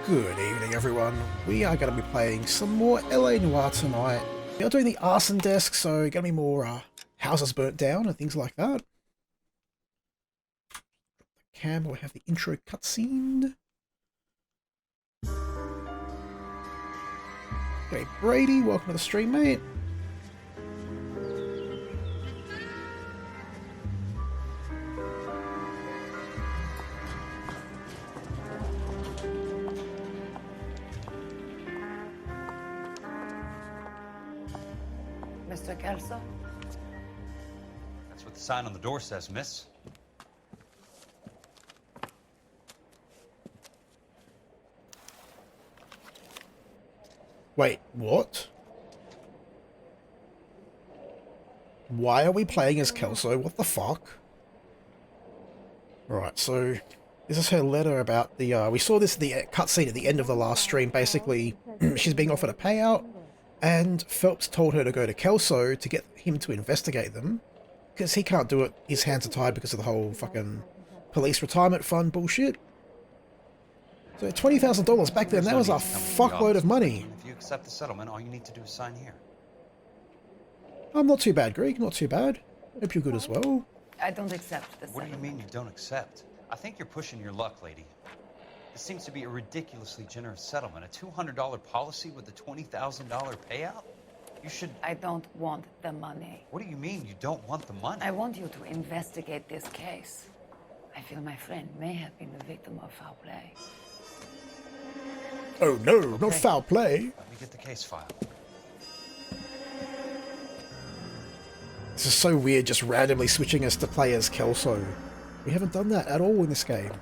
Good evening, everyone. We are going to be playing some more LA Noire tonight. We are doing the arson desk, so going to be more houses burnt down and things like that. Cam, we have the intro cutscene. Okay, Brady, welcome to the stream, mate. Mr. Kelso? That's what the sign on the door says, miss. Wait, what? Why are we playing as Kelso? What the fuck? Right, so this is her letter about the, we saw this in the cutscene at the end of the last stream. Basically, she's being offered a payout, and Phelps told her to go to Kelso to get him to investigate them, because he can't do it. His hands are tied because of the whole fucking police retirement fund bullshit. So $20,000 back then, that was a fuckload of money. If you accept the settlement, all you need to do is sign here. I'm not too bad, Greg, not too bad. Hope you're good as well. I don't accept the What do you settlement. mean you don't accept? I think you're pushing your luck, lady. This seems to be a ridiculously generous settlement. A $200 policy with a $20,000 payout? You should... I don't want the money. What do you mean you don't want the money? I want you to investigate this case. I feel my friend may have been the victim of foul play. Oh no, not foul play. Let me get the case file. This is so weird, just randomly switching us to play as Kelso. We haven't done that at all in this game.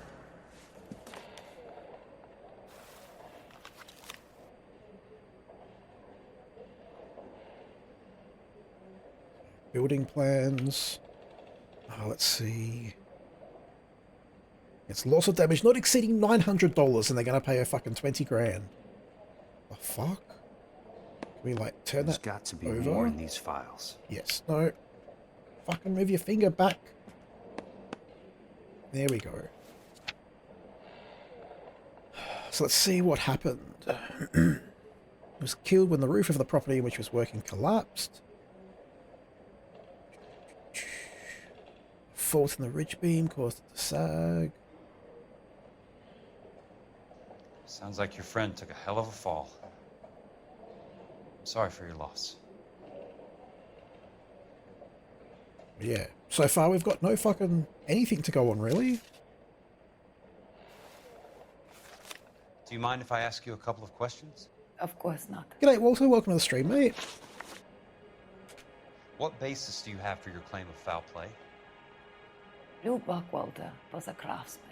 Building plans. Let's see. It's loss of damage not exceeding $900, and they're going to pay her fucking 20 grand. The fuck? Can we, like, turn There's that got to be over? more in these files. Yes. No. Fucking move your finger back. There we go. So let's see what happened. He was killed when the roof of the property in which he was working collapsed. Fault in the ridge beam caused it to sag. Sounds like your friend took a hell of a fall. I'm sorry for your loss. Yeah. So far we've got no fucking anything to go on, really. Do you mind if I ask you a couple of questions? Of course not. G'day, Walter. Welcome to the stream, mate. What basis do you have for your claim of foul play? Lou Buckwalter was a craftsman.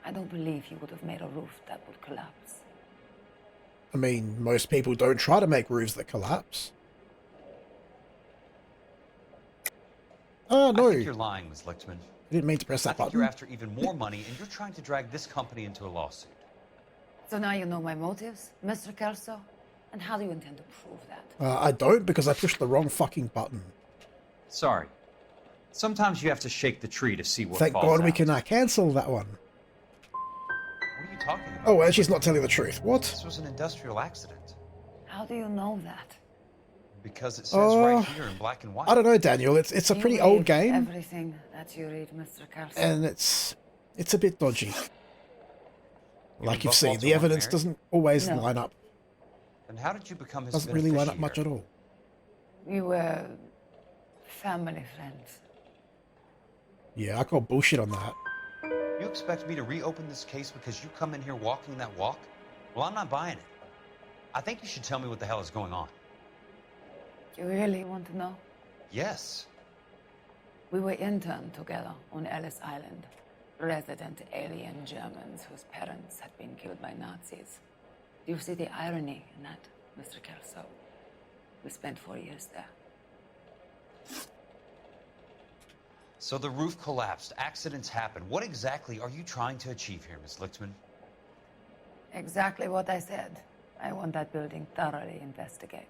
I don't believe he would have made a roof that would collapse. I mean, most people don't try to make roofs that collapse. Oh, no. I think you're lying, Ms. Lichtman. I didn't mean to press that I think button. you're after even more money, and you're trying to drag this company into a lawsuit. So now you know my motives, Mr. Kelso? And how do you intend to prove that? I don't, because I pushed the wrong fucking button. Sorry. Sometimes you have to shake the tree to see what Thank falls God we out. can cancel that one. What are you talking about? Oh, and she's not telling the truth. What? This was an industrial accident. How do you know that? Because it says right here in black and white. I don't know, Daniel. It's a You pretty read old game, Everything that you read, Mr. Kelso. and it's a bit dodgy. Like you've seen, Walter the evidence married? doesn't always No. line up. And how did you become his Doesn't really line up much at beneficiary? all. We were family friends. Yeah, I call bullshit on that. You expect me to reopen this case because you come in here walking that walk? Well, I'm not buying it. I think you should tell me what the hell is going on. You really want to know? Yes. We were interned together on Ellis Island. Resident alien Germans whose parents had been killed by Nazis. Do you see the irony in that, Mr. Kelso? We spent 4 years there. So the roof collapsed. Accidents happen. What exactly are you trying to achieve here, Miss Lichtman? Exactly what I said. I want that building thoroughly investigated.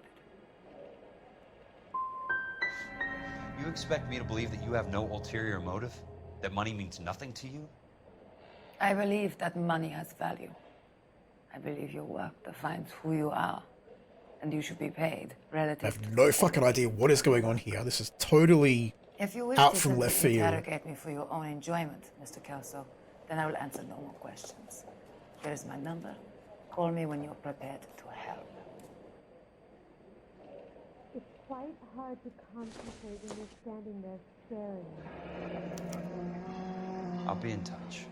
You expect me to believe that you have no ulterior motive? That money means nothing to you? I believe that money has value. I believe your work defines who you are, and you should be paid relative I have to no the fucking evidence. idea what is going on here. This is totally If you wish out to from simply left field. interrogate me for your own enjoyment, Mr. Kelso, then I will answer no more questions. Here is my number. Call me when you're prepared to help. It's quite hard to concentrate when you're standing there staring. I'll be in touch.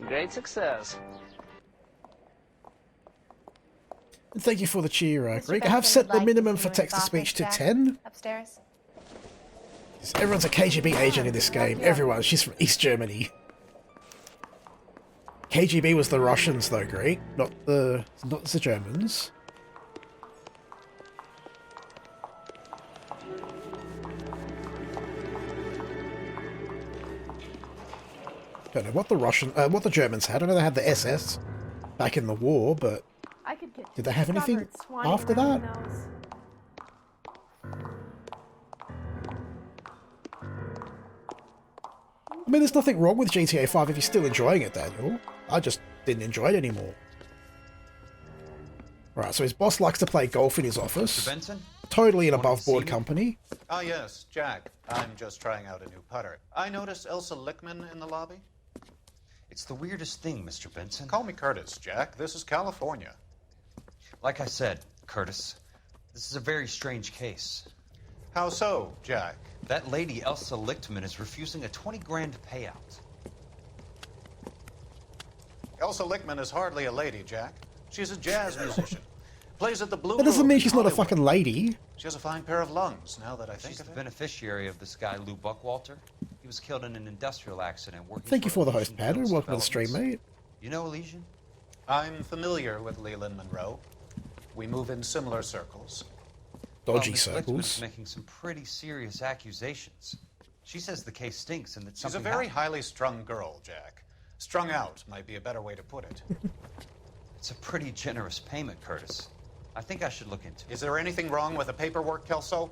Great success. And thank you for the cheer, Mr. Greg. I have Benson set would the like minimum to see for you in text-to-speech to office, Jack. 10. Upstairs. Everyone's a KGB agent in this game. Everyone. She's from East Germany. KGB was the Russians, though, Greg. Not the Germans. Don't know what what the Germans had. I know they had the SS back in the war, but I could get did they have anything discovered swanning after around that? in those. I mean, there's nothing wrong with GTA 5 if you're still enjoying it, Daniel. I just didn't enjoy it anymore. Right, so his boss likes to play golf in his Mr. office. Benson? Totally an Wanted to see above-board me? company. Ah, yes, Jack. I'm just trying out a new putter. I noticed Elsa Lickman in the lobby. It's the weirdest thing, Mr. Benson. Call me Curtis, Jack. This is California. Like I said, Curtis, this is a very strange case. How so, Jack? That lady, Elsa Lichtman, is refusing a 20 grand payout. Elsa Lickman is hardly a lady, Jack. She's a jazz musician. Plays at the Blue That doesn't Room mean in she's not a Hollywood. fucking lady. She has a fine pair of lungs, now that I think She's of the it. beneficiary of this guy, Lou Buckwalter. He was killed in an industrial accident working Thank you for the host, Elysian Panda. Fields Welcome to the stream, Developments. mate. You know Elysian? I'm familiar with Leland Monroe. We move in similar circles. Dodgy Miss Lichtman's circles. making some pretty serious accusations. She says the case stinks and that She's a something very happened. highly strung girl, Jack. Strung out might be a better way to put it. It's a pretty generous payment, Curtis. I think I should look into it. Is there anything wrong with the paperwork, Kelso?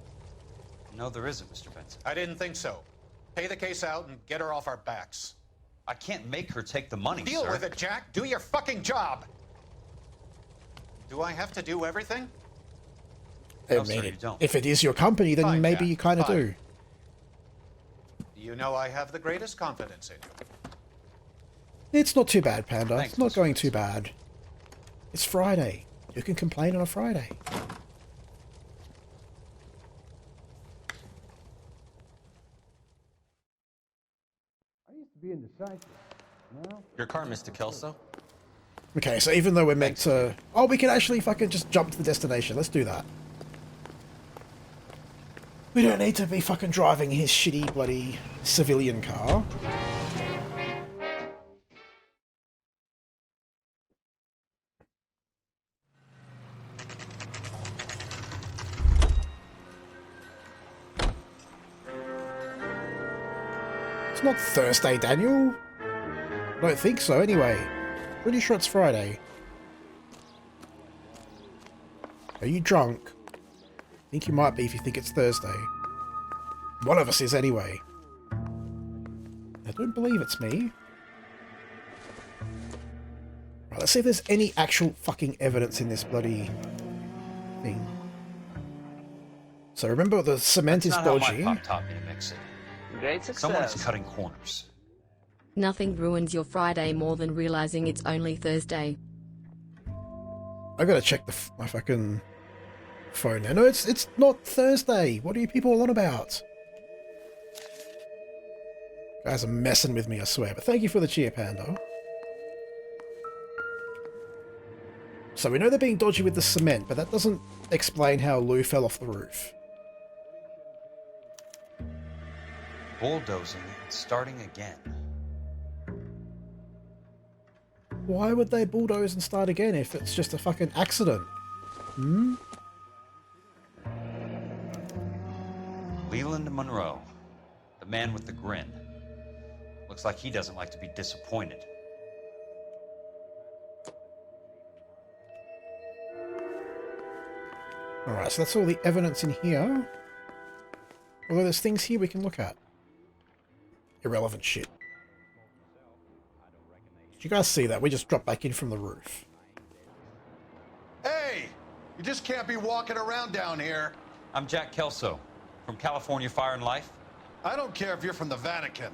No, there isn't, Mr. Benson. I didn't think so. Pay the case out and get her off our backs. I can't make her take the money, Deal sir. with it, Jack. Do your fucking job. Do I have to do everything? I No, mean, sir, you don't. if it is your company, then Fine, maybe Jack, you kind of fine. do. You know I have the greatest confidence in you. It's not too bad, Panda. Thanks, It's not Mr. going Benson. too bad. It's Friday. You can complain on a Friday. Your car, Mr. Kelso? Okay, so even though we're meant to... Oh, we can actually fucking just jump to the destination. Let's do that. We don't need to be fucking driving his shitty bloody civilian car. It's not Thursday, Daniel. I don't think so, anyway. Pretty sure it's Friday. Are you drunk? I think you might be if you think it's Thursday. One of us is, anyway. I don't believe it's me. Right, let's see if there's any actual fucking evidence in this bloody thing. So remember, the cement That's is not how my dodgy. pop taught me to mix it. Great Someone's success. cutting corners. Nothing ruins your Friday more than realizing it's only Thursday. I gotta check my fucking phone now. No, it's not Thursday. What are you people on about? Guys are messing with me, I swear. But thank you for the cheer, Panda. So we know they're being dodgy with the cement, but that doesn't explain how Lou fell off the roof. Bulldozing and starting again. Why would they bulldoze and start again if it's just a fucking accident? Hmm? Leland Monroe, the man with the grin. Looks like he doesn't like to be disappointed. Alright, so that's all the evidence in here. Although there's things here we can look at. Irrelevant shit. Did you guys see that? We just dropped back in from the roof. Hey! You just can't be walking around down here. I'm Jack Kelso from California Fire and Life. I don't care if you're from the Vatican.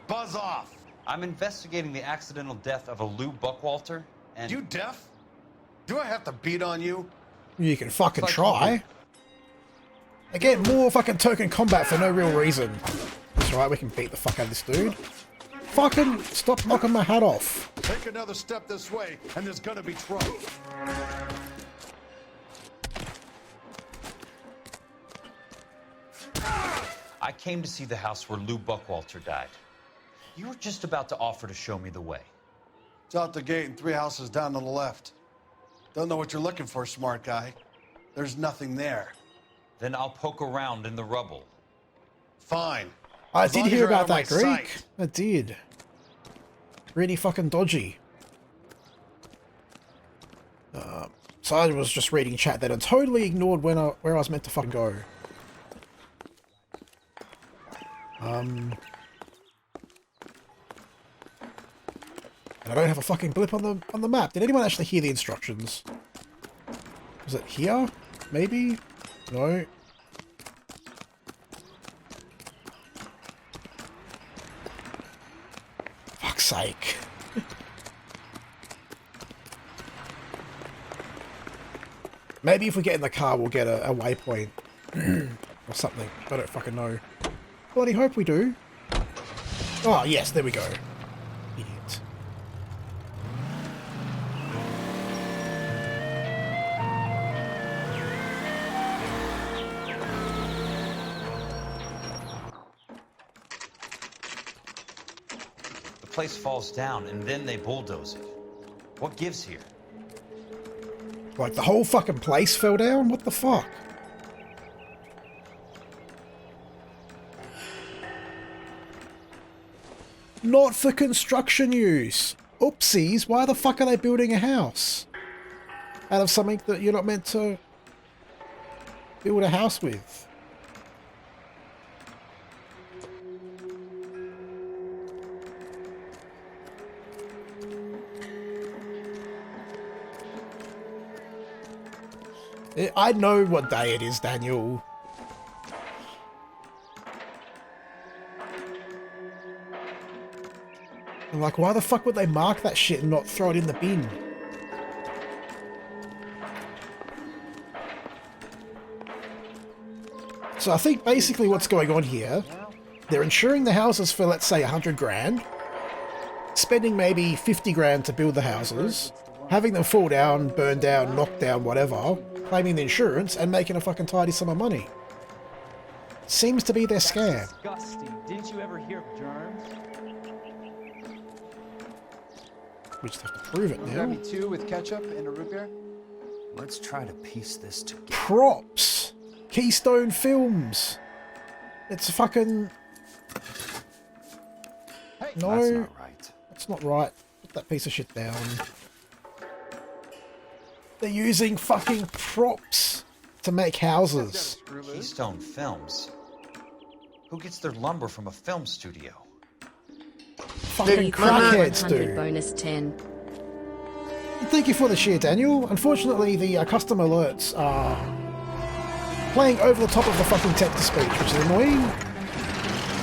Buzz off. I'm investigating the accidental death of a Lou Buckwalter, and... You deaf? Do I have to beat on you? You can fucking try. Again, more fucking token combat for no real reason. That's right, we can beat the fuck out of this dude. Fucking stop knocking my hat off. Take another step this way, and there's gonna be trouble. I came to see the house where Lou Buckwalter died. You were just about to offer to show me the way. It's out the gate and 3 houses down on the left. Don't know what you're looking for, smart guy. There's nothing there. Then I'll poke around in the rubble. Fine. I As did long as hear you're out about of that my Greek. sight. I did. Really fucking dodgy. So I was just reading chat then and totally ignored where I was meant to fucking go. And I don't have a fucking blip on the map. Did anyone actually hear the instructions? Was it here? Maybe? No. Fuck's sake. Maybe if we get in the car, we'll get a waypoint. Or something. I don't fucking know. Bloody hope we do. Oh, yes, there we go. Idiot. The place falls down, and then they bulldoze it. What gives here? Like, the whole fucking place fell down? What the fuck? Not for construction use. Oopsies, why the fuck are they building a house? Out of something that you're not meant to build a house with. I know what day it is, Daniel. I'm like, why the fuck would they mark that shit and not throw it in the bin? So I think basically what's going on here, they're insuring the houses for, let's say, 100 grand, spending maybe 50 grand to build the houses, having them fall down, burn down, knock down, whatever, claiming the insurance, and making a fucking tidy sum of money. Seems to be their scam. Disgusting. Didn't you ever hear of germs? We just have to prove it now. Grab me 2 with ketchup and a root beer. Let's try to piece this together. Props! Keystone Films! It's a fucking... Hey, No, That's not right. that's not right. Put that piece of shit down. They're using fucking props to make houses. Keystone Films. Who gets their lumber from a film studio? Fucking crackheads 100 do. bonus 10. Thank you for the share, Daniel. Unfortunately, the custom alerts are playing over the top of the fucking text-to-speech, which is annoying.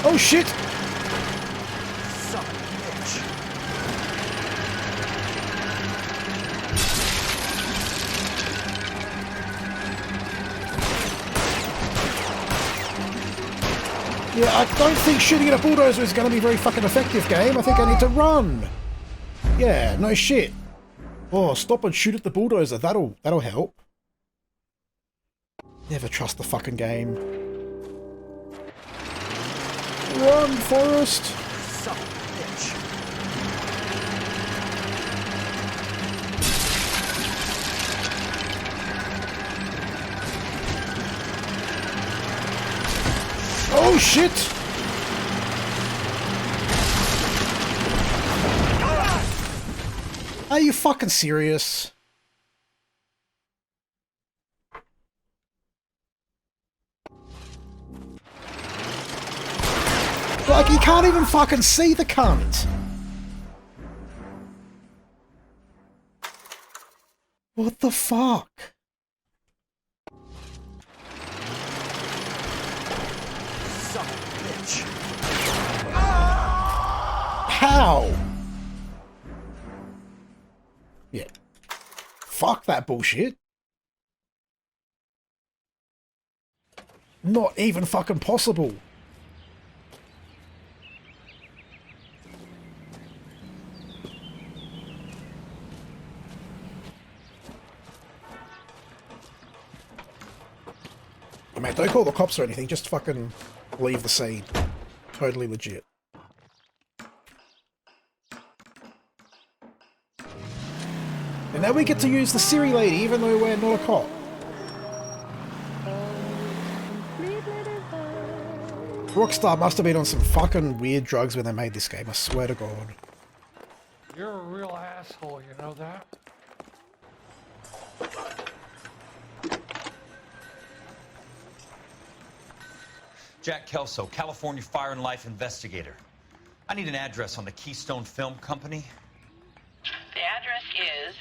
Oh shit! Son of a bitch. Yeah, I don't think shooting at a bulldozer is going to be a very fucking effective, game. I think I need to run. Yeah, no shit. Oh, stop and shoot at the bulldozer. That'll help. Never trust the fucking game. Run, Forrest. Son of a bitch. Oh shit! Are you fucking serious? Like, you can't even fucking see the cunt. What the fuck? Son of a bitch. How? Yeah. Fuck that bullshit. Not even fucking possible. Mate, don't call the cops or anything, just fucking leave the scene. Totally legit. And now we get to use the Siri lady, even though we're not a cop. Rockstar must have been on some fucking weird drugs when they made this game, I swear to God. You're a real asshole, you know that? Jack Kelso, California Fire and Life investigator. I need an address on the Keystone Film Company. The address is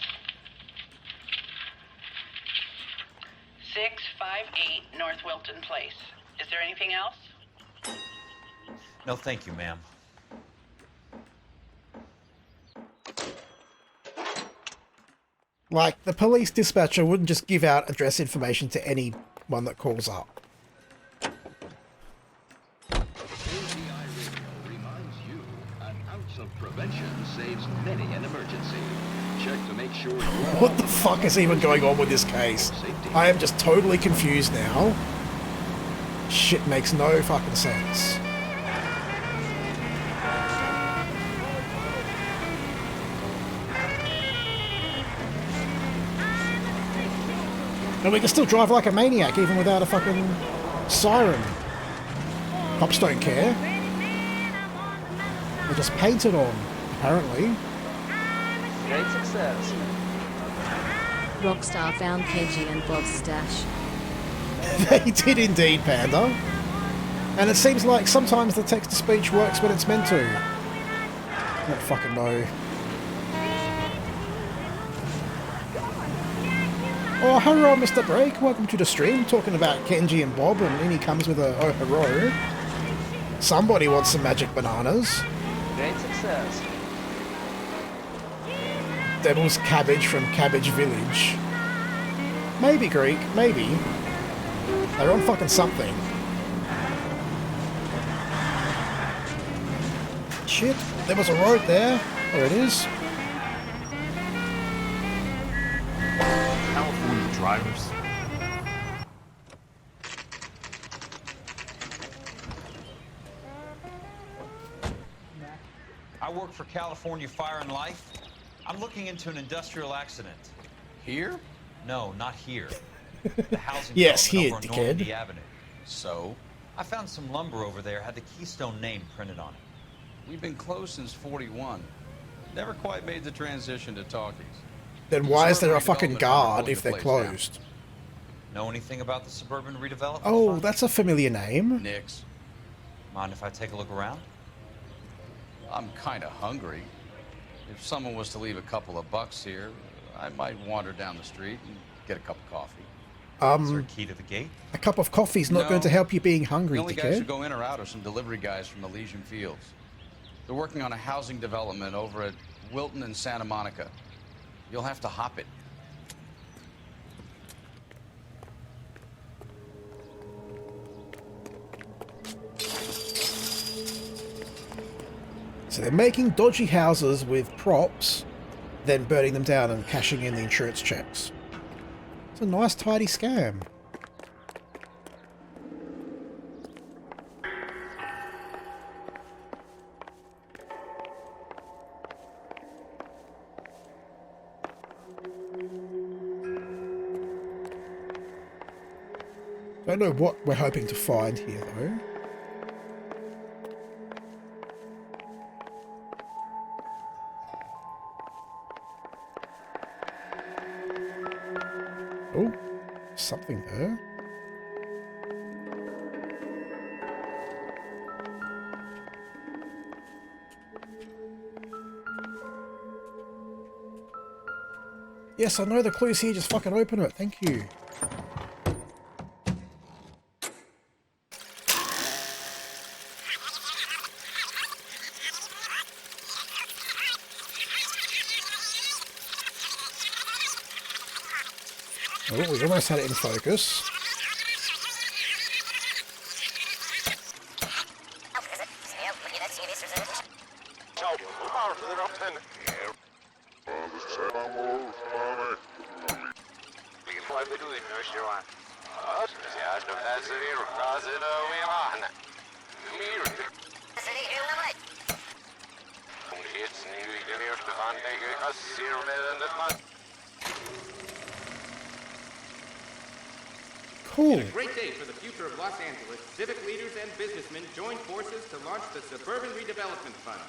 658 North Wilton Place. Is there anything else? No, thank you, ma'am. Like, the police dispatcher wouldn't just give out address information to anyone that calls up. Prevention saves many an emergency. Check to make sure. What the fuck is even going on with this case? I am just totally confused now. Shit makes no fucking sense. And we can still drive like a maniac even without a fucking siren. Cops don't care. They're just painted on, apparently. Great success. Rockstar found Kenji and Bob's stash. They did indeed, Panda. And it seems like sometimes the text-to-speech works when it's meant to. I don't fucking know. Oh, hello, Mr. Break. Welcome to the stream. Talking about Kenji and Bob, and in he comes with a oh, hello. Somebody wants some magic bananas. Great success. Devil's Cabbage from Cabbage Village. Maybe Greek, maybe. They're on fucking something. Shit, there was a road there. There it is. California drivers. I work for California Fire and Life. I'm looking into an industrial accident. Here? No, not here. The housing yes, development here, over on dickhead. Normandy Avenue. So? I found some lumber over there, had the Keystone name printed on it. We've been closed since 41. Never quite made the transition to talkies. Then why is there a fucking guard if they're closed? Know anything about the suburban redevelopment? Oh, fund? that's a familiar name. Nix. Mind if I take a look around? I'm kind of hungry. If someone was to leave a couple of bucks here, I might wander down the street and get a cup of coffee. Is there a key to the gate? A cup of coffee's not No. going to help you being hungry, The only guys who dickhead. go in or out are some delivery guys from Elysian Fields. They're working on a housing development over at Wilton and Santa Monica. You'll have to hop it. So they're making dodgy houses with props, then burning them down and cashing in the insurance checks. It's a nice, tidy scam. Don't know what we're hoping to find here, though. Oh, something there. Yes, I know the clue's here, just fucking open it. Thank you. Oh, we almost had it in focus. Cool. In a great day for the future of Los Angeles, civic leaders and businessmen joined forces to launch the Suburban Redevelopment Fund.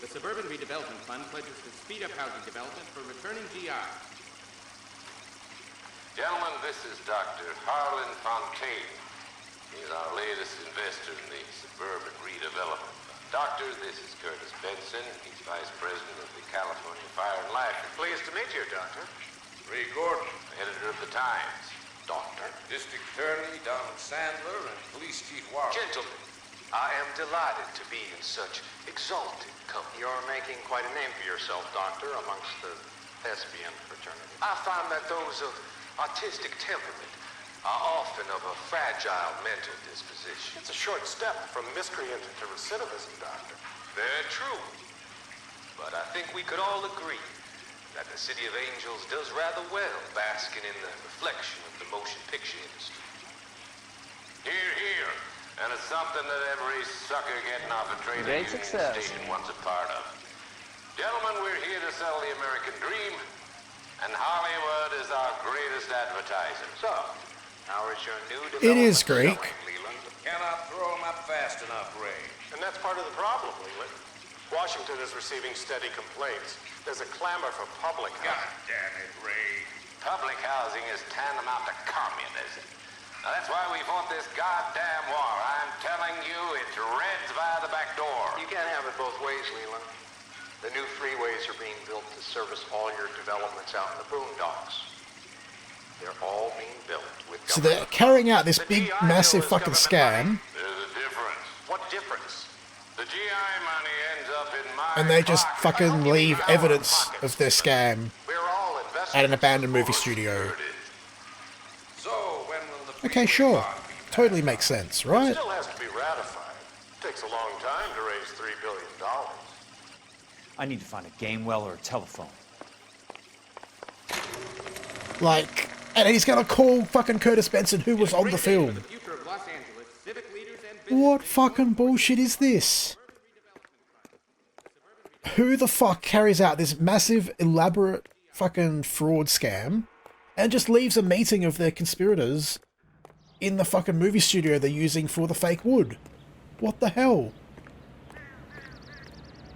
The Suburban Redevelopment Fund pledges to speed up housing development for returning GI. Gentlemen, this is Dr. Harlan Fontaine. He's our latest investor in the Suburban Redevelopment Fund. Doctor, this is Curtis Benson. He's Vice President of the California Fire and Life. Pleased to meet you, Doctor. Ray Gordon, editor of the Times. Doctor. District Attorney Donald Sandler and Police Chief Warren. Gentlemen, I am delighted to be in such exalted company. You're making quite a name for yourself, Doctor, amongst the thespian fraternity. I find that those of artistic temperament are often of a fragile mental disposition. It's a short step from miscreant to recidivism, Doctor. Very true. But I think we could all agree that the City of Angels does rather well basking in the reflection of the motion picture industry. Here, here. And it's something that every sucker getting off a trade Great union success. station wants a part of. Gentlemen, we're here to sell the American dream, and Hollywood is our greatest advertiser. So, how is your new It is development Greek. going, Leland? Cannot throw them up fast enough, Ray. And that's part of the problem, Leland. Washington is receiving steady complaints. There's a clamor for public God housing. damn it, Ray. Public housing is tantamount to communism. Now, that's why we fought this goddamn war. I'm telling you, it's Reds via the back door. You can't have it both ways, Leland. The new freeways are being built to service all your developments out in the boondocks. They're all being built with So they're carrying out this big, massive fucking scam, There's a difference. What difference? The GI money ends up in my and they just pocket. fucking leave evidence of their scam We're all investors. at an abandoned movie studio. So, when will the Okay, sure. Totally makes sense, right? It still has to be ratified. Takes a long time to raise $3 billion. I need to find a game well or a telephone. Like, and he's gonna call fucking Curtis Benson, who was on the film. What fucking bullshit is this? Who the fuck carries out this massive, elaborate fucking fraud scam and just leaves a meeting of their conspirators in the fucking movie studio they're using for the fake wood? What the hell?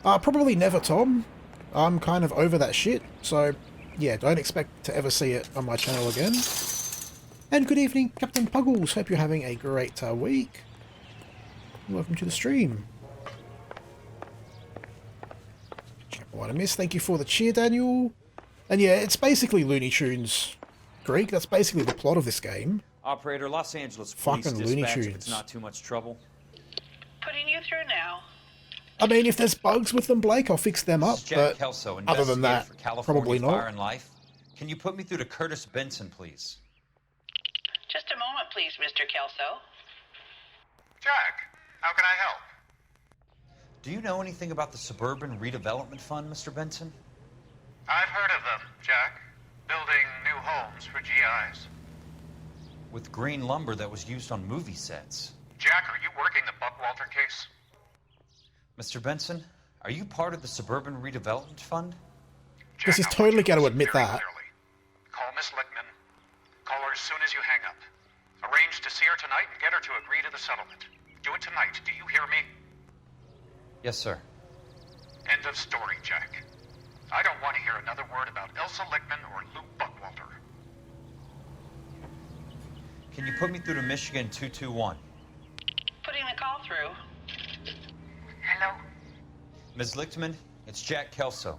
Probably never, Tom. I'm kind of over that shit, so yeah, don't expect to ever see it on my channel again. And good evening, Captain Puggles. Hope you're having a great week. Welcome to the stream. Check what I missed. Thank you for the cheer, Daniel. And yeah, it's basically Looney Tunes Greek. That's basically the plot of this game. Operator, Los Angeles Police Fucking Looney Dispatch, if Tunes. it's not too much trouble. Putting you through now. I mean, if there's bugs with them, Blake, I'll fix them up. This is Jack But Kelso, other than that, investigator for California probably Fire not. and Life. Can you put me through to Curtis Benson, please? Just a moment, please, Mr. Kelso. Jack, how can I help? Do you know anything about the Suburban Redevelopment Fund, Mr. Benson? I've heard of them, Jack. Building new homes for GIs. With green lumber that was used on movie sets. Jack, are you working the Buckwalter case? Mr. Benson, are you part of the Suburban Redevelopment Fund? Because he's totally going to admit that. Call Miss Lickman. Call her as soon as you hang up. Arrange to see her tonight and get her to agree to the settlement. Do it tonight, do you hear me? Yes, sir. End of story, Jack. I don't want to hear another word about Elsa Lickman or Luke Buckwalter. Can you put me through to Michigan 221? Putting the call through. Hello? Ms. Lichtman, it's Jack Kelso.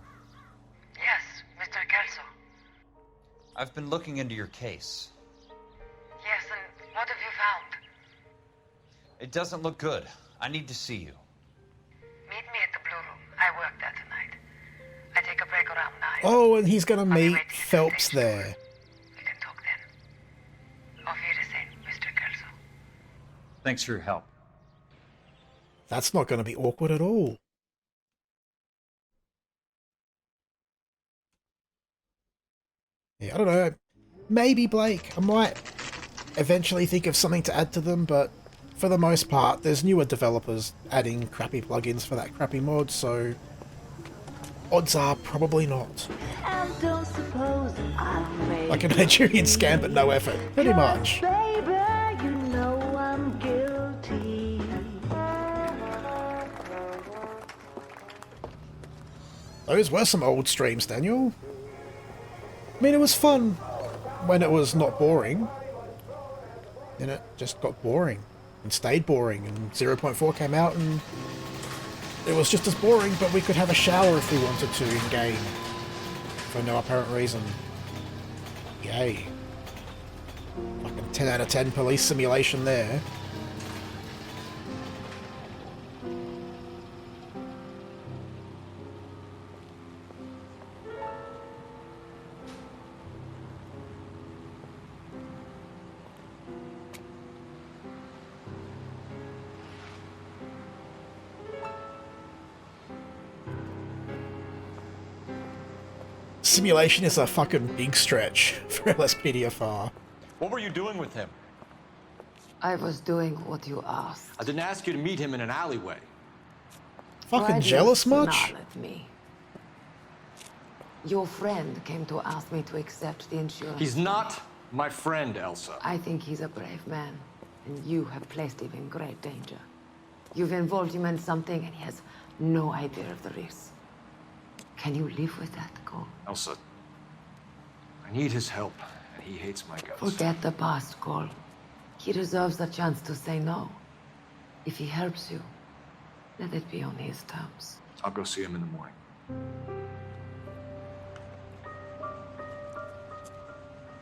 Yes, Mr. Kelso. I've been looking into your case. Yes, and what have you found? It doesn't look good. I need to see you. Meet me at the Blue Room. I work there tonight. I take a break around 9. Oh, and he's gonna meet Phelps there. We can talk then. Auf Wiedersehen, Mr. Kelso. Thanks for your help. That's not gonna be awkward at all. Yeah, I don't know. Maybe Blake. I might eventually think of something to add to them, but for the most part, there's newer developers adding crappy plugins for that crappy mod, so odds are probably not. Like a Nigerian scam, but no effort. Pretty much. Those were some old streams, Daniel. I mean, it was fun when it was not boring. Then it just got boring and stayed boring, and 0.4 came out and it was just as boring, but we could have a shower if we wanted to in-game for no apparent reason. Yay. Fucking 10 out of 10 police simulation there. Simulation is a fucking big stretch for LSPDFR. What were you doing with him? I was doing what you asked. I didn't ask you to meet him in an alleyway. Fucking Why do jealous you much? snarl at me? Your friend came to ask me to accept the insurance. He's not my friend, Elsa. I think he's a brave man, and you have placed him in great danger. You've involved him in something, and he has no idea of the risk. Can you live with that, Cole? Elsa, I need his help, and he hates my guts. Forget the past, Cole. He deserves a chance to say no. If he helps you, let it be on his terms. I'll go see him in the morning.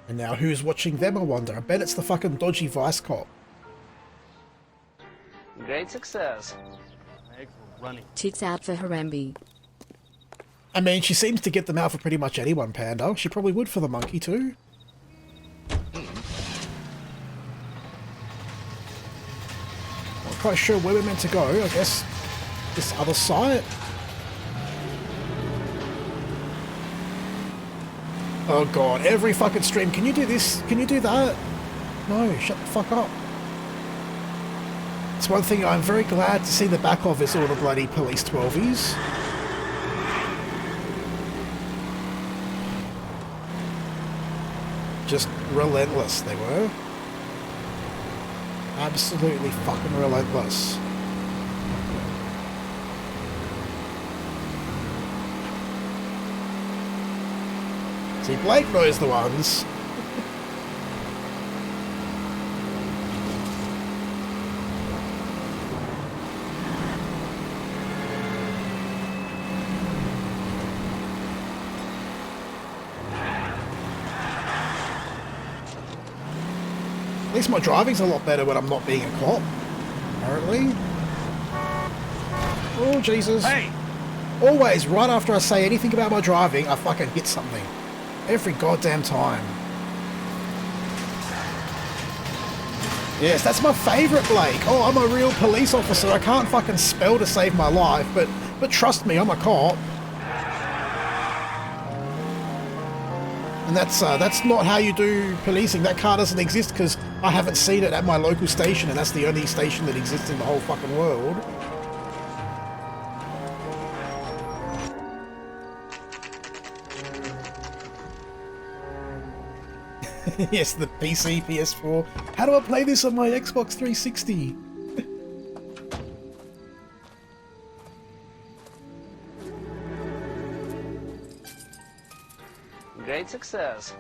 And now who's watching them, I wonder? I bet it's the fucking dodgy vice cop. Great success. Tits out for Harambe. I mean, she seems to get them out for pretty much anyone, Panda. She probably would for the monkey, too. Not quite sure where we're meant to go. I guess this other side. Oh god, every fucking stream. Can you do this? Can you do that? No, shut the fuck up. It's one thing I'm very glad to see the back of is all the bloody police 12s. Just relentless, they were. Absolutely fucking relentless. See, Blake knows the ones. At least my driving's a lot better when I'm not being a cop, apparently. Oh, Jesus. Hey! Always, right after I say anything about my driving, I fucking hit something. Every goddamn time. Yes, that's my favourite, Blake. Oh, I'm a real police officer. I can't fucking spell to save my life, but trust me, I'm a cop. And that's not how you do policing. That car doesn't exist because I haven't seen it at my local station, and that's the only station that exists in the whole fucking world. Yes, the PC, PS4. How do I play this on my Xbox 360? Great success.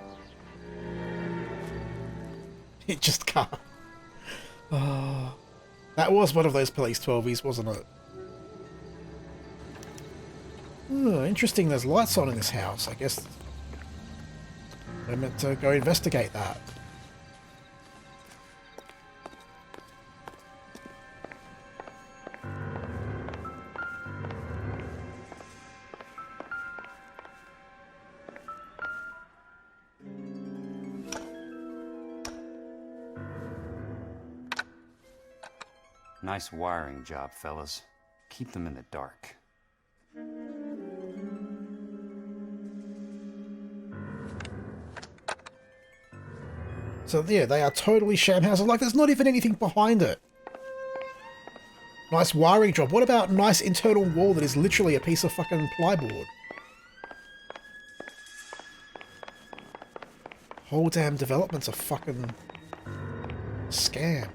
It just can't. Oh, that was one of those police 12s, wasn't it? Oh, interesting, there's lights on in this house, I guess. We're meant to go investigate that. Nice wiring job, fellas. Keep them in the dark. So yeah, they are totally sham houses. Like, there's not even anything behind it. Nice wiring job. What about nice internal wall that is literally a piece of fucking plyboard? Whole damn development's a fucking scam.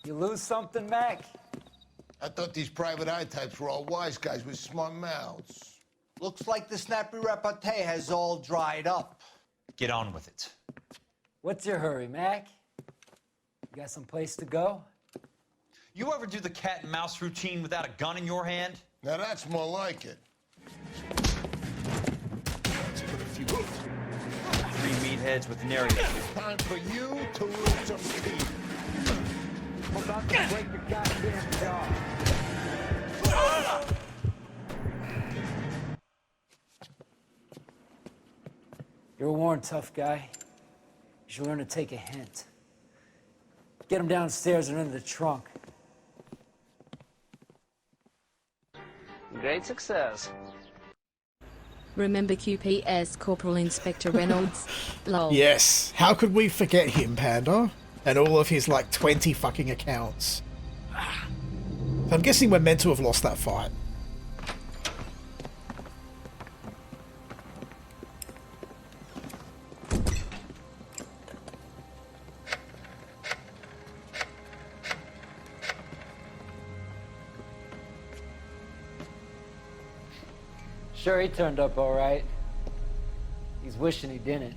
You lose something, Mac? I thought these private eye types were all wise guys with smart mouths. Looks like the snappy repartee has all dried up. Get on with it. What's your hurry, Mac? You got some place to go? You ever do the cat and mouse routine without a gun in your hand? Now that's more like it. Three meatheads with nary. Time for you to lose some teeth. I'm about to break the goddamn jaw. You're a worn, tough guy. You should learn to take a hint. Get him downstairs and into the trunk. Great success. Remember QPS Corporal Inspector Reynolds? Lol. Yes. How could we forget him, Panda? And all of his, like, 20 fucking accounts. I'm guessing we're meant to have lost that fight. Sure, he turned up all right. He's wishing he didn't.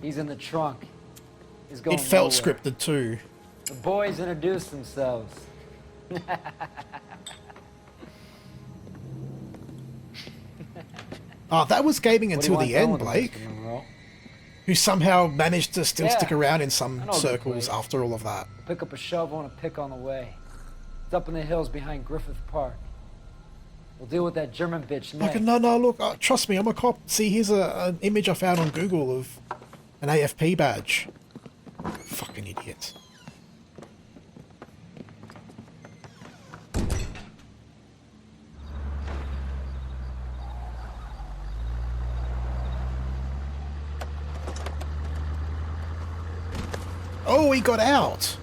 He's in the trunk. He's going It felt nowhere. scripted too. The boys introduced themselves. Oh, that was gaming What do you until the want done end, with him, Blake. Mr. Monroe? Who somehow managed to still Yeah, stick around in I some know a good circles place. after all of that. Pick up a shovel and a pick on the way. It's up in the hills behind Griffith Park. We'll deal with that German bitch next. Like, no, look, trust me, I'm a cop. See, here's an image I found on Google of an AFP badge. Fucking idiot. Oh, he got out.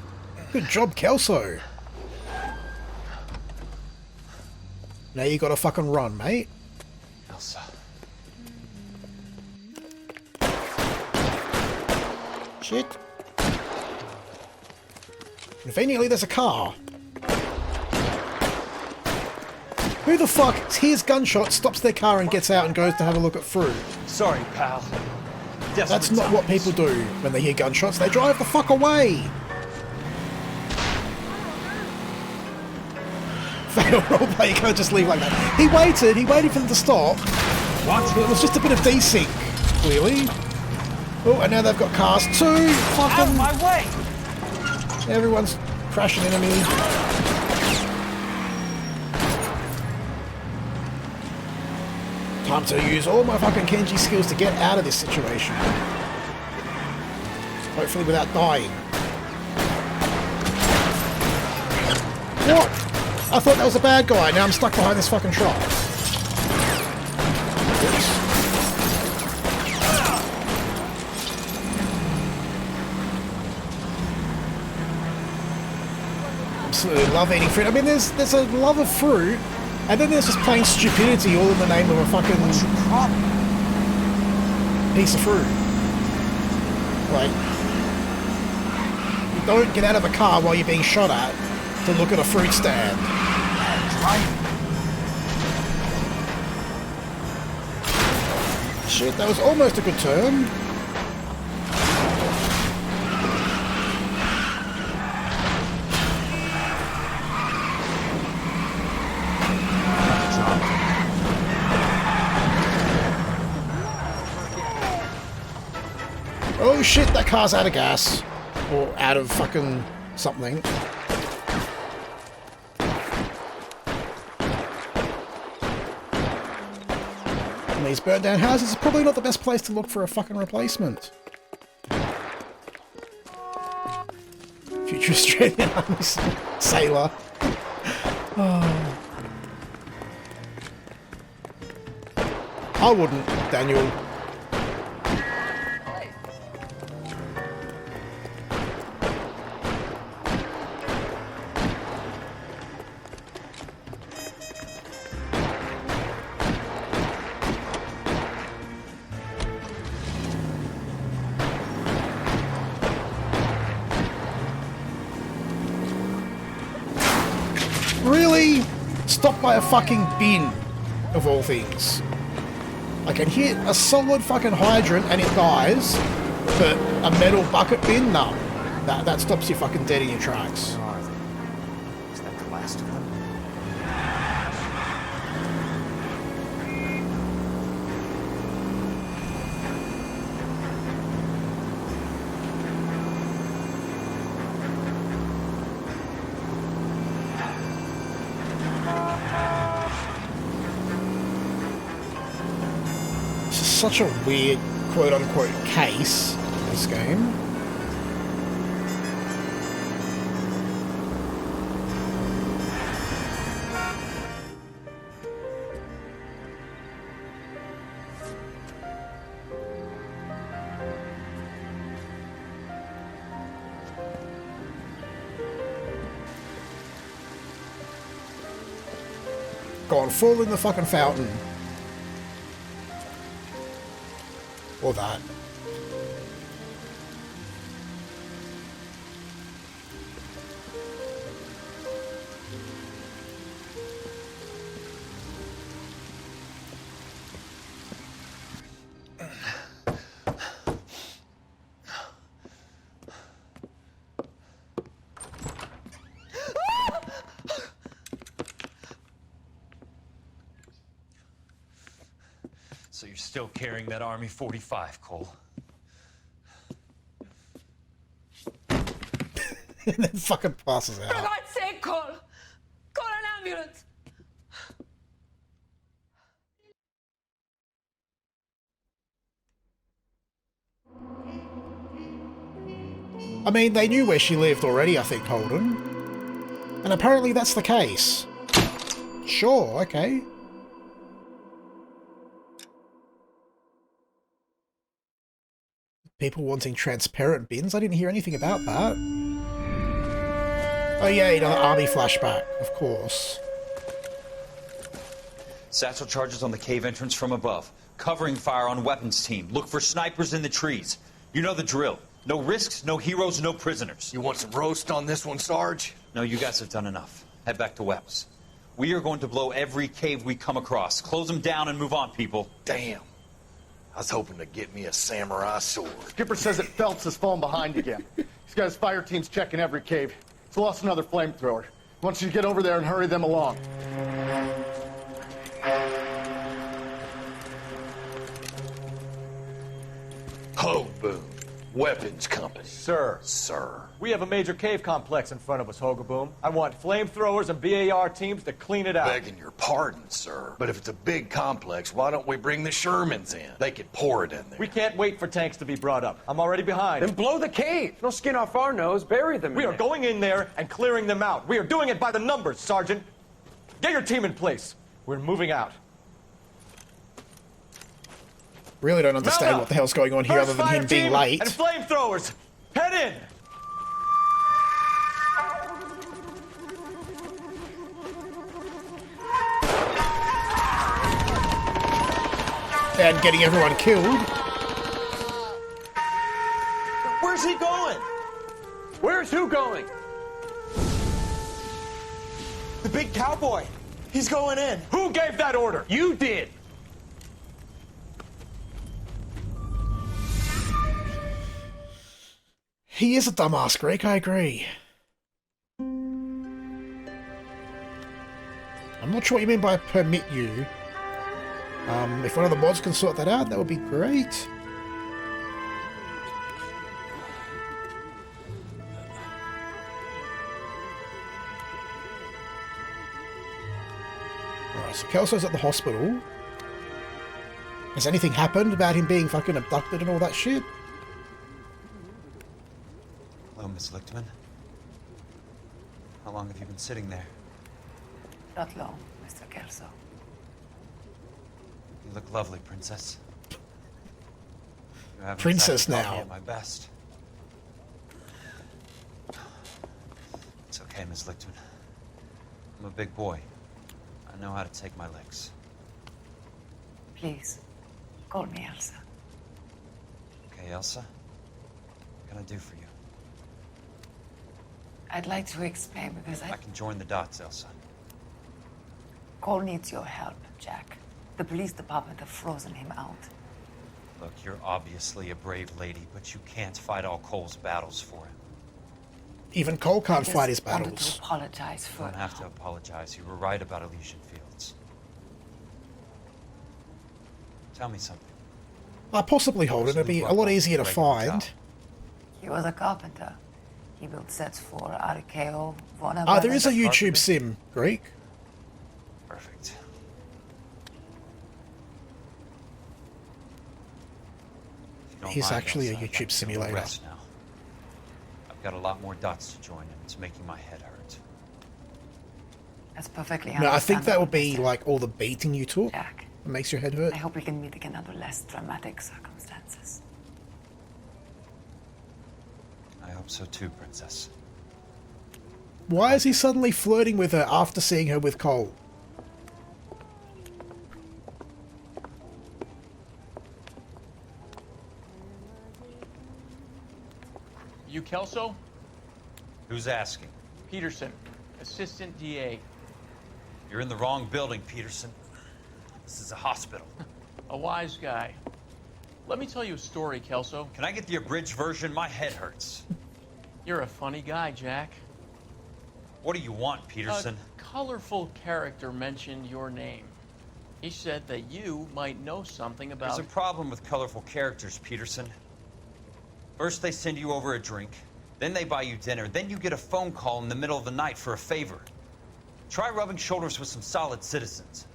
Good job, Kelso. Now you gotta fucking run, mate. Elsa. Shit. Conveniently, there's a car. Who the fuck hears gunshots, stops their car and gets out and goes to have a look at fruit? Sorry, pal. That's not what people do when they hear gunshots. They drive the fuck away. Fail roleplay, you can't just leave like that. He waited for them to stop. What? It was just a bit of desync, clearly. Oh, and now they've got cars too. Fucking out of my way! Everyone's crashing into me. Time to use all my fucking Kenji skills to get out of this situation. Hopefully without dying. What? I thought that was a bad guy. Now I'm stuck behind this fucking truck. Oops. Absolutely love eating fruit. I mean, there's a love of fruit, and then there's just plain stupidity all in the name of a fucking piece of fruit. Like, you don't get out of a car while you're being shot at to look at a fruit stand. Shit, that was almost a good turn. shit, that car's out of gas. Or out of fucking something. And these burnt down houses is probably not the best place to look for a fucking replacement. Future Australian Army sailor. Oh. I wouldn't, Daniel. Really? Stopped by a fucking bin, of all things. I can hit a solid fucking hydrant and it dies, but a metal bucket bin? No. That stops you fucking dead in your tracks. Is that the last of them? Such a weird quote-unquote case, this game. Go on, fall in the fucking fountain. Or that. So you're still carrying that Army 45, Cole? And then fucking passes out. For God's sake, Cole! Call an ambulance! I mean, they knew where she lived already, I think, Holden. And apparently that's the case. Sure, okay. People wanting transparent bins? I didn't hear anything about that. Oh yeah, another army flashback, of course. Satchel charges on the cave entrance from above. Covering fire on weapons team. Look for snipers in the trees. You know the drill. No risks, no heroes, no prisoners. You want some roast on this one, Sarge? No, you guys have done enough. Head back to Webb's. We are going to blow every cave we come across. Close them down and move on, people. Damn. I was hoping to get me a samurai sword. Skipper says that Phelps has fallen behind again. He's got his fire teams checking every cave. He's lost another flamethrower. He wants you to get over there and hurry them along. Ho, boom. Weapons company. Sir. Sir. We have a major cave complex in front of us, Hogaboom. I want flamethrowers and BAR teams to clean it out. Begging your pardon, sir. But if it's a big complex, why don't we bring the Shermans in? They could pour it in there. We can't wait for tanks to be brought up. I'm already behind. Then blow the cave. No skin off our nose. Bury them. We are going in there and clearing them out. We are doing it by the numbers, Sergeant. Get your team in place. We're moving out. Really don't understand what the hell's going on here other than him being late. And flamethrowers, head in. And getting everyone killed. Where's he going? Where's who going? The big cowboy. He's going in. Who gave that order? You did. He is a dumbass, Greg, I agree. I'm not sure what you mean by permit you. If one of the mods can sort that out, that would be great. Alright, so Kelso's at the hospital. Has anything happened about him being fucking abducted and all that shit? Hello, Miss Lichtman. How long have you been sitting there? Not long, Mr. Kelso. You look lovely, Princess. You haven't Princess exactly caught me now. at my best. It's okay, Miss Lichtman. I'm a big boy. I know how to take my licks. Please, call me Elsa. Okay, Elsa? What can I do for you? I'd like to explain because I can join the dots, Elsa. Cole needs your help, Jack. The police department have frozen him out. Look, you're obviously a brave lady, but you can't fight all Cole's battles for him. Even Cole can't I just fight his wanted battles. to apologize You for. don't have to apologize. You were right about Elysian Fields. Tell me something. Possibly Holden. It'd be a lot easier to find. He was a carpenter. He built sets for Arkeo, Warner There is a YouTube sim, Greek. Perfect. If you don't He's mind, actually a Elsa, I'd like YouTube to go simulator. rest now. I've got a lot more dots to join, and it's making my head hurt. That's perfectly No, I think that would understandable, be like all the beating you took Jack. that makes your head hurt. I hope we can meet again under less dramatic circumstances. I hope so too, Princess. Why is he suddenly flirting with her after seeing her with Cole? You Kelso? Who's asking? Peterson, Assistant DA. You're in the wrong building, Peterson. This is a hospital. A wise guy. Let me tell you a story, Kelso. Can I get the abridged version? My head hurts. You're a funny guy, Jack. What do you want, Peterson? A colorful character mentioned your name. He said that you might know something about... There's a problem with colorful characters, Peterson. First they send you over a drink, then they buy you dinner, then you get a phone call in the middle of the night for a favor. Try rubbing shoulders with some solid citizens.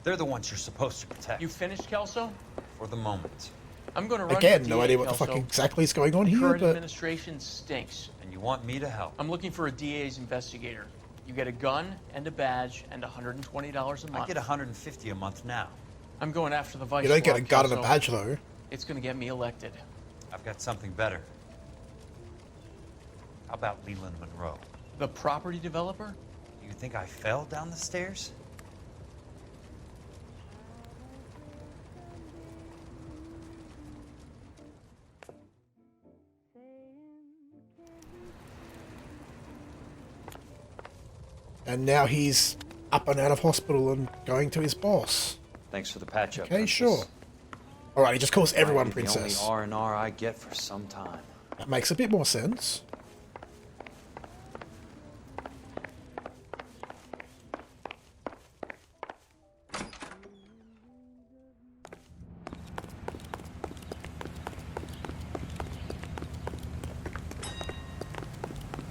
They're the ones you're supposed to protect. You finished, Kelso? For the moment. I'm going to run Again, for no DA, idea what the Kelso. fuck exactly is going on here, Current but administration stinks. And you want me to help? I'm looking for a DA's investigator. You get a gun and a badge and $120 a month. I get $150 a month now. I'm going after the vice. you don't get a lord, gun and a Kelso. badge though. It's going to get me elected. I've got something better. How about Leland Monroe? The property developer? You think I fell down the stairs? And now he's up and out of hospital and going to his boss. Thanks for the patch-up. Okay, Princess. sure. Alright, he just calls everyone Might be princess. The only R&R I get for some time. That makes a bit more sense.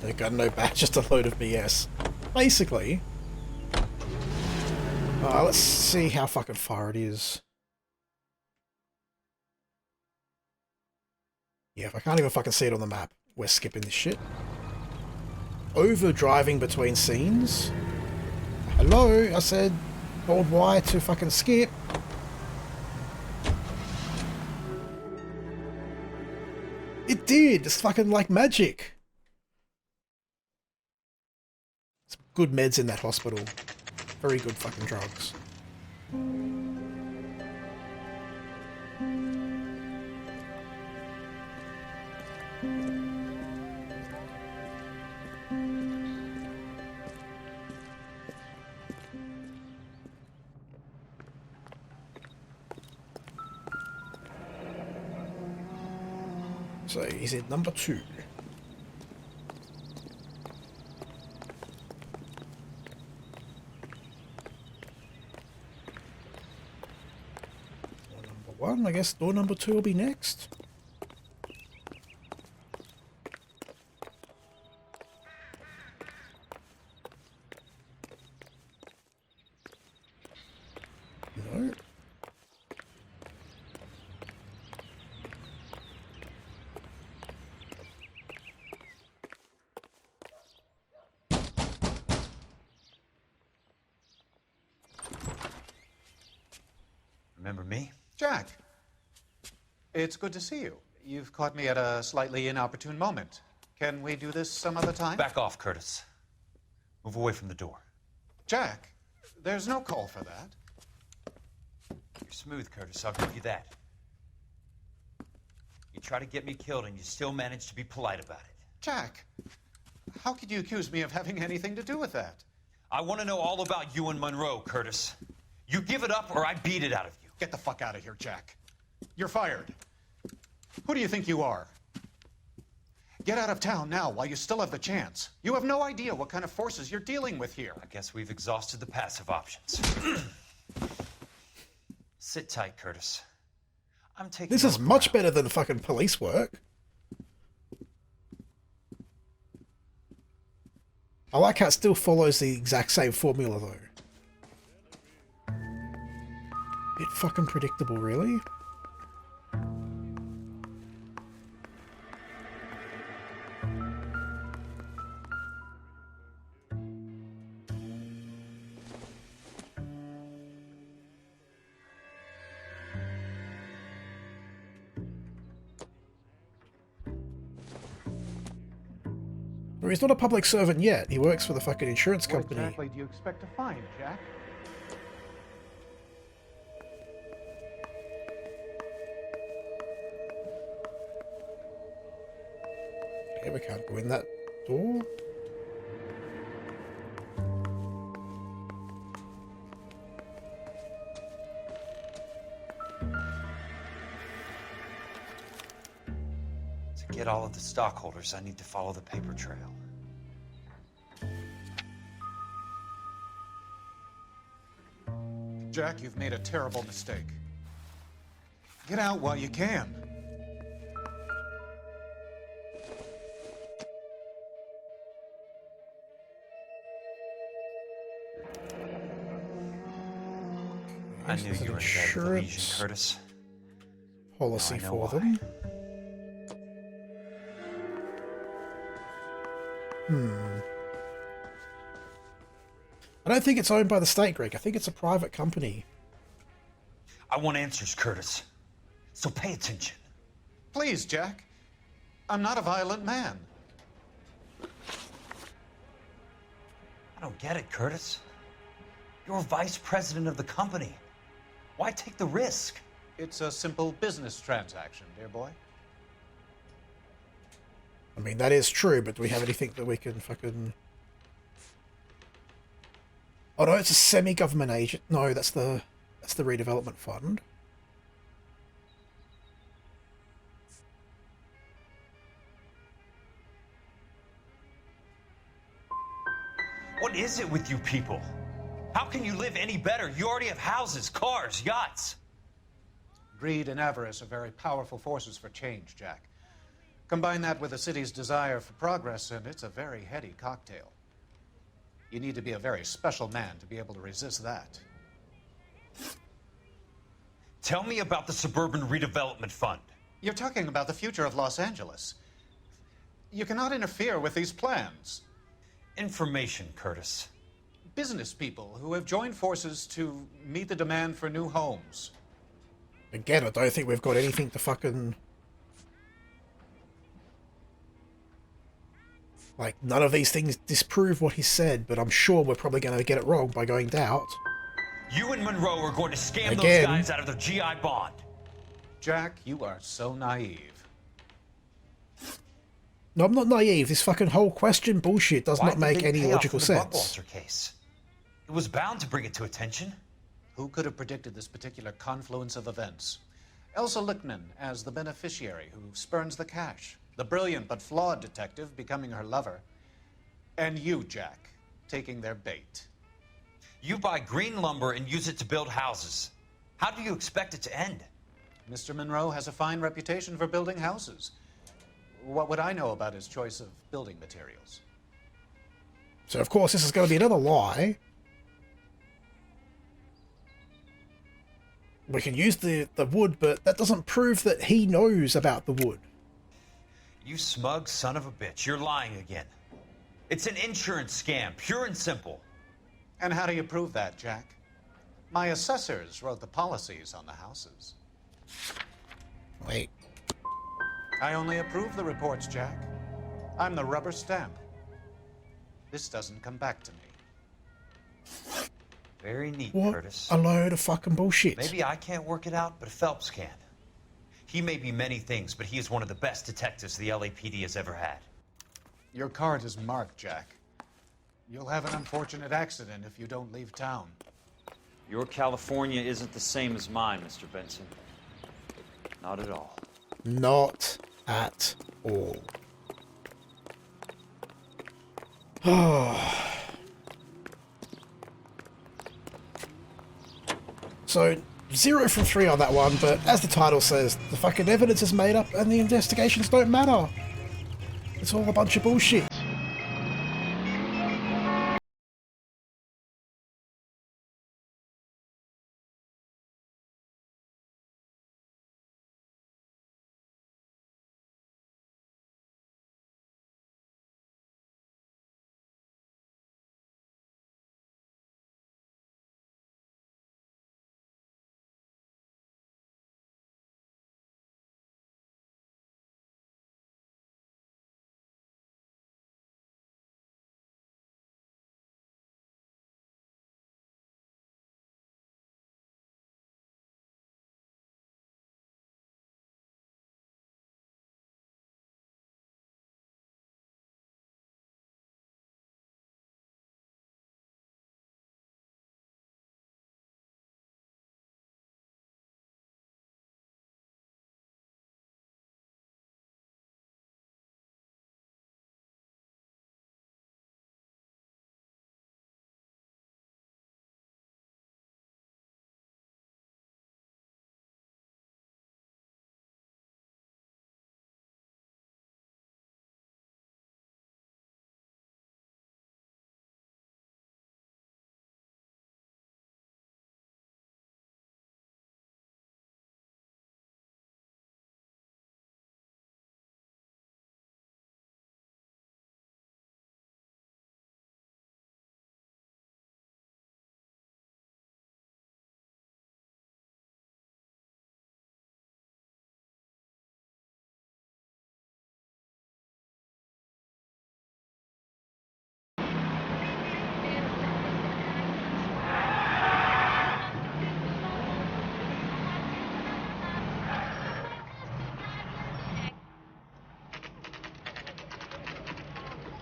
They got no badge, just a load of BS. Basically. Let's see how fucking far it is. Yeah, if I can't even fucking see it on the map, we're skipping this shit. Over driving between scenes. Hello, I said hold Y to fucking skip. It did! It's fucking like magic. Some good meds in that hospital. Very good fucking drugs. So he's at number 2. Door number 1, I guess door number 2 will be next. Remember me? Jack, it's good to see you. You've caught me at a slightly inopportune moment. Can we do this some other time? Back off, Curtis. Move away from the door. Jack, there's no call for that. You're smooth, Curtis. I'll give you that. You try to get me killed and you still manage to be polite about it. Jack, how could you accuse me of having anything to do with that? I want to know all about you and Monroe, Curtis. You give it up or I beat it out of you. Get the fuck out of here, Jack. You're fired. Who do you think you are? Get out of town now while you still have the chance. You have no idea what kind of forces you're dealing with here. I guess we've exhausted the passive options. Sit tight, Curtis. I'm taking This is much better than fucking police work. I like how it still follows the exact same formula, though. Bit fucking predictable, really. Well, he's not a public servant yet. He works for the fucking insurance company. What exactly do you expect to find, Jack? Okay, we can't go in that door. To get all of the stockholders, I need to follow the paper trail. Jack, you've made a terrible mistake. Get out while you can. I knew you were in bed with the Legion, Curtis. Policy Now I know for why. them. I don't think it's owned by the state, Greg. I think it's a private company. I want answers, Curtis. So pay attention. Please, Jack. I'm not a violent man. I don't get it, Curtis. You're vice president of the company. Why take the risk? It's a simple business transaction, dear boy. I mean, that is true, but do we have anything that we can fucking... Oh no, it's a semi-government agent. No, that's the redevelopment fund. What is it with you people? How can you live any better? You already have houses, cars, yachts. Greed and avarice are very powerful forces for change, Jack. Combine that with the city's desire for progress, and it's a very heady cocktail. You need to be a very special man to be able to resist that. Tell me about the Suburban Redevelopment Fund. You're talking about the future of Los Angeles. You cannot interfere with these plans. Information, Curtis. Business people who have joined forces to meet the demand for new homes. Again, I don't think we've got anything to fucking... Like, none of these things disprove what he said, but I'm sure we're probably going to get it wrong by going doubt. You and Monroe are going to scam Again. those guys out of their GI bond. Jack, you are so naive. No, I'm not naive. This fucking whole question bullshit does Why not did make they any pay off logical for the sense. Buckwalter case? It was bound to bring it to attention. Who could have predicted this particular confluence of events? Elsa Lichtman as the beneficiary who spurns the cash. The brilliant but flawed detective becoming her lover. And you, Jack, taking their bait. You buy green lumber and use it to build houses. How do you expect it to end? Mr. Monroe has a fine reputation for building houses. What would I know about his choice of building materials? So, of course, this is going to be another lie. We can use the wood, but that doesn't prove that he knows about the wood. You smug son of a bitch. You're lying again. It's an insurance scam, pure and simple. And how do you prove that, Jack? My assessors wrote the policies on the houses. Wait. I only approve the reports, Jack. I'm the rubber stamp. This doesn't come back to me. Very neat, What Curtis. a load of fucking bullshit. Maybe I can't work it out, but Phelps can. He may be many things, but he is one of the best detectives the LAPD has ever had. Your card is marked, Jack. You'll have an unfortunate accident if you don't leave town. Your California isn't the same as mine, Mr. Benson. Not at all. Not at all. So, 0 from 3 on that one, but as the title says, the fucking evidence is made up and the investigations don't matter. It's all a bunch of bullshit.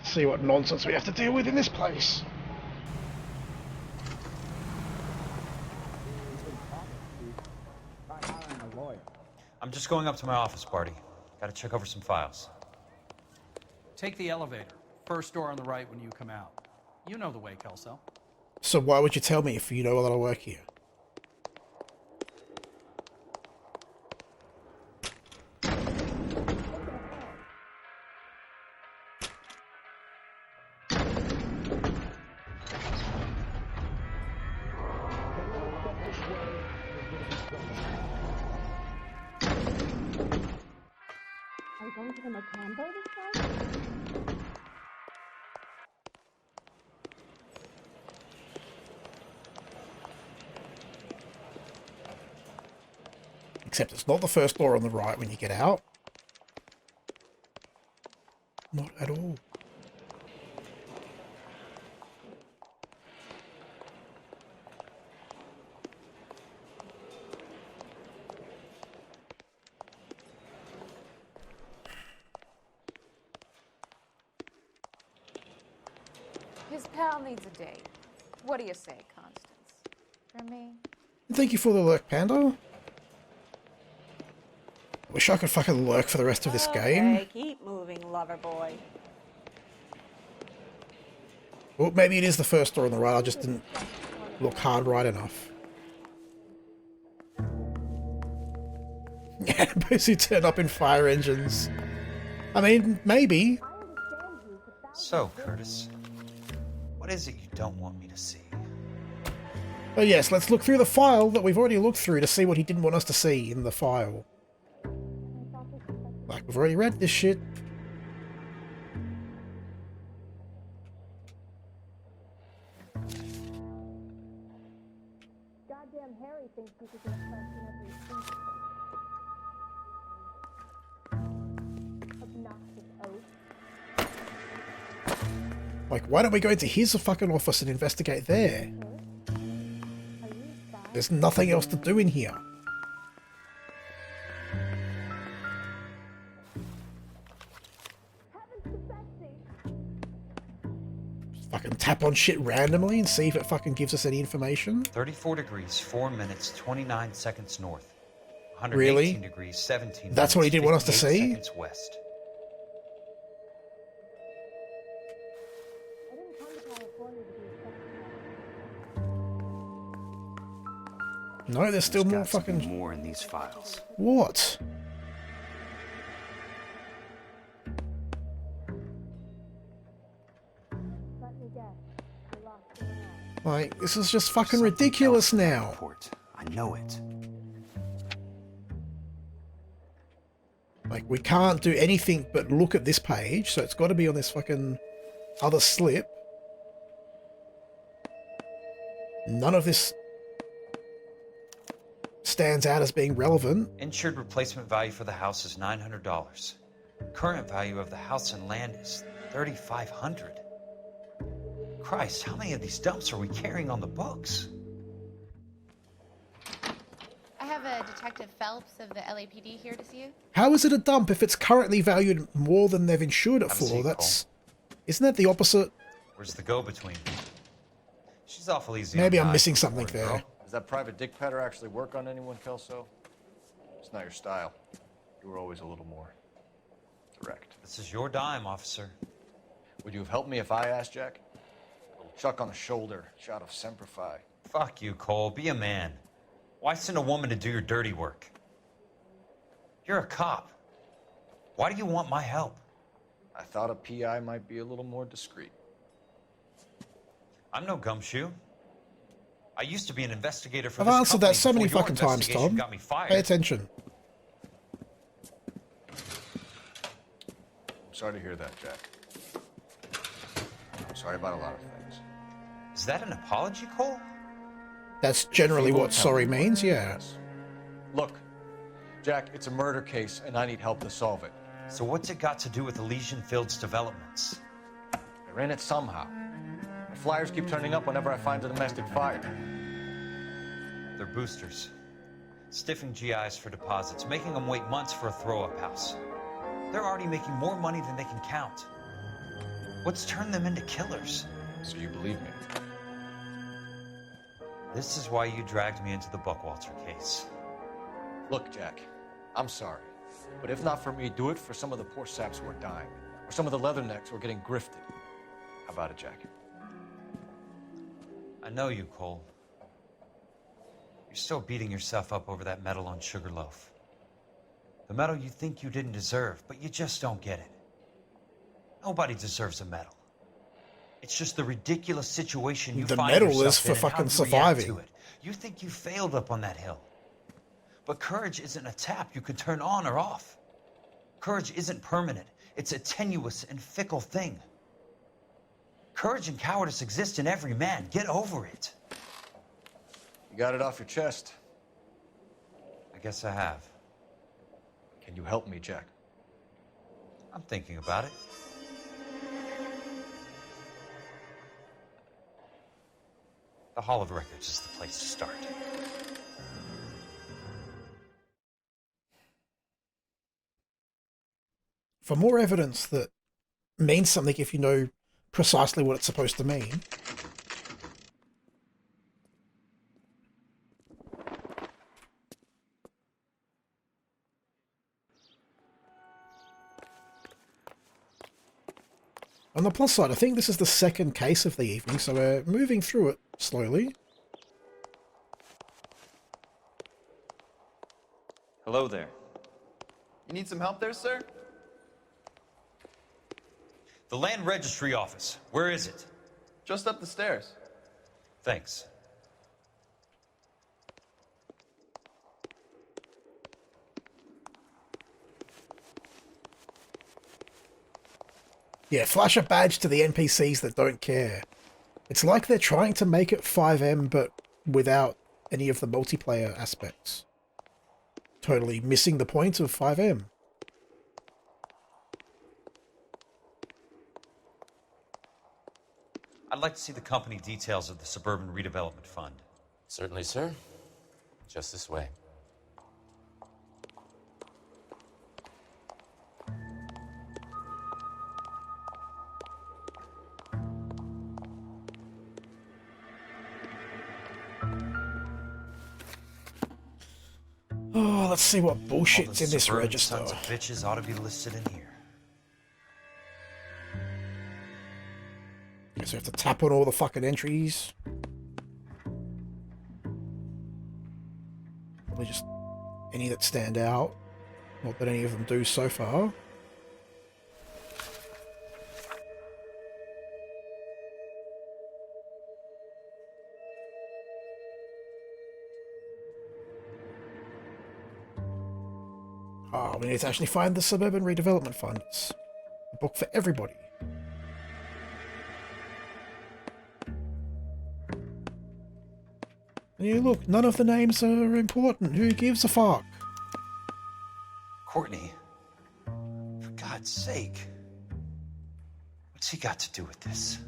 See what nonsense we have to deal with in this place. I'm just going up to my office, Barty. Gotta check over some files. Take the elevator. First door on the right when you come out. You know the way, Kelso. So why would you tell me if you know that I work here? Are we going to the Macambo this time? Except it's not the first door on the right when you get out. Not at all. His pal needs a date. What do you say, Constance? For me? Thank you for the lurk, Panda. Wish I could fucking lurk for the rest of this game. Okay, keep moving, lover boy. Well, maybe it is the first door on the right, I just didn't look hard right enough. Yeah, basically turn up in fire engines. I mean, maybe. So, Curtis, what is it you don't want me to see? Oh yes, let's look through the file that we've already looked through to see what he didn't want us to see in the file. Like, we've already read this shit. goddamn Harry thinks you could get a question every season. Obnoxious oaf. Like, why don't we go into his fucking office and investigate there? There's nothing else to do in here. Just fucking tap on shit randomly and see if it fucking gives us any information. 34 degrees, 4 minutes, 29 seconds north. 118 Really? degrees, 17 That's what he minutes, did want us to 58 see? seconds west. No, there's still more fucking... more in these files. What? Like, this is just fucking ridiculous now. I know it. Like, we can't do anything but look at this page, so it's got to be on this fucking other slip. None of this stands out as being relevant. Insured replacement value for the house is $900. Current value of the house and land is $3,500. Christ, how many of these dumps are we carrying on the books? I have a Detective Phelps of the LAPD here to see you. How is it a dump if it's currently valued more than they've insured it for? That's... Isn't that the opposite? Where's the go-between? She's awful easy. Maybe on I'm the missing eyes, something poor there. girl. Does that private dick petter actually work on anyone, Kelso? It's not your style. You were always a little more direct. This is your dime, officer. Would you have helped me if I asked, Jack? A little chuck on the shoulder, shot of Semper Fi. Fuck you, Cole. Be a man. Why send a woman to do your dirty work? You're a cop. Why do you want my help? I thought a PI might be a little more discreet. I'm no gumshoe. I used to be an investigator for I've this answered company that so many before your fucking times, investigation Tom. got me fired. Pay attention. I'm sorry to hear that, Jack. I'm sorry about a lot of things. Is that an apology, Cole? That's generally what sorry means, yeah. Look, Jack, it's a murder case, and I need help to solve it. So what's it got to do with Elysian Fields developments? They're in it somehow. The flyers keep turning up whenever I find a domestic fire. They're boosters. Stiffing GIs for deposits, making them wait months for a throw-up house. They're already making more money than they can count. What's turned them into killers? So you believe me? This is why you dragged me into the Buckwalter case. Look, Jack, I'm sorry. But if not for me, do it for some of the poor saps who are dying. Or some of the leathernecks who are getting grifted. How about it, Jack? I know you, Cole. You're still beating yourself up over that medal on Sugarloaf. The medal you think you didn't deserve, but you just don't get it. Nobody deserves a medal. It's just the ridiculous situation you The find medal yourself is for in and how fucking you react surviving. to it. You think you failed up on that hill. But courage isn't a tap you could turn on or off. Courage isn't permanent. It's a tenuous and fickle thing. Courage and cowardice exist in every man. Get over it. You got it off your chest. I guess I have. Can you help me, Jack? I'm thinking about it. The Hall of Records is the place to start. For more evidence that means something if you know precisely what it's supposed to mean. On the plus side, I think this is the second case of the evening, so we're moving through it slowly. Hello there. You need some help there, sir? The Land Registry Office. Where is it? Just up the stairs. Thanks. Yeah, flash a badge to the NPCs that don't care. It's like they're trying to make it 5M, but without any of the multiplayer aspects. Totally missing the point of 5M. I'd like to see the company details of the Suburban Redevelopment Fund. Certainly, sir. Just this way. Oh, let's see what bullshit's in this register. Sons of bitches ought to be listed in here. Guess we have to tap on all the fucking entries. Probably just any that stand out. Not that any of them do so far. Oh, we need to actually find the Suburban Redevelopment Fund. It's a book for everybody. And you look, none of the names are important. Who gives a fuck? Courtney, for God's sake, what's he got to do with this?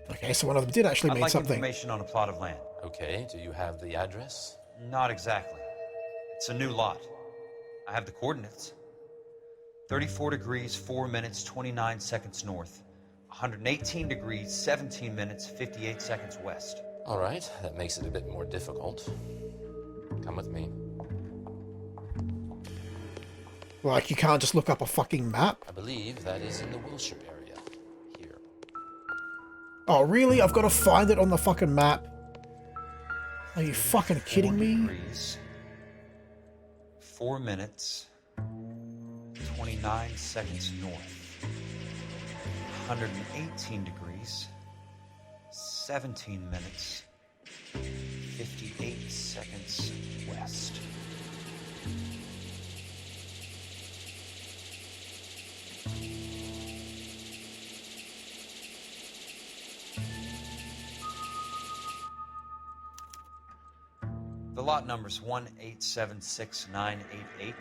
Okay, so one of them did actually mean something. I'd like information on a plot of land. Okay, do you have the address? Not exactly. It's a new lot. I have the coordinates. 34 degrees, 4 minutes, 29 seconds north. 118 degrees, 17 minutes, 58 seconds west. All right, that makes it a bit more difficult. Come with me. Like, you can't just look up a fucking map? I believe that is in the Wilshire area. Here. Oh, really? I've got to find it on the fucking map? Are you fucking kidding me? Degrees, 4 minutes, 29 seconds north. 118 degrees, 17 minutes, 58 seconds west. The lot number's 1876988.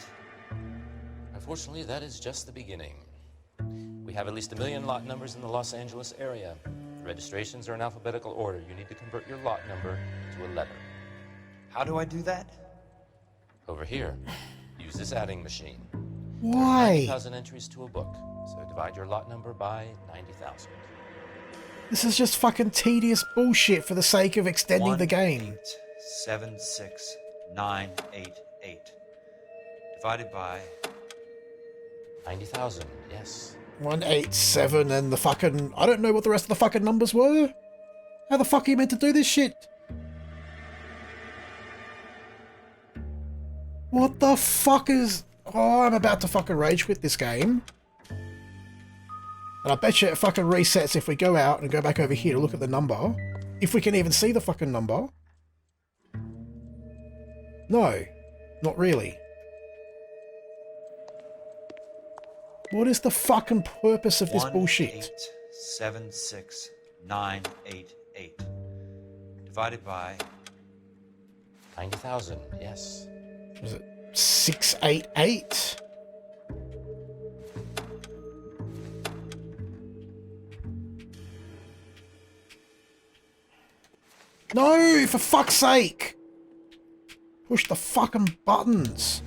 Unfortunately, that is just the beginning. We have at least 1 million lot numbers in the Los Angeles area. The registrations are in alphabetical order. You need to convert your lot number to a letter. How do I do that? Over here. Use this adding machine. Why? 90,000 entries to a book. So divide your lot number by 90,000. This is just fucking tedious bullshit for the sake of extending the game. 76988 divided by 90,000. Yes. 187 and the fucking... I don't know what the rest of the fucking numbers were. How the fuck are you meant to do this shit? What the fuck is... Oh, I'm about to fucking rage quit this game. And I bet you it fucking resets if we go out and go back over here to look at the number. If we can even see the fucking number. No, not really. What is the fucking purpose of this bullshit? 1876988 divided by 90,000. Yes. Was it 688? No, for fuck's sake! Push the fucking buttons.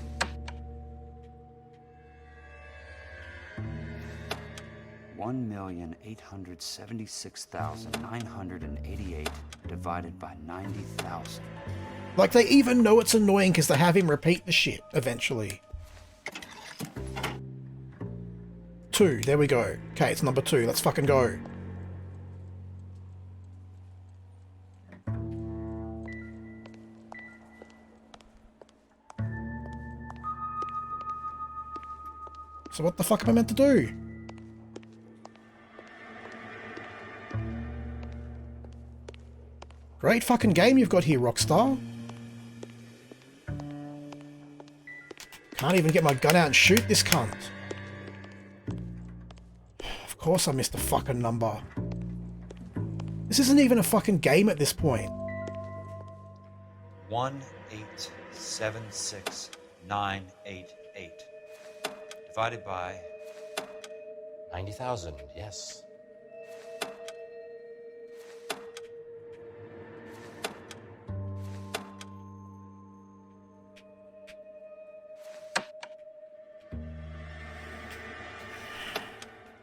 $1,876,988 divided by 90,000. Like, they even know it's annoying because they have him repeat the shit eventually. 2, there we go. Okay, it's number 2. Let's fucking go. So what the fuck am I meant to do? Great fucking game you've got here, Rockstar. Can't even get my gun out and shoot this cunt. Of course I missed the fucking number. This isn't even a fucking game at this point. 1876988. Divided by 90,000, yes.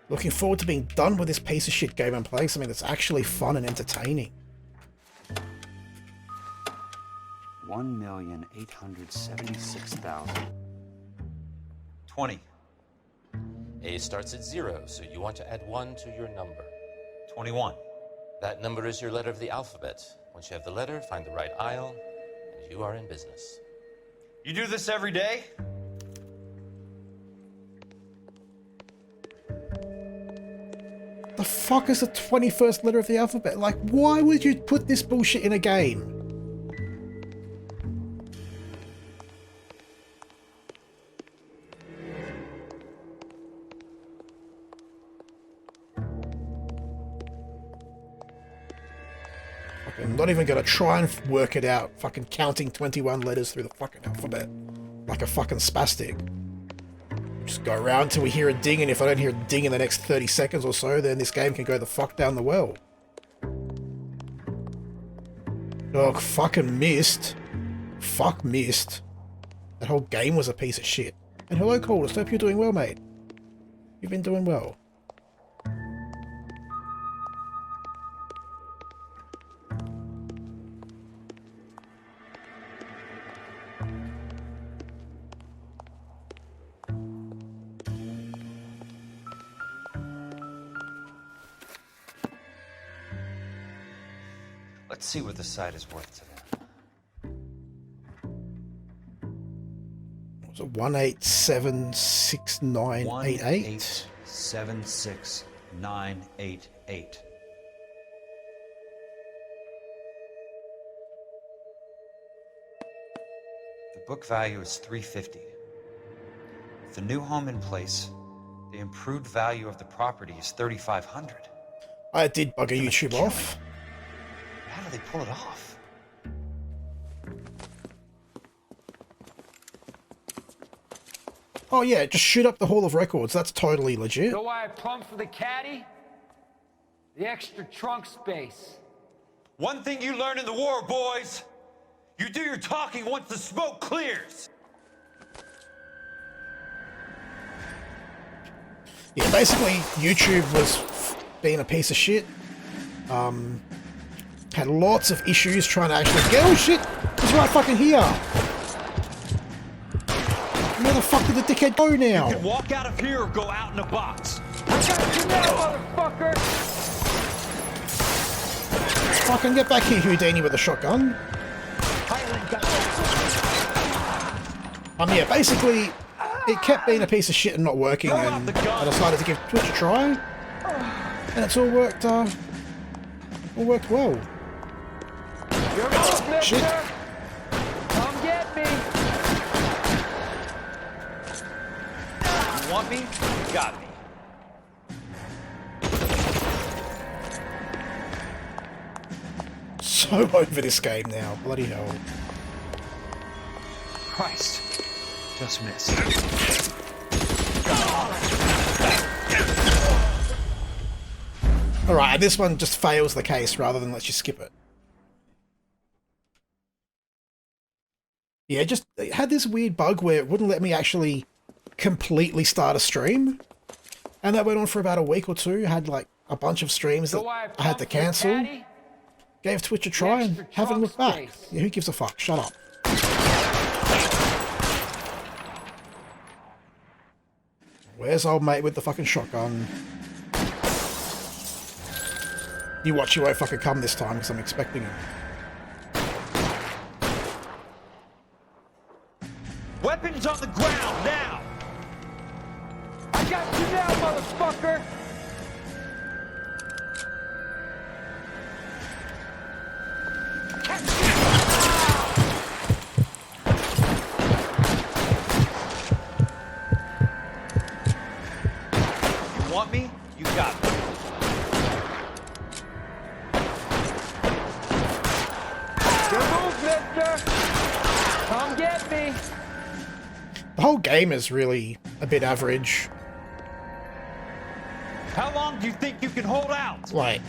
Looking forward to being done with this piece of shit game and playing something that's actually fun and entertaining. 1,876,000. 20. A starts at 0, so you want to add 1 to your number. 21. That number is your letter of the alphabet. Once you have the letter, find the right aisle, and you are in business. You do this every day? The fuck is the 21st letter of the alphabet? Like, why would you put this bullshit in a game? I'm not even gonna try and work it out, fucking counting 21 letters through the fucking alphabet. Like a fucking spastic. Just go around till we hear a ding, and if I don't hear a ding in the next 30 seconds or so, then this game can go the fuck down the well. Oh, fucking missed. Fuck missed. That whole game was a piece of shit. And hello, Cole. I hope you're doing well, mate. You've been doing well. Let's see what the site is worth to them. Was it 1876988? 1876988. The book value is $350. With the new home in place, the improved value of the property is $3,500. I did bugger YouTube off. How do they pull it off? Oh yeah, just shoot up the Hall of Records. That's totally legit. Know why I plumbed for the caddy? The extra trunk space. One thing you learn in the war, boys. You do your talking once the smoke clears. Yeah, basically, YouTube was being a piece of shit. Had lots of issues trying to actually get. Oh shit! He's right fucking here! Where the fuck did the dickhead go now? You can walk out of here or go out in a box. I got you now, motherfucker! Fucking get back here, Houdini, with a shotgun. Yeah, basically, it kept being a piece of shit and not working, and I decided to give Twitch a try, and it's all worked well. You're up, shit. Come get me! You want me? You got me. So over this game now, bloody hell. Christ. Just missed. Alright, this one just fails the case rather than lets you skip it. Yeah, it had this weird bug where it wouldn't let me actually completely start a stream. And that went on for about a week or two. I had like a bunch of streams that I had to cancel. Gave Twitch a try and haven't looked back. Yeah, who gives a fuck? Shut up. Where's old mate with the fucking shotgun? You watch, you won't fucking come this time because I'm expecting him. Weapons on the ground now! I got you now, motherfucker! You want me? You got me. Good move, mister! Helicopter! Come get me! The whole game is really a bit average. How long do you think you can hold out? Like,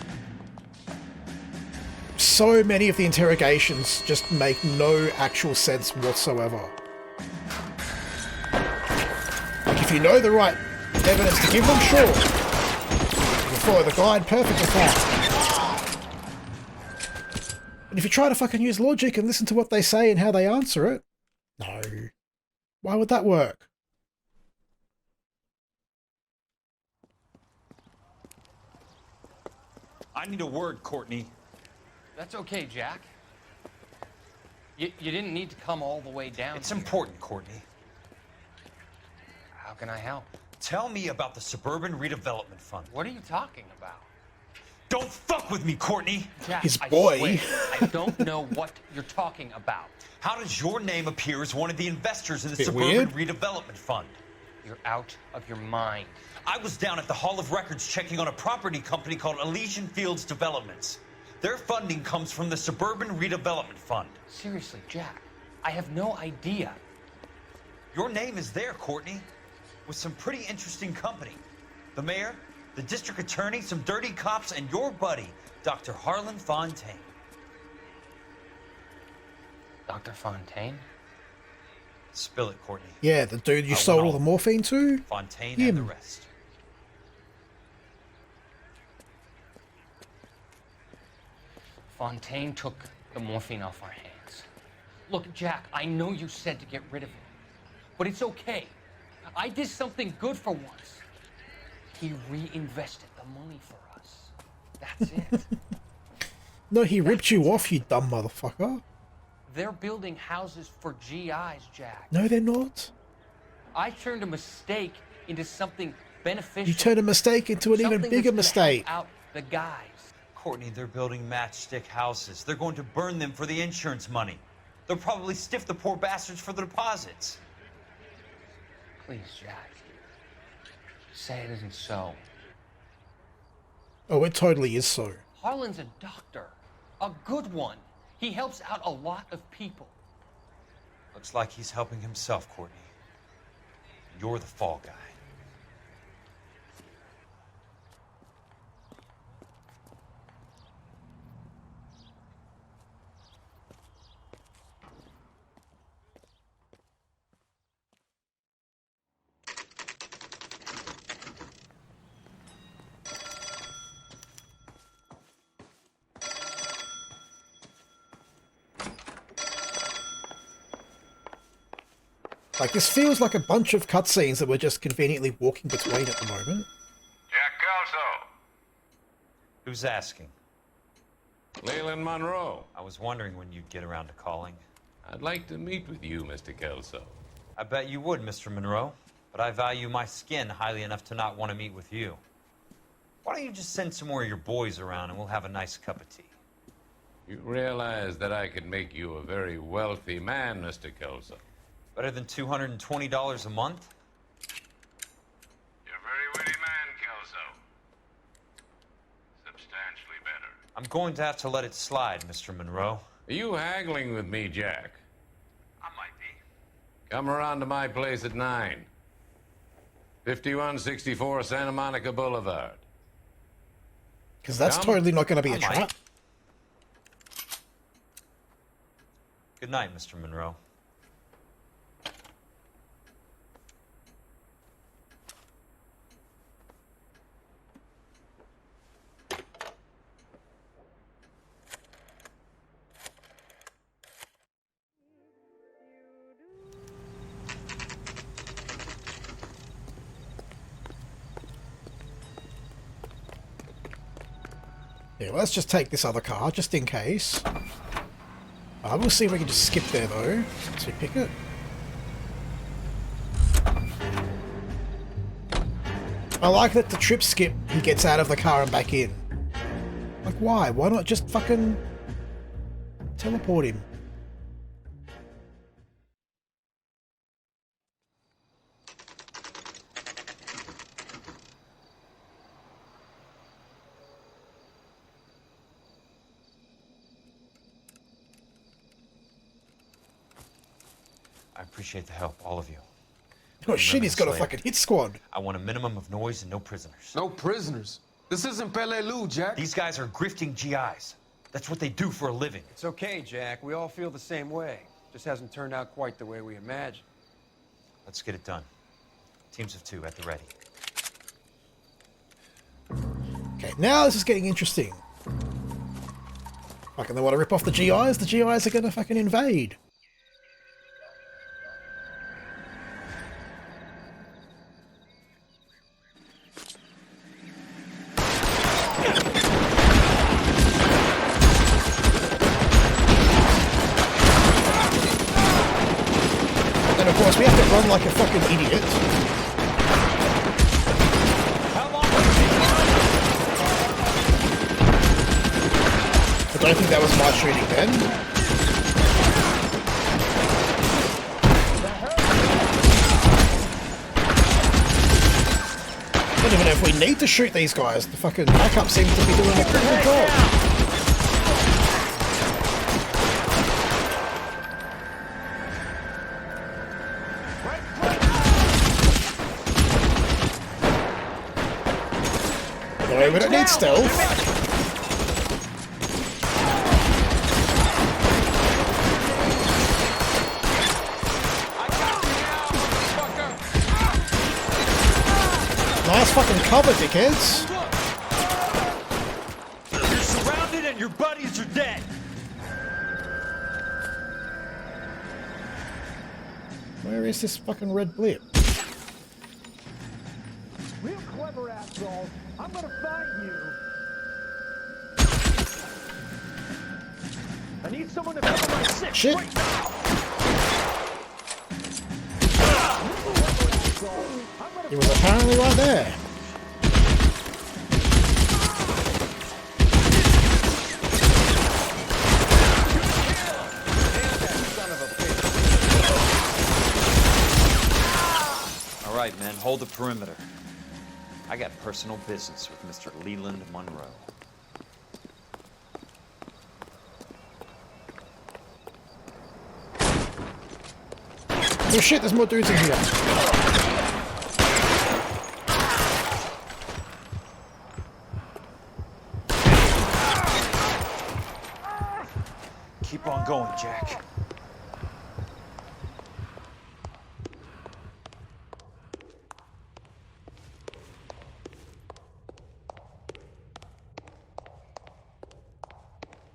so many of the interrogations just make no actual sense whatsoever. Like, if you know the right evidence to give them, sure. You follow the guide, perfect with that. And if you try to fucking use logic and listen to what they say and how they answer it, no. Why would that work? I need a word, Courtney. That's okay, Jack. You didn't need to come all the way down. It's important, Courtney. How can I help? Tell me about the Suburban Redevelopment Fund. What are you talking about? Don't fuck with me, Courtney! Jack, His boy. I swear, I don't know what you're talking about. How does your name appear as one of the investors in the Bit Suburban weird. Redevelopment Fund? You're out of your mind. I was down at the Hall of Records checking on a property company called Elysian Fields Developments. Their funding comes from the Suburban Redevelopment Fund. Seriously, Jack, I have no idea. Your name is there, Courtney, with some pretty interesting company. The mayor, the district attorney, some dirty cops, and your buddy, Dr. Harlan Fontaine. Dr. Fontaine? Spill it, Courtney. Yeah, the dude you I sold want all the morphine to? Fontaine Him. and the rest. Fontaine took the morphine off our hands. Look, Jack, I know you said to get rid of it, but it's okay. I did something good for once. He reinvested the money for us. That's it. No, he ripped you off, you dumb motherfucker. They're building houses for GIs, Jack. No, they're not. I turned a mistake into something beneficial. You turned a mistake into an even Something bigger that's gonna mistake. help out the guys. Courtney, they're building matchstick houses. They're going to burn them for the insurance money. They'll probably stiff the poor bastards for the deposits. Please, Jack. Say it isn't so. Oh, it totally is so. Harlan's a doctor. A good one. He helps out a lot of people. Looks like he's helping himself, Courtney. You're the fall guy. Like, this feels like a bunch of cutscenes that we're just conveniently walking between at the moment. Jack Kelso. Who's asking? Leland Monroe. I was wondering when you'd get around to calling. I'd like to meet with you, Mr. Kelso. I bet you would, Mr. Monroe. But I value my skin highly enough to not want to meet with you. Why don't you just send some more of your boys around and we'll have a nice cup of tea? You realize that I could make you a very wealthy man, Mr. Kelso. Better than $220 a month? You're a very witty man, Kelso. Substantially better. I'm going to have to let it slide, Mr. Monroe. Are you haggling with me, Jack? I might be. Come around to my place at 9. 5164 Santa Monica Boulevard. Because that's Come. totally not going to be a I might. trap. Good night, Mr. Monroe. Yeah, well, let's just take this other car, just in case. We'll see if we can just skip there, though. Once we pick it. I like that the trip skip, he gets out of the car and back in. Like, why? Why not just fucking teleport him? appreciate the help, all of you. Oh shit, he's got a Remember this fucking hit squad. I want a minimum of noise and no prisoners. No prisoners? This isn't Pelelu, Jack. These guys are grifting GIs. That's what they do for a living. It's okay, Jack. We all feel the same way. Just hasn't turned out quite the way we imagined. Let's get it done. Teams of 2 at the ready. Okay, now this is getting interesting. Fucking they want to rip off the GIs. The GIs are gonna fucking invade. And of course we have to run like a fucking idiot. I don't think that was my shooting then. I don't even know if we need to shoot these guys. The fucking backup seems to be doing a pretty good job. No, we don't need stealth. Nice fucking cover, dickheads. You're surrounded and your buddies are dead. Where is this fucking red blip? Real clever asshole. I'm gonna find you. I need someone to cover my six. Shit. Right now. He was apparently right there. All right, men, hold the perimeter. I got personal business with Mr. Leland Monroe. Oh shit, there's more dudes in here. Keep on going, Jack.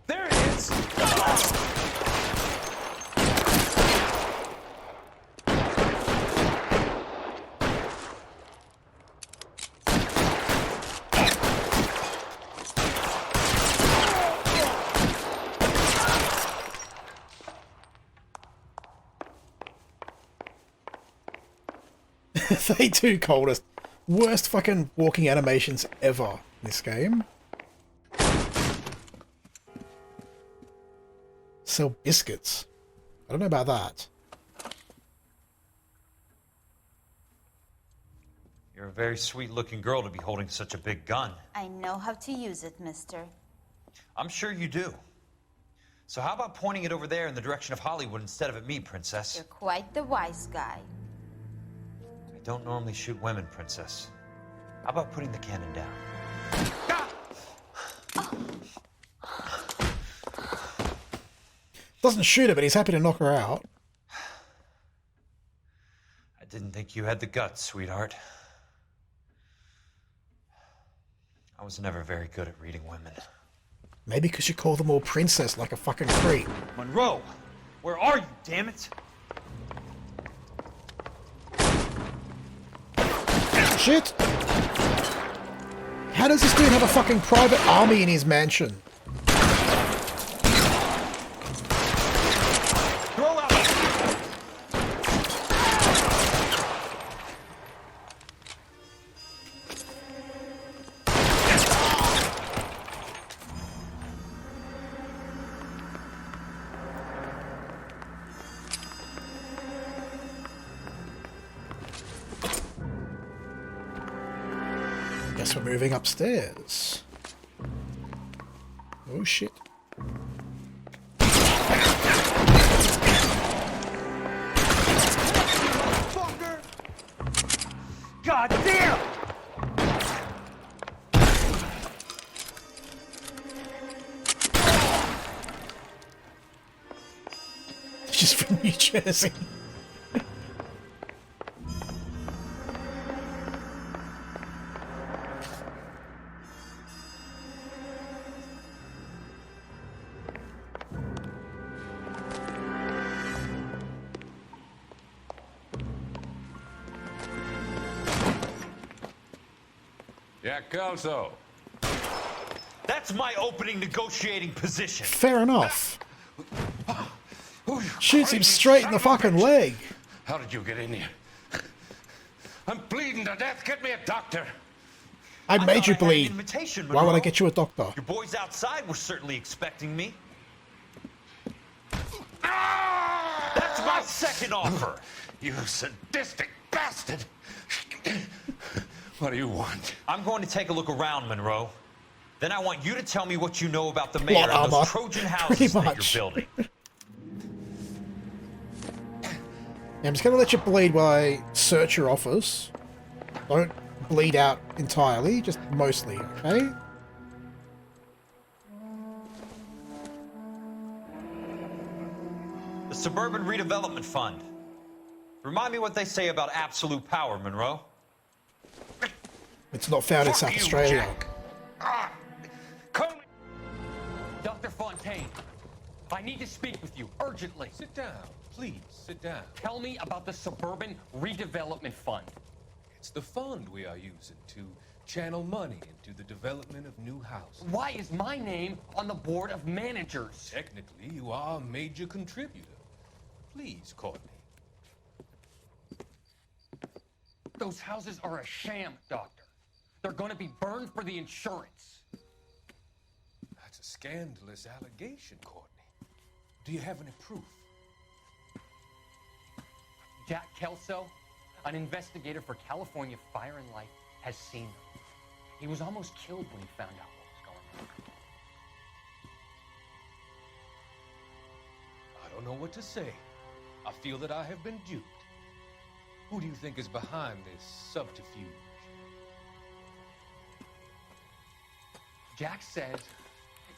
There it is. They too coldest. Worst fucking walking animations ever in this game. Sell biscuits. I don't know about that. You're a very sweet-looking girl to be holding such a big gun. I know how to use it, mister. I'm sure you do. So how about pointing it over there in the direction of Hollywood instead of at me, Princess? You're quite the wise guy. I don't normally shoot women, Princess. How about putting the cannon down? Doesn't shoot her, but he's happy to knock her out. I didn't think you had the guts, sweetheart. I was never very good at reading women. Maybe because you call them all princess like a fucking creep. Monroe! Where are you, damn it? Shit! How does this dude have a fucking private army in his mansion? Throw out! Guess we're moving upstairs. Oh shit. She's from New Jersey. Yeah, Kelso. That's my opening negotiating position. Fair enough. Shoots him straight in the fucking leg. How did you get in here? I'm bleeding to death. Get me a doctor. I made you bleed. Invitation, Why would I Monroe. get you a doctor? Your boys outside were certainly expecting me. That's my second offer. You sadistic bastard. What do you want? I'm going to take a look around, Monroe. Then I want you to tell me what you know about the mayor Plot and armor. those Trojan houses Pretty that much. you're building. Yeah, I'm just going to let you bleed while I search your office. Don't bleed out entirely, just mostly, okay? The Suburban Redevelopment Fund. Remind me what they say about absolute power, Monroe. It's not found in South Australia. Dr. Fontaine, I need to speak with you urgently. Sit down. Please, sit down. Tell me about the Suburban Redevelopment Fund. It's the fund we are using to channel money into the development of new houses. Why is my name on the board of managers? Technically, you are a major contributor. Please, Courtney. Those houses are a sham, Doctor. They're going to be burned for the insurance. That's a scandalous allegation, Courtney. Do you have any proof? Jack Kelso, an investigator for California Fire and Life, has seen them. He was almost killed when he found out what was going on. I don't know what to say. I feel that I have been duped. Who do you think is behind this subterfuge? Jack says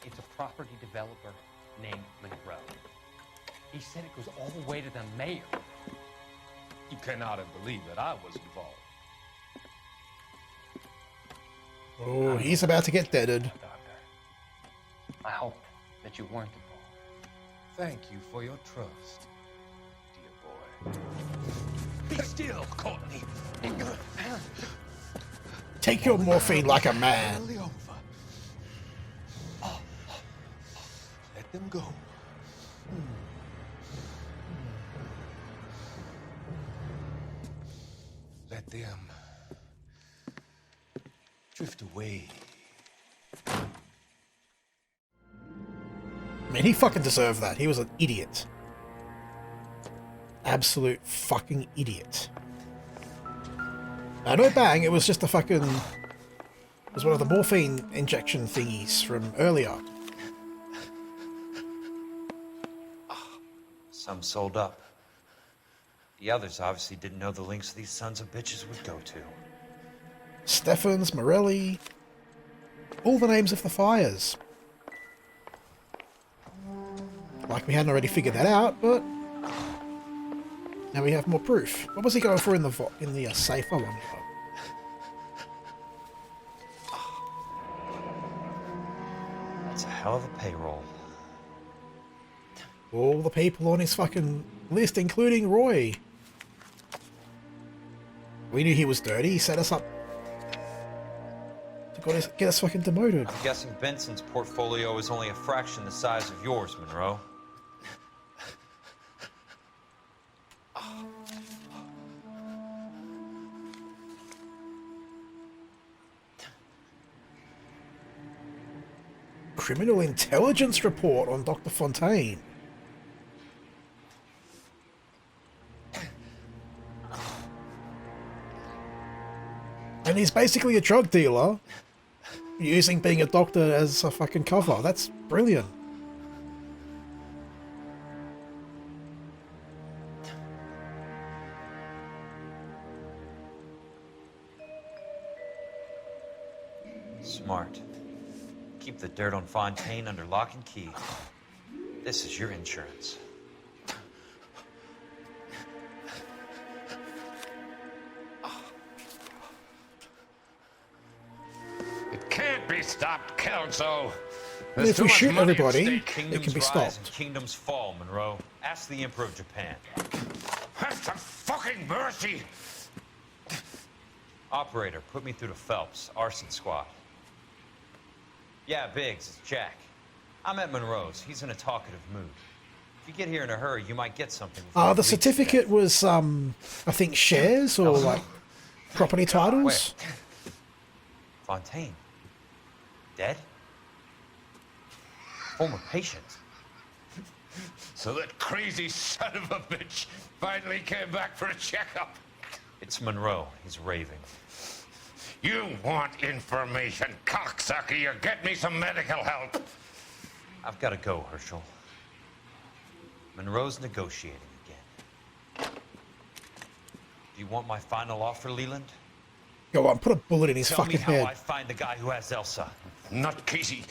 it's a property developer named Monroe. He said it goes all the way to the mayor. You cannot have believed that I was involved. Oh, he's about to get deaded. I hope that you weren't involved. Thank you for your trust, dear boy. Be still, Courtney. Take your morphine like a man. Nearly over. Let them go. Let them drift away. I mean, he fucking deserved that. He was an idiot. Absolute fucking idiot. No bang, it was just a fucking... It was one of the morphine injection thingies from earlier. Some sold up. The others obviously didn't know the links these sons of bitches would go to. Steffens, Morelli... All the names of the fires. Like we hadn't already figured that out, but... Now we have more proof. What was he going for in the safe? I wonder. That's a hell of a payroll. All the people on his fucking list, including Roy. We knew he was dirty. He set us up to get us fucking demoted. I'm guessing Benson's portfolio is only a fraction the size of yours, Monroe. Criminal intelligence report on Dr. Fontaine. And he's basically a drug dealer using being a doctor as a fucking cover. That's brilliant. Smart. Keep the dirt on Fontaine under lock and key. This is your insurance. stopped Kelso. And if we shoot everybody, it can be Rise stopped. and kingdoms fall, Monroe. Ask the Emperor of Japan. Have some fucking mercy! Operator, put me through to Phelps, arson squad. Yeah, Biggs, it's Jack. I'm at Monroe's. He's in a talkative mood. If you get here in a hurry, you might get something. The certificate was, I think, shares or like property titles. Where? Fontaine. Dead? Former patient. So that crazy son of a bitch finally came back for a checkup. It's Monroe. He's raving. You want information, cocksucker. You get me some medical help. I've got to go, Herschel. Monroe's negotiating again. Do you want my final offer, Leland? Go on, put a bullet in his Tell fucking me how head. I find the guy who has Elsa. Not Casey.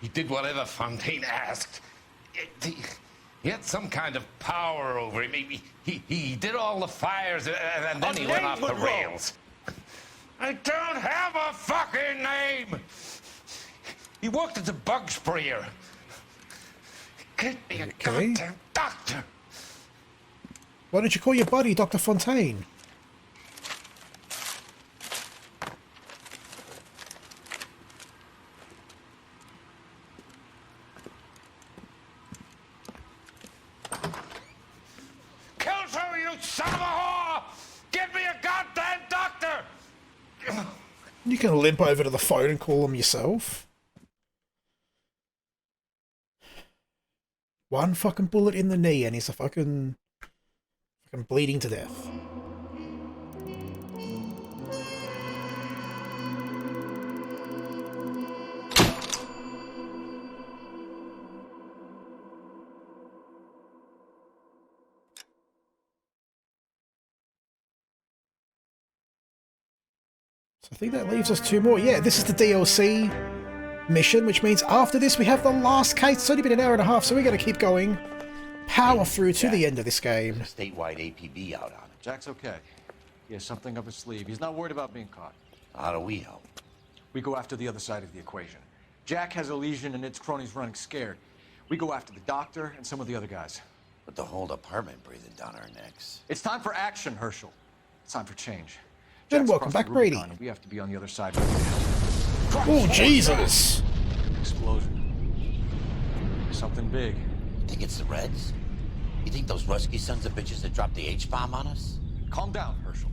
He did whatever Fontaine asked. He had some kind of power over him. He did all the fires and then he went off the rails. I don't have a fucking name. He worked as a bug sprayer. Get me a goddamn doctor. Why don't you call your buddy Dr. Fontaine? Kelso, you son of a whore! Get me a goddamn doctor! You can limp over to the phone and call him yourself. One fucking bullet in the knee and he's a fucking bleeding to death. So I think that leaves us two more. Yeah, this is the DLC mission, which means after this we have the last case. It's only been an hour and a half, so we got to keep going. Power through to the end of this game. Statewide APB out on it. Jack's okay. He has something up his sleeve. He's not worried about being caught. How do we help? We go after the other side of the equation. Jack has a legion and its cronies running scared. We go after the doctor and some of the other guys. But the whole department breathing down our necks. It's time for action, Herschel. It's time for change. And Jack's welcome crossed back, the Brady. Rubicon, and we have to be on the other side. Oh, Jesus! Explosion. Something big. You think it's the Reds? You think those Rusky sons of bitches that dropped the H-bomb on us? Calm down, Herschel.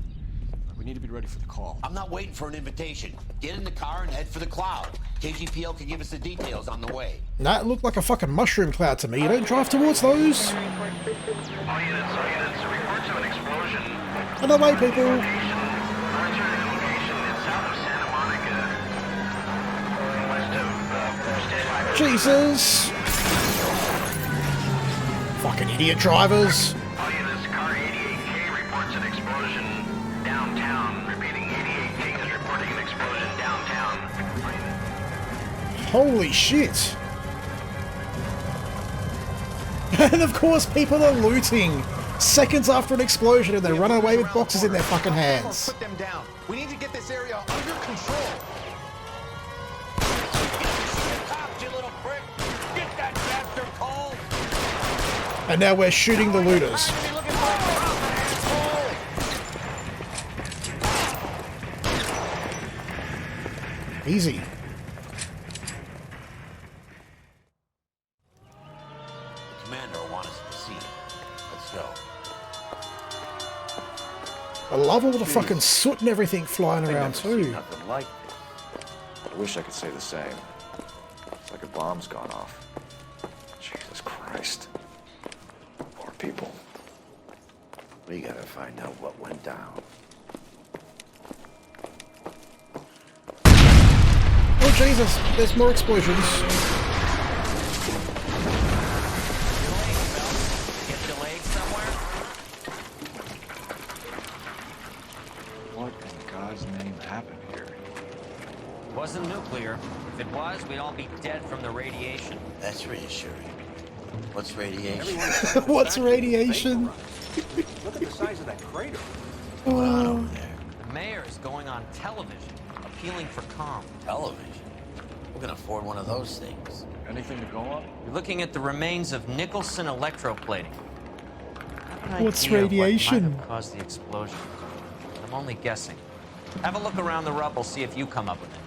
We need to be ready for the call. I'm not waiting for an invitation. Get in the car and head for the cloud. KGPL can give us the details on the way. That looked like a fucking mushroom cloud to me. You don't drive towards those. All units, reports of an explosion. Another way, people. Jesus! Fucking idiot drivers. All units, car 88K reports an explosion downtown. Repeating, 88K is reporting an explosion downtown. Holy shit. And of course people are looting. Seconds after an explosion and they run away with boxes in their fucking hands. Put them down. We need to get this area under control. And now we're shooting the looters. Easy. The commander will want us at the scene. Let's go. I love all the fucking soot and everything flying around too. Nothing like this. I wish I could say the same. It's like a bomb's gone off. Jesus Christ. Poor people. We gotta find out what went down. Oh Jesus, there's more explosions. Get delayed somewhere? What in God's name happened here? Wasn't nuclear. If it was, we'd all be dead from the radiation. That's reassuring. What's radiation? What's radiation? Look at the size of that crater. The mayor is going on television, appealing for calm. Television? can afford one of those things. Anything to go on? You're looking at the remains of Nicholson electroplating. I have an What's idea of what radiation? might have caused the explosion. I'm only guessing. Have a look around the rubble, see if you come up with it.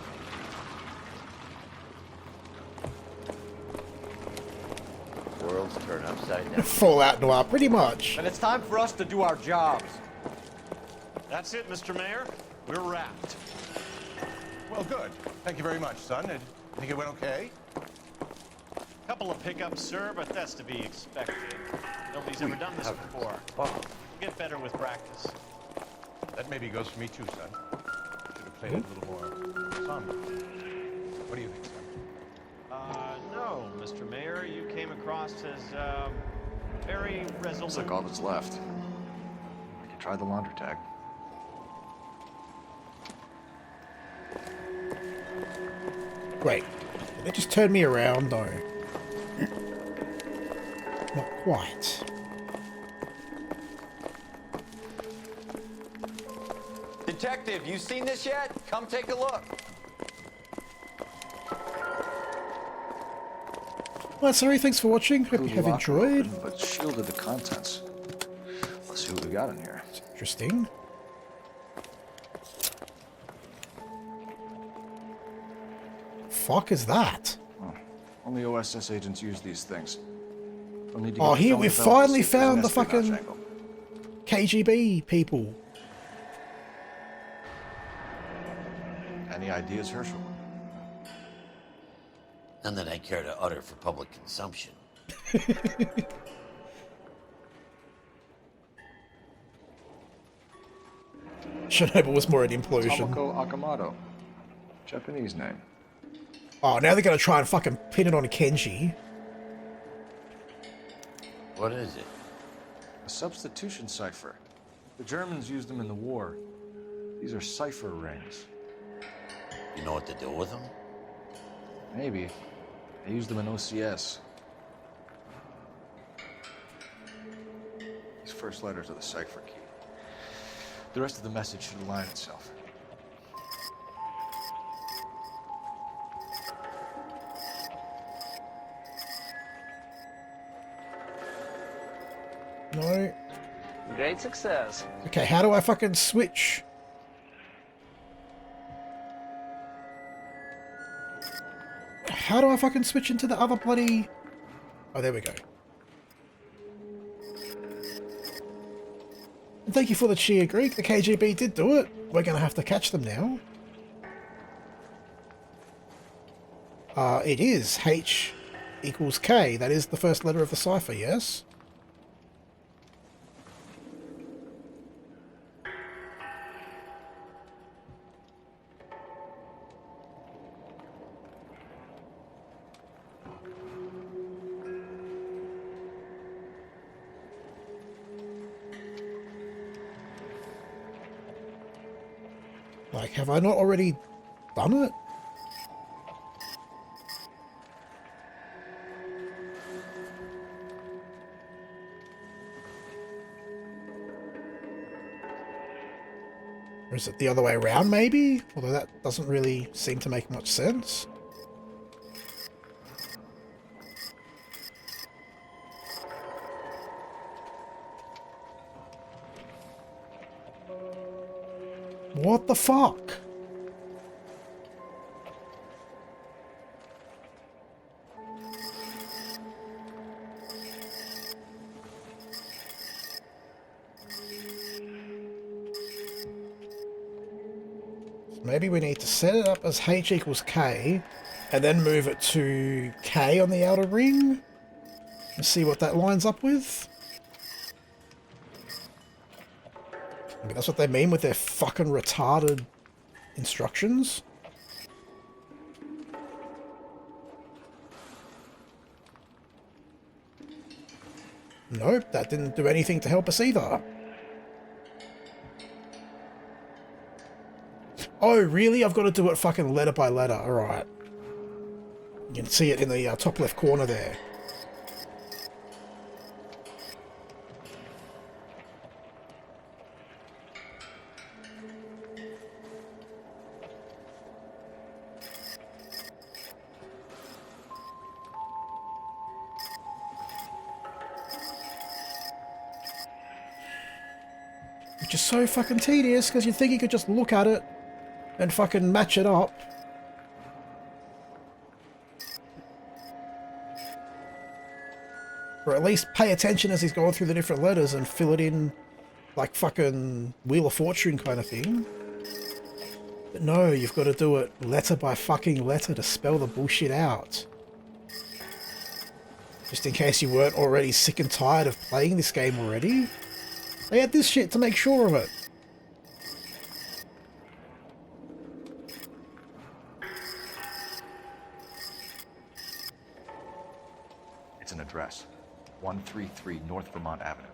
World's turned upside down. Fallout Noire, pretty much. And it's time for us to do our jobs. That's it, Mr. Mayor. We're wrapped. Well, good. Thank you very much, son. I think it went okay? Couple of pickups, sir, but that's to be expected. Nobody's ever done this before. We'll get better with practice. That maybe goes for me too, son. Should have played it a little more somber. What do you think, son? No, Mr. Mayor. You came across as, very resolute. Looks like all that's left. We can try the laundry tag. Wait, they just turned me around though. Not quite. Detective, you seen this yet? Come take a look. Well, sorry, thanks for watching. Hope you have enjoyed. Open, but shielded the contents. Let's see what we got in here. Interesting. Fuck is that? Oh, only OSS agents use these things. We'll need to Oh, get here film we developed finally to see if there's an found the espionage fucking angle. KGB people. Any ideas, Herschel? None that I care to utter for public consumption. Chernobyl was more an implosion. Tomoko Akamoto. Japanese name. Oh, now they're gonna try and fucking pin it on Kenji. What is it? A substitution cipher. The Germans used them in the war. These are cipher rings. You know what to do with them? Maybe. They used them in OCS. These first letters are the cipher key. The rest of the message should align itself. No. Great success. Okay, how do I fucking switch? How do I fucking switch into the other bloody... Oh, there we go. And thank you for the cheer, Greek. The KGB did do it. We're going to have to catch them now. It is H equals K. That is the first letter of the cipher, yes? Like, have I not already done it? Or is it the other way around, maybe? Although that doesn't really seem to make much sense. What the fuck? Maybe we need to set it up as H equals K and then move it to K on the outer ring and see what that lines up with. Maybe that's what they mean with their fucking retarded instructions. Nope, that didn't do anything to help us either. Oh, really? I've got to do it fucking letter by letter. Alright. You can see it in the top left corner there. Which is so fucking tedious, because you'd think you could just look at it and fucking match it up. Or at least pay attention as he's going through the different letters and fill it in like fucking Wheel of Fortune kind of thing. But no, you've got to do it letter by fucking letter to spell the bullshit out. Just in case you weren't already sick and tired of playing this game already. They had this shit to make sure of it. It's an address. 133 North Vermont Avenue.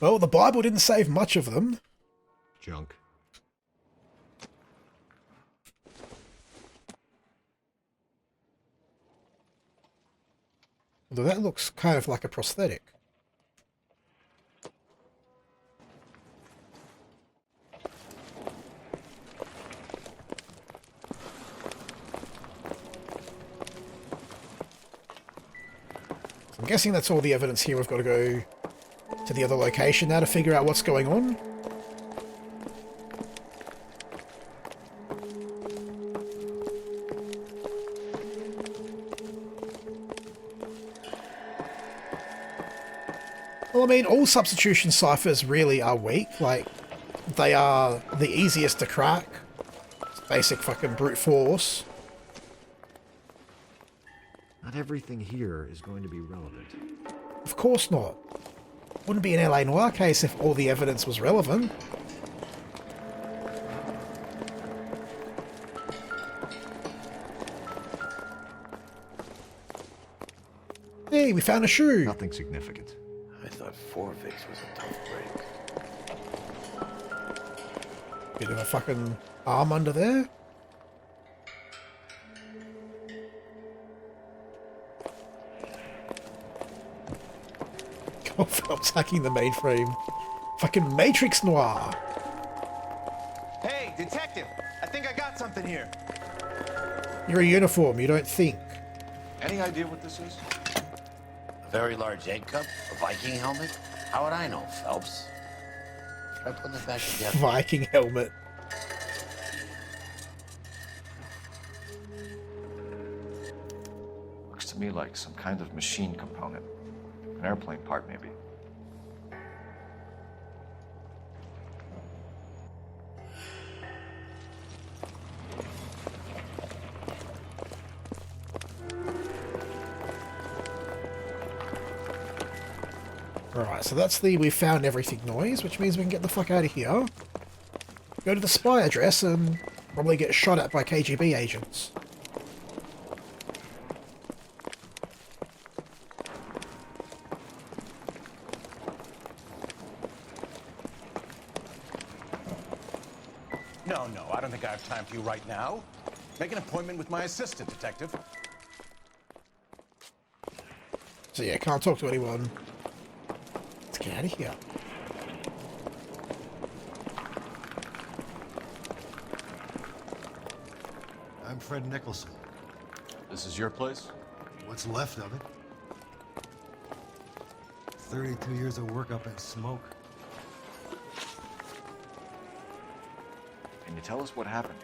Well, the Bible didn't save much of them. Junk. Although that looks kind of like a prosthetic. I'm guessing that's all the evidence here. We've got to go to the other location now to figure out what's going on. Well, I mean, all substitution ciphers really are weak. Like, they are the easiest to crack. It's basic fucking brute force. Not everything here is going to be relevant. Of course not. Wouldn't be an LA Noire case if all the evidence was relevant. Hey, we found a shoe. Nothing significant. I thought Forvix was a tough break. Bit of a fucking arm under there. Cole Phelps hacking the mainframe. Fucking Matrix Noire. Hey, detective! I think I got something here. You're a uniform, you don't think. Any idea what this is? A very large egg cup? A Viking helmet? How would I know, Phelps? Try putting it back together. Viking helmet. Looks to me like some kind of machine component. An airplane part, maybe. Alright, so that's the we found everything noise, which means we can get the fuck out of here. Go to the spy address and probably get shot at by KGB agents. No, I don't think I have time for you right now. Make an appointment with my assistant, detective. So yeah, can't talk to anyone. Let's get out of here. I'm Fred Nicholson. This is your place? What's left of it. 32 years of work up in smoke. Can you tell us what happened?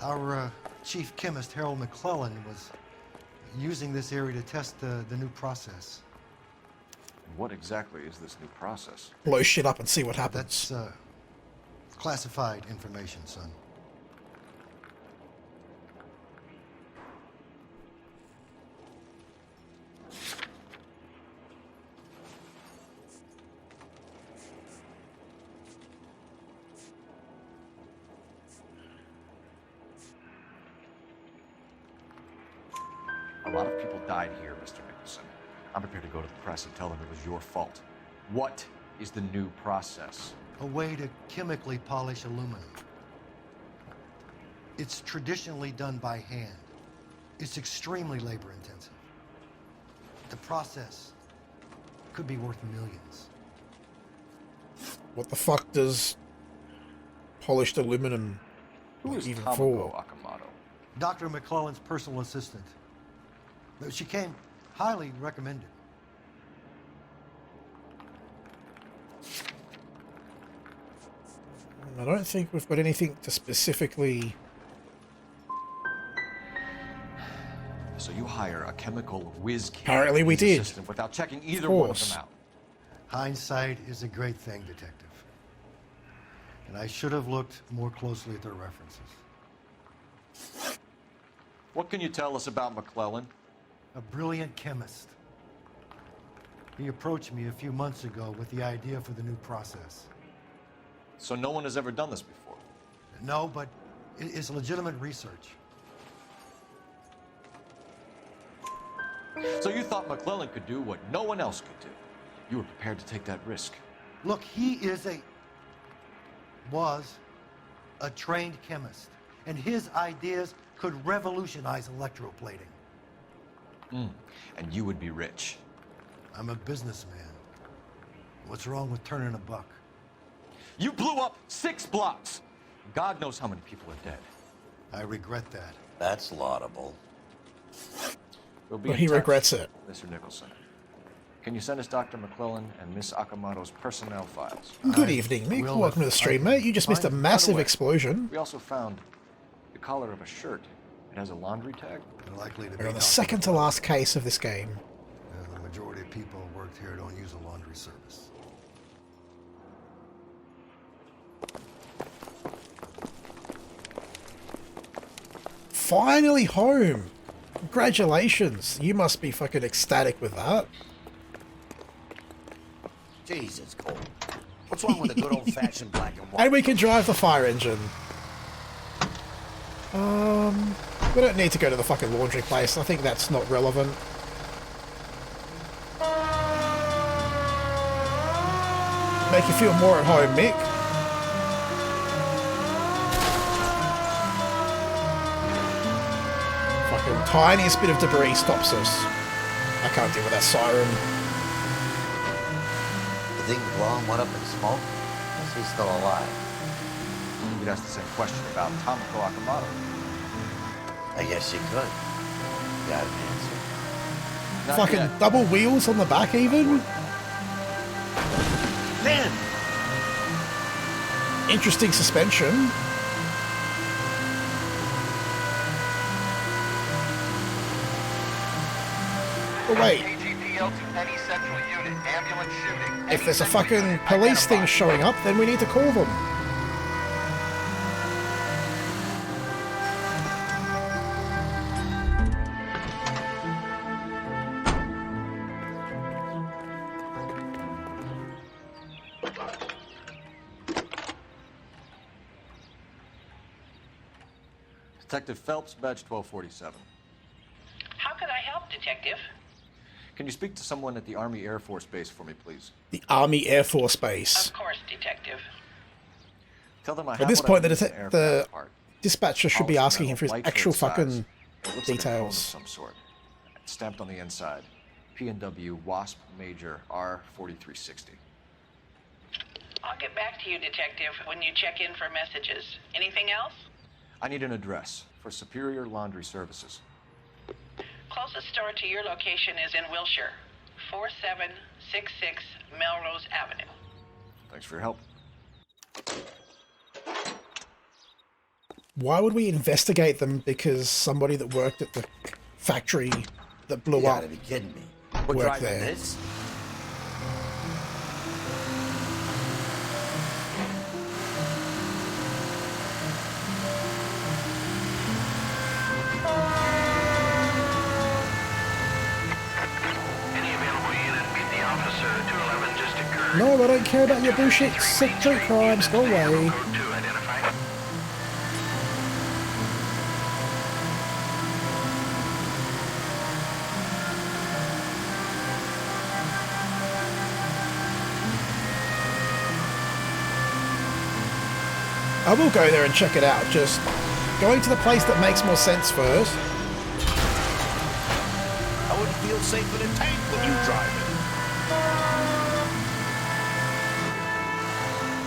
Our chief chemist, Harold McClellan, was using this area to test the new process. And what exactly is this new process? Blow shit up and see what happens. That's classified information, son. A lot of people died here, Mr. Nicholson. I'm prepared to go to the press and tell them it was your fault. What is the new process? A way to chemically polish aluminum. It's traditionally done by hand. It's extremely labor intensive. The process could be worth millions. What the fuck does polished aluminum Who is even Tomoko for? Akamoto? Dr. McClellan's personal assistant. She came highly recommended. I don't think we've got anything to specifically... So you hire a chemical whiz kid Apparently we as did. assistant without checking either one of course. them out. Hindsight is a great thing, Detective. And I should have looked more closely at their references. What can you tell us about McClellan? A brilliant chemist. He approached me a few months ago with the idea for the new process. So no one has ever done this before? No, but it's legitimate research. So you thought McClellan could do what no one else could do? You were prepared to take that risk? Look, he was a trained chemist, and his ideas could revolutionize electroplating. And you would be rich? I'm a businessman. What's wrong with turning a buck? You blew up 6 blocks! God knows how many people are dead. I regret that. That's laudable. We'll be But in he touch, regrets it. Mr. Nicholson. Can you send us Dr. McClellan and Miss Akamoto's personnel files? Good evening, Mick. Welcome to the stream, mate. You just missed a massive explosion. We also found the collar of a shirt. It has a laundry tag. Likely to We're be on the second to last case of this game. The majority of people who worked here don't use a laundry service. Finally home! Congratulations! You must be fucking ecstatic with that. Jesus, Cole. What's wrong with a good old-fashioned black and white? And we can drive the fire engine. We don't need to go to the fucking laundry place. I think that's not relevant. Make you feel more at home, Mick. Fucking tiniest bit of debris stops us. I can't deal with that siren. The thing blow him went up in smoke? Is he still alive? You'd ask the same question about Tomoko Akamoto. I guess you could. Got an answer. Not Fucking yet. double wheels on the back even? Man! Interesting suspension. Oh wait. If there's a fucking police thing showing up, then we need to call them. Detective Phelps, badge 1247. How can I help, Detective? Can you speak to someone at the Army Air Force Base for me, please? The Army Air Force Base. Of course, Detective. Tell them I have At this what point, I need the in an aircraft the part. dispatcher should be Polished asking him for his metal, light actual for its fucking size. It looks like a cone of details. some sort. It's stamped on the inside. P&W Wasp Major R4360. I'll get back to you, Detective, when you check in for messages. Anything else? I need an address for Superior Laundry Services. Closest store to your location is in Wilshire, 4766 Melrose Avenue. Thanks for your help. Why would we investigate them because somebody that worked at the factory that blew You up gotta be kidding me. We're worked driving there? this? No, I don't care about your bullshit sick street crimes. Go away. I will go there and check it out. Just going to the place that makes more sense first. I wouldn't feel safe in a tank with you driving.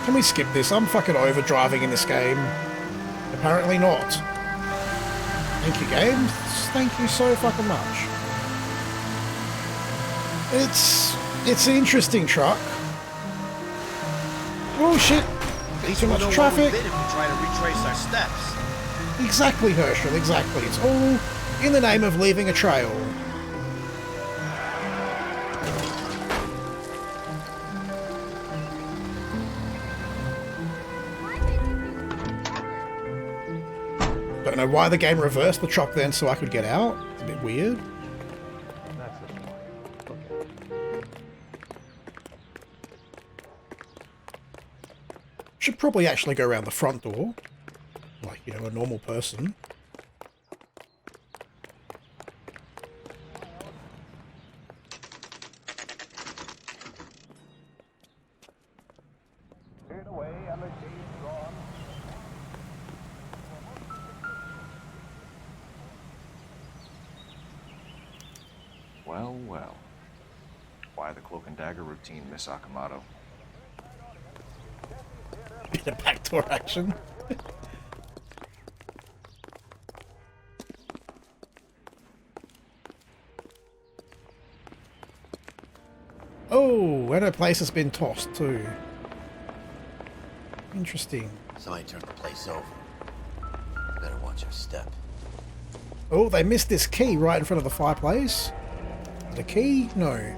Can we skip this? I'm fucking overdriving in this game. Apparently not. Thank you, game. Thank you so fucking much. It's an interesting truck. Oh shit! Too much traffic. If we try to retrace our steps. Exactly, Herschel. Exactly. It's all in the name of leaving a trail. Don't know why the game reversed the truck then so I could get out. It's a bit weird. Should probably actually go around the front door. Like, you know, a normal person. Well, well. Why the cloak and dagger routine, Miss Akamoto? Bit of backdoor action. Oh, and her place has been tossed too. Interesting. Somebody turned the place over. Better watch our step. Oh, they missed this key right in front of the fireplace. The key? No.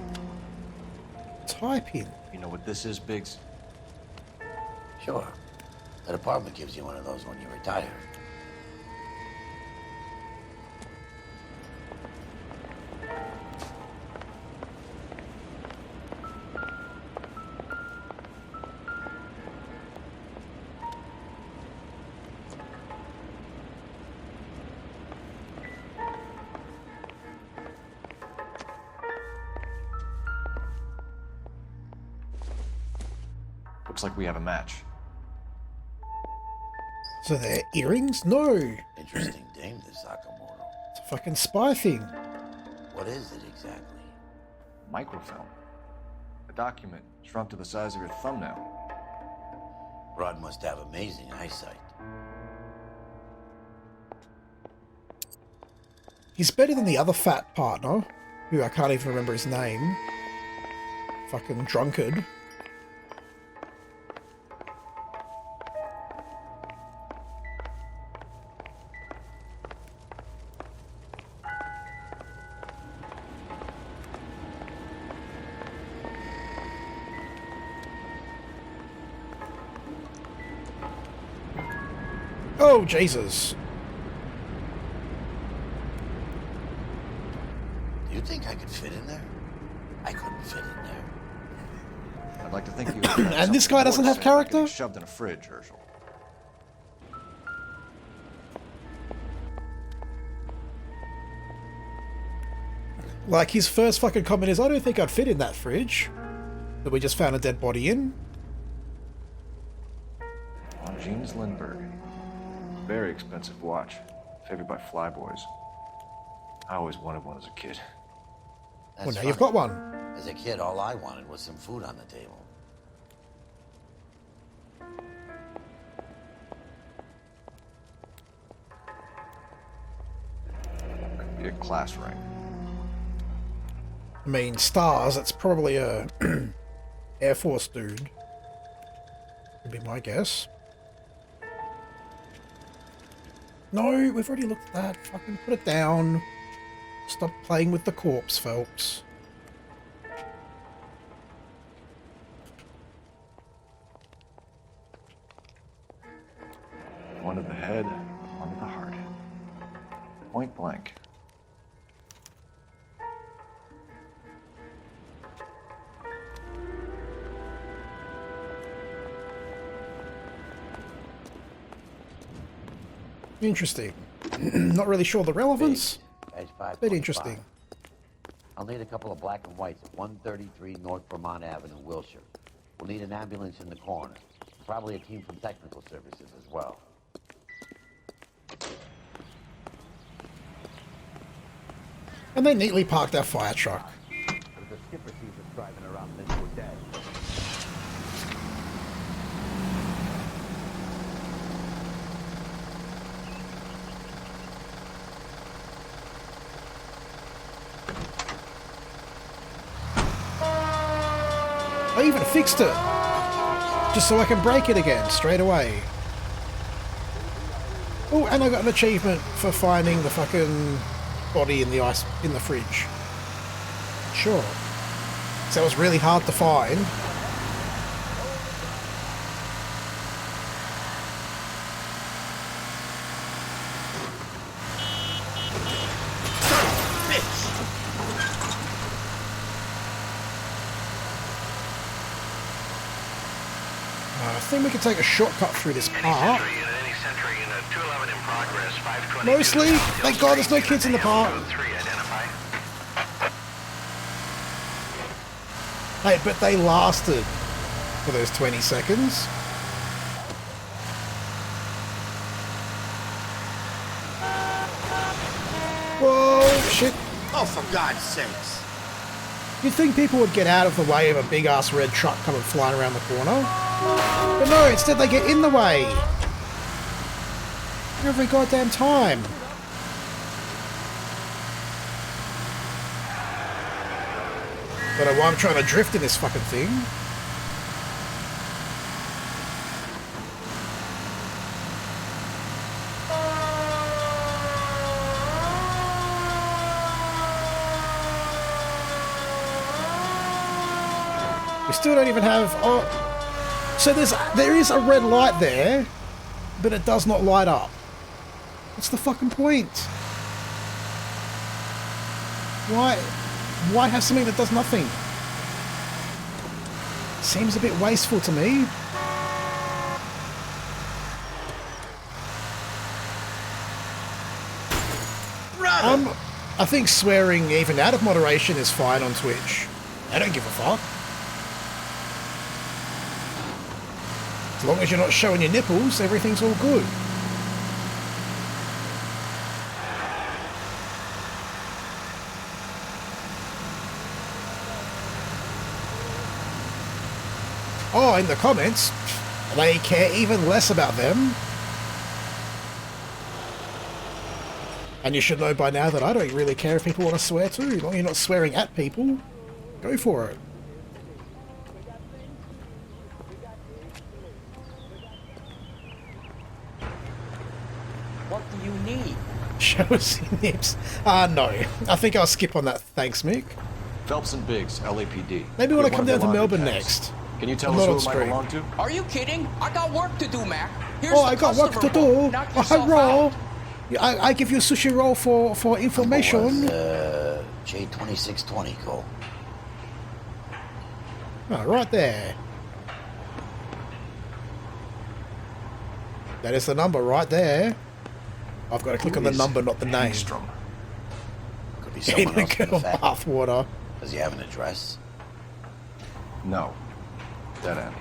Type in. You know what this is, Biggs? Sure. That apartment gives you one of those when you retire. Looks like we have a match. So they're earrings? No. Interesting dame, this Sakamoto. It's a fucking spy thing. What is it exactly? Microfilm. A document shrunk to the size of your thumbnail. Rod must have amazing eyesight. He's better than the other fat partner, who I can't even remember his name. Fucking drunkard. Oh, Jesus. Do you think I could fit in there? I couldn't fit in there. I'd like to think you. And this guy doesn't have character? Shoved in a fridge, Herschel. Like, his first fucking comment is, I don't think I'd fit in that fridge that we just found a dead body in. Jeans Lindbergh. Very expensive watch. Favored by flyboys. I always wanted one as a kid. Well, now you've got one. As a kid, all I wanted was some food on the table. Could be a class ring. I mean, stars, that's probably a Air Force dude. Would be my guess. No, we've already looked at that. Fucking put it down. Stop playing with the corpse, Phelps. One to the head, one to the heart. Point blank. Interesting. Not really sure the relevance, but interesting. I'll need a couple of black and whites at 133 North Vermont Avenue, Wilshire. We'll need an ambulance in the corner. Probably a team from technical services as well. And they neatly parked our fire truck. The skipper sees us driving around Linwood Dead. I even fixed it. Just so I can break it again straight away. Oh, and I got an achievement for finding the fucking body in the ice in the fridge. Sure. So it was really hard to find. I think we can take a shortcut through this park. Mostly, thank God there's no kids in the park. Hey, but they lasted for those 20 seconds. Whoa, shit. Oh, for God's sakes. You'd think people would get out of the way of a big-ass red truck coming flying around the corner. But no, instead they get in the way. Every goddamn time. Don't know why I'm trying to drift in this fucking thing. We still don't even have... Oh, so there is a red light there, but it does not light up. What's the fucking point? Why have something that does nothing? Seems a bit wasteful to me. I think swearing even out of moderation is fine on Twitch. I don't give a fuck. As long as you're not showing your nipples, everything's all good. Oh, in the comments, they care even less about them. And you should know by now that I don't really care if people want to swear too. As long as you're not swearing at people, go for it. What do you need? Show us your nips. No. I think I'll skip on that. Thanks, Mick. Phelps and Biggs, LAPD. Maybe when I come down to Melbourne next. Can you tell us who it might belong to? Are you kidding? I got work to do, Mac. Oh, I got work to do. I roll. I give you a sushi roll for information. J2620, Cole. Oh, right there. That is the number right there. I've got to click on the number, not the name. Could be someone else in the fact. Bathwater. Does he have an address? No. Dead end.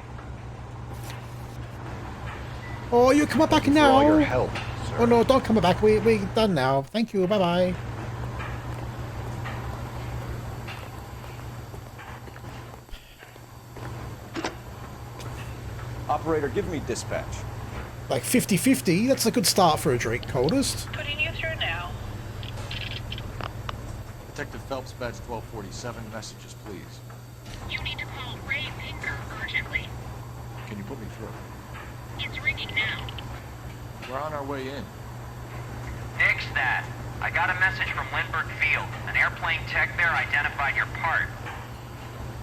Oh, you come back now. For all your help, sir. Oh no, don't come back. We're done now. Thank you. Bye bye. Operator, give me dispatch. Like 50-50. That's a good start for a drink, Coldest. Putting you through now. Detective Phelps, badge 1247. Messages, please. You need to call Ray Pinker urgently. Can you put me through? It's ringing now. We're on our way in. Nix that. I got a message from Lindbergh Field. An airplane tech there identified your part.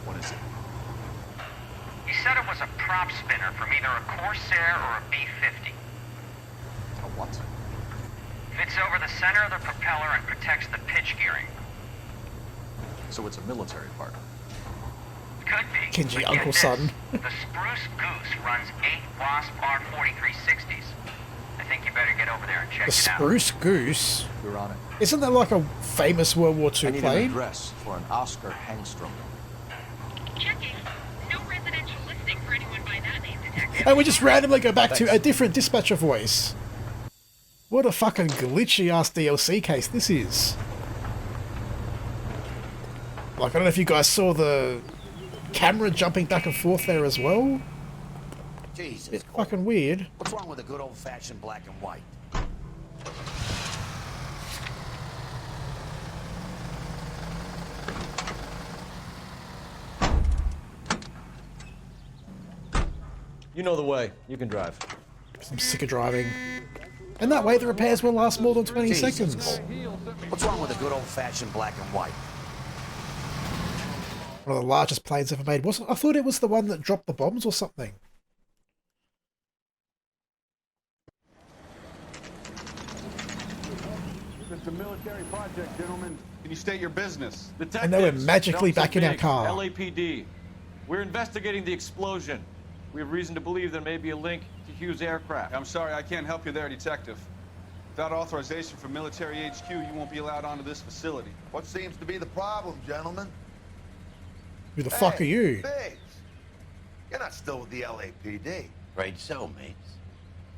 What is it? He said it was a prop spinner from either a Corsair or a B-50. A what? Fits over the center of the propeller and protects the pitch gearing. So it's a military part. Could be. Kenji, But get Uncle this. Son. The Spruce Goose runs 8 Wasp R4360s. I think you better get over there and check The it out. Spruce Goose. We're on it. Isn't that like a famous World War II I need an plane? address for an Oscar Hangstrom. Checking. No residential listing for anyone by that name, Detective. And we just randomly go back to a different dispatcher voice. What a fucking glitchy ass DLC case this is. Like, I don't know if you guys saw the camera jumping back and forth there as well. Jesus, Bit fucking weird. what's wrong with a good old-fashioned black and white? You know the way. You can drive. I'm sick of driving. And that way the repairs will last more than 20 Jesus, seconds. Cole. What's wrong with a good old-fashioned black and white? One of the largest planes ever made. Wasn't I thought it was the one that dropped the bombs or something. It's a military project, gentlemen. Can you state your business? And they were magically back in our car. LAPD. We're investigating the explosion. We have reason to believe there may be a link to Hughes' aircraft. I'm sorry, I can't help you there, Detective. Without authorization from military HQ, you won't be allowed onto this facility. What seems to be the problem, gentlemen? Who the fuck are you? Biggs, you're not still with the LAPD. Afraid so, mates.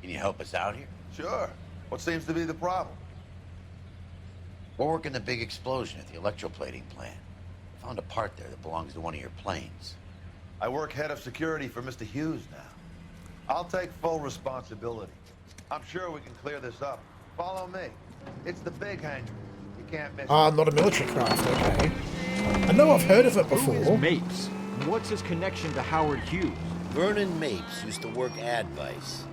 Can you help us out here? Sure. What seems to be the problem? We're working the big explosion at the electroplating plant. Found a part there that belongs to one of your planes. I work head of security for Mr. Hughes now. I'll take full responsibility. I'm sure we can clear this up. Follow me. It's the big hangar. You can't miss it. Ah, not a military craft, okay. I know I've heard of it before. Who is Mapes? What's his connection to Howard Hughes? Vernon Mapes used to work Advice.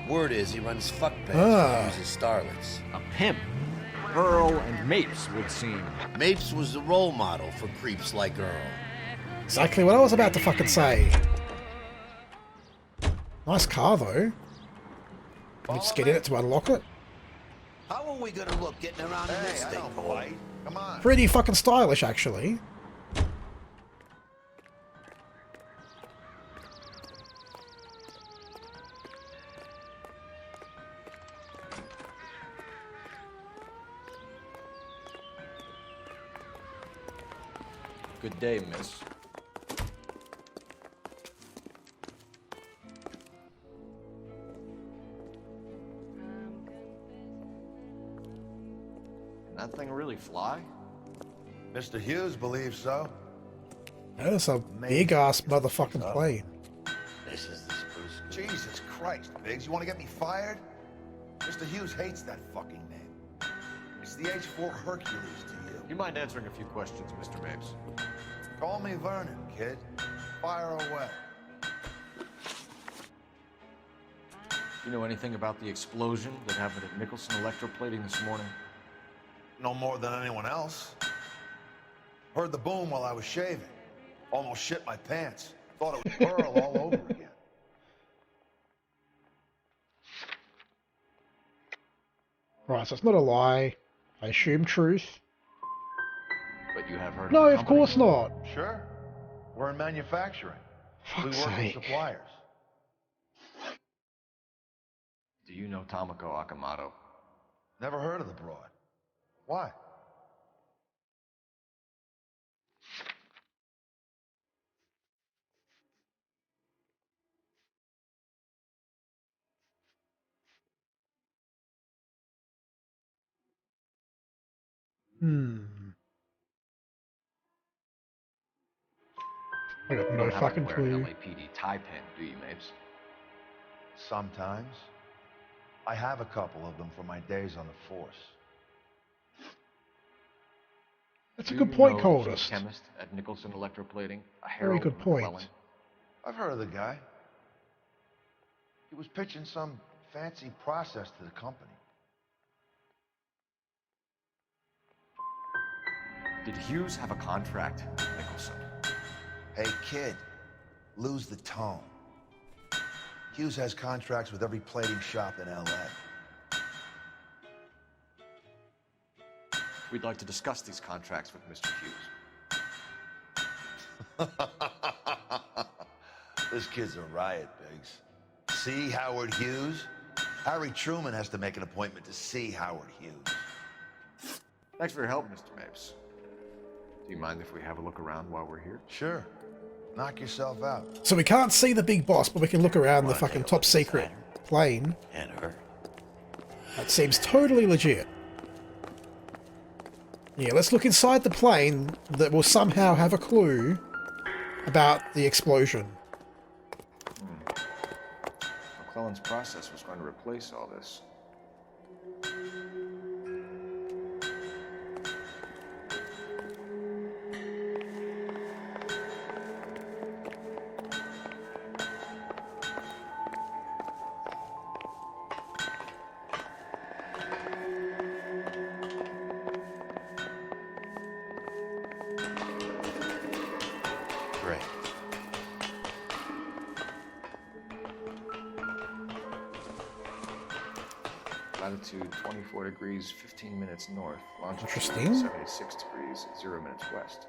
Word is he runs fuck bands and uses starlets. A pimp. Earl and Mapes would seem. Mapes was the role model for creeps like Earl. Exactly what I was about to fucking say. Nice car, though. Can we just get in it to unlock it? How are we gonna look getting around in this thing, Cole? Come on. Pretty fucking stylish, actually. Good day, miss. Can that thing really fly? Mr. Hughes believes so. That's a big-ass motherfucking plane. This is the spruce. Jesus Christ, Biggs, you want to get me fired? Mr. Hughes hates that fucking name. It's the H-4 Hercules to you. You mind answering a few questions, Mr. Mapes? Call me Vernon, kid. Fire away. You know anything about the explosion that happened at Nicholson electroplating this morning? No more than anyone else. Heard the boom while I was shaving. Almost shit my pants. Thought it was Pearl all over again. Right, so it's not a lie. I assume truth. But you have heard No, of the of course not. Sure. We're in manufacturing. We work sake. with suppliers. Do you know Tomoko Akamoto? Never heard of the broad. Why? I got You no don't fucking happen to wear an clue. LAPD tie pin, do you, Mapes? Sometimes. I have a couple of them from my days on the force. That's a Do good you point, know the Coldest. chief chemist at Nicholson Electroplating, a Very Harold good point. McClellan? I've heard of the guy. He was pitching some fancy process to the company. Did Hughes have a contract with Nicholson? Hey, kid, lose the tone. Hughes has contracts with every plating shop in L.A. We'd like to discuss these contracts with Mr. Hughes. This kid's a riot, Biggs. See Howard Hughes? Harry Truman has to make an appointment to see Howard Hughes. Thanks for your help, Mr. Mapes. Do you mind if we have a look around while we're here? Sure. Knock yourself out. So we can't see the big boss, but we can look around the fucking top secret plane. And her. That seems totally legit. Yeah, let's look inside the plane that will somehow have a clue about the explosion. McClellan's process was going to replace all this. Latitude 24 degrees, 15 minutes north. Longitude Interesting. 76 degrees, 0 minutes west.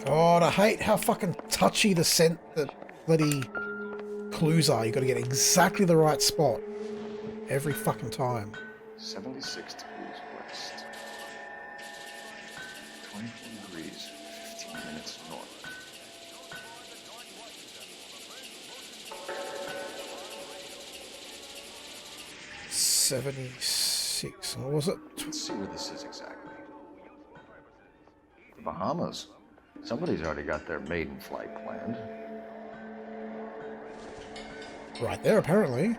God, I hate how fucking touchy the bloody clues are. You got to get exactly the right spot every fucking time. 76 degrees west. 24 degrees, 15 minutes north. $76. What was it? Let's see where this is exactly. The Bahamas. Somebody's already got their maiden flight planned. Right there, apparently.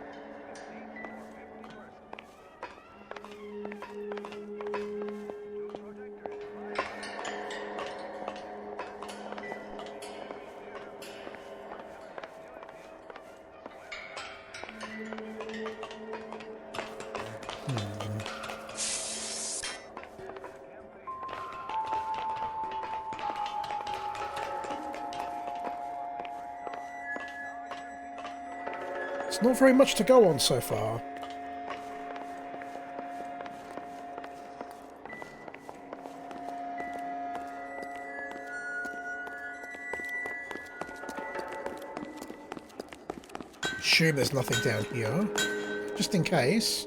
It's not very much to go on so far. Assume there's nothing down here, just in case.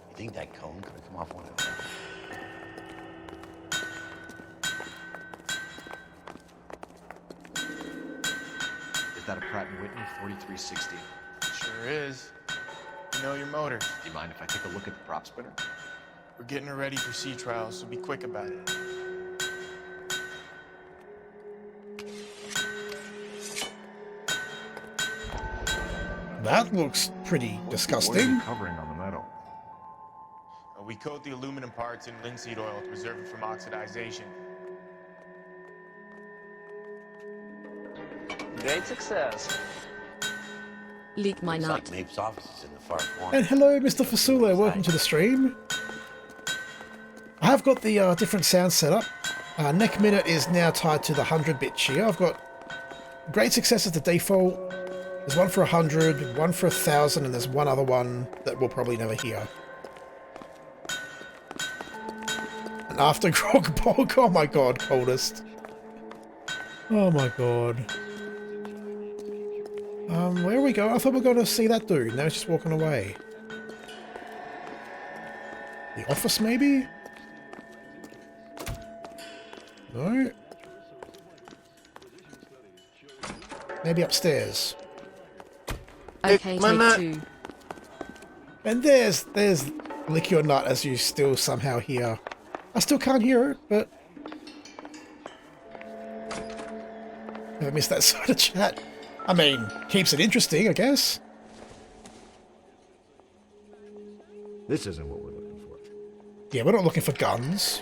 You think that cone could have come off one of them? Is that a Pratt & Whitney 4360? Sure is. You know your motor. Do you mind if I take a look at the prop spinner? We're getting her ready for sea trials, so be quick about it. That looks pretty disgusting. Covering on the metal. We coat the aluminum parts in linseed oil to preserve it from oxidization. Great success. Leak my Looks nut. like Mapes' office is in the far corner. And hello, Mr. Fasula, welcome to the stream. I have got the different sound set up. Neck minute is now tied to the 100-bit cheer. I've got great success as the default. There's one for 100, one for 1,000, and there's one other one that we'll probably never hear. And after Grog Bog, oh my god, coldest. Oh my god. Where are we going? I thought we were going to see that dude. Now he's just walking away. The office, maybe? No? Maybe upstairs. Okay, take two. And there's Lick Your Nut as you still somehow hear. I still can't hear it, but... Never missed that sort of chat. I mean, keeps it interesting, I guess. This isn't what we're looking for. Yeah, we're not looking for guns.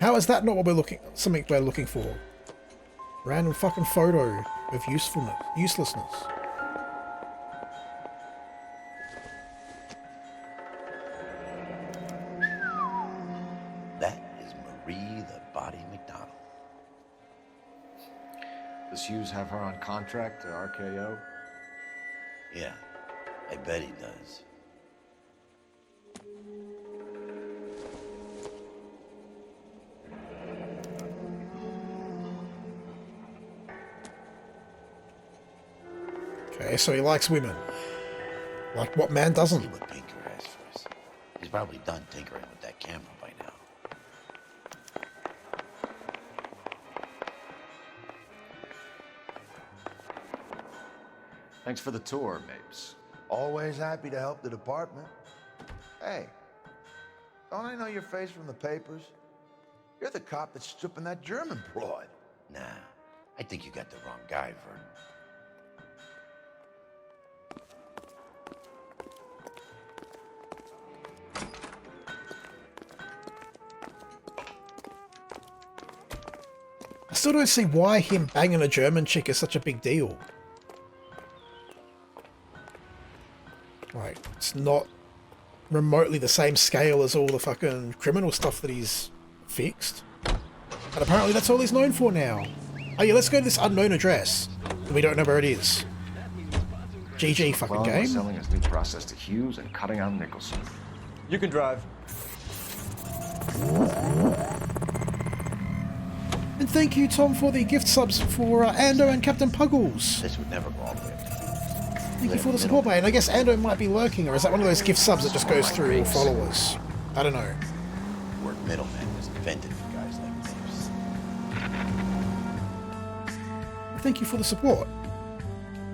How is that not what we're looking... something we're looking for? Random fucking photo of uselessness. That is Marie the Body McDonald. Does Hughes have her on contract to RKO? Yeah, I bet he does. Okay, so he likes women. Like what man doesn't? See what Pinker has for us. He's probably done tinkering with that camera by now. Thanks for the tour, Mapes. Always happy to help the department. Hey, don't I know your face from the papers? You're the cop that's stripping that German broad. Nah, I think you got the wrong guy, Vernon. still don't see why him banging a German chick is such a big deal. Like, it's not remotely the same scale as all the fucking criminal stuff that he's fixed. And apparently that's all he's known for now. Oh yeah, let's go to this unknown address. We don't know where it is. GG fucking Well, game. selling his new process to Hughes and cutting out Nicholson. You can drive. And thank you, Tom, for the gift subs for Ando and Captain Puggles. This would never go all the way up to Thank you for the support, mate. And I guess Ando might be lurking, or is that one of those gift subs that just goes through all followers? I don't know. The word middleman was invented for guys like this. Thank you for the support.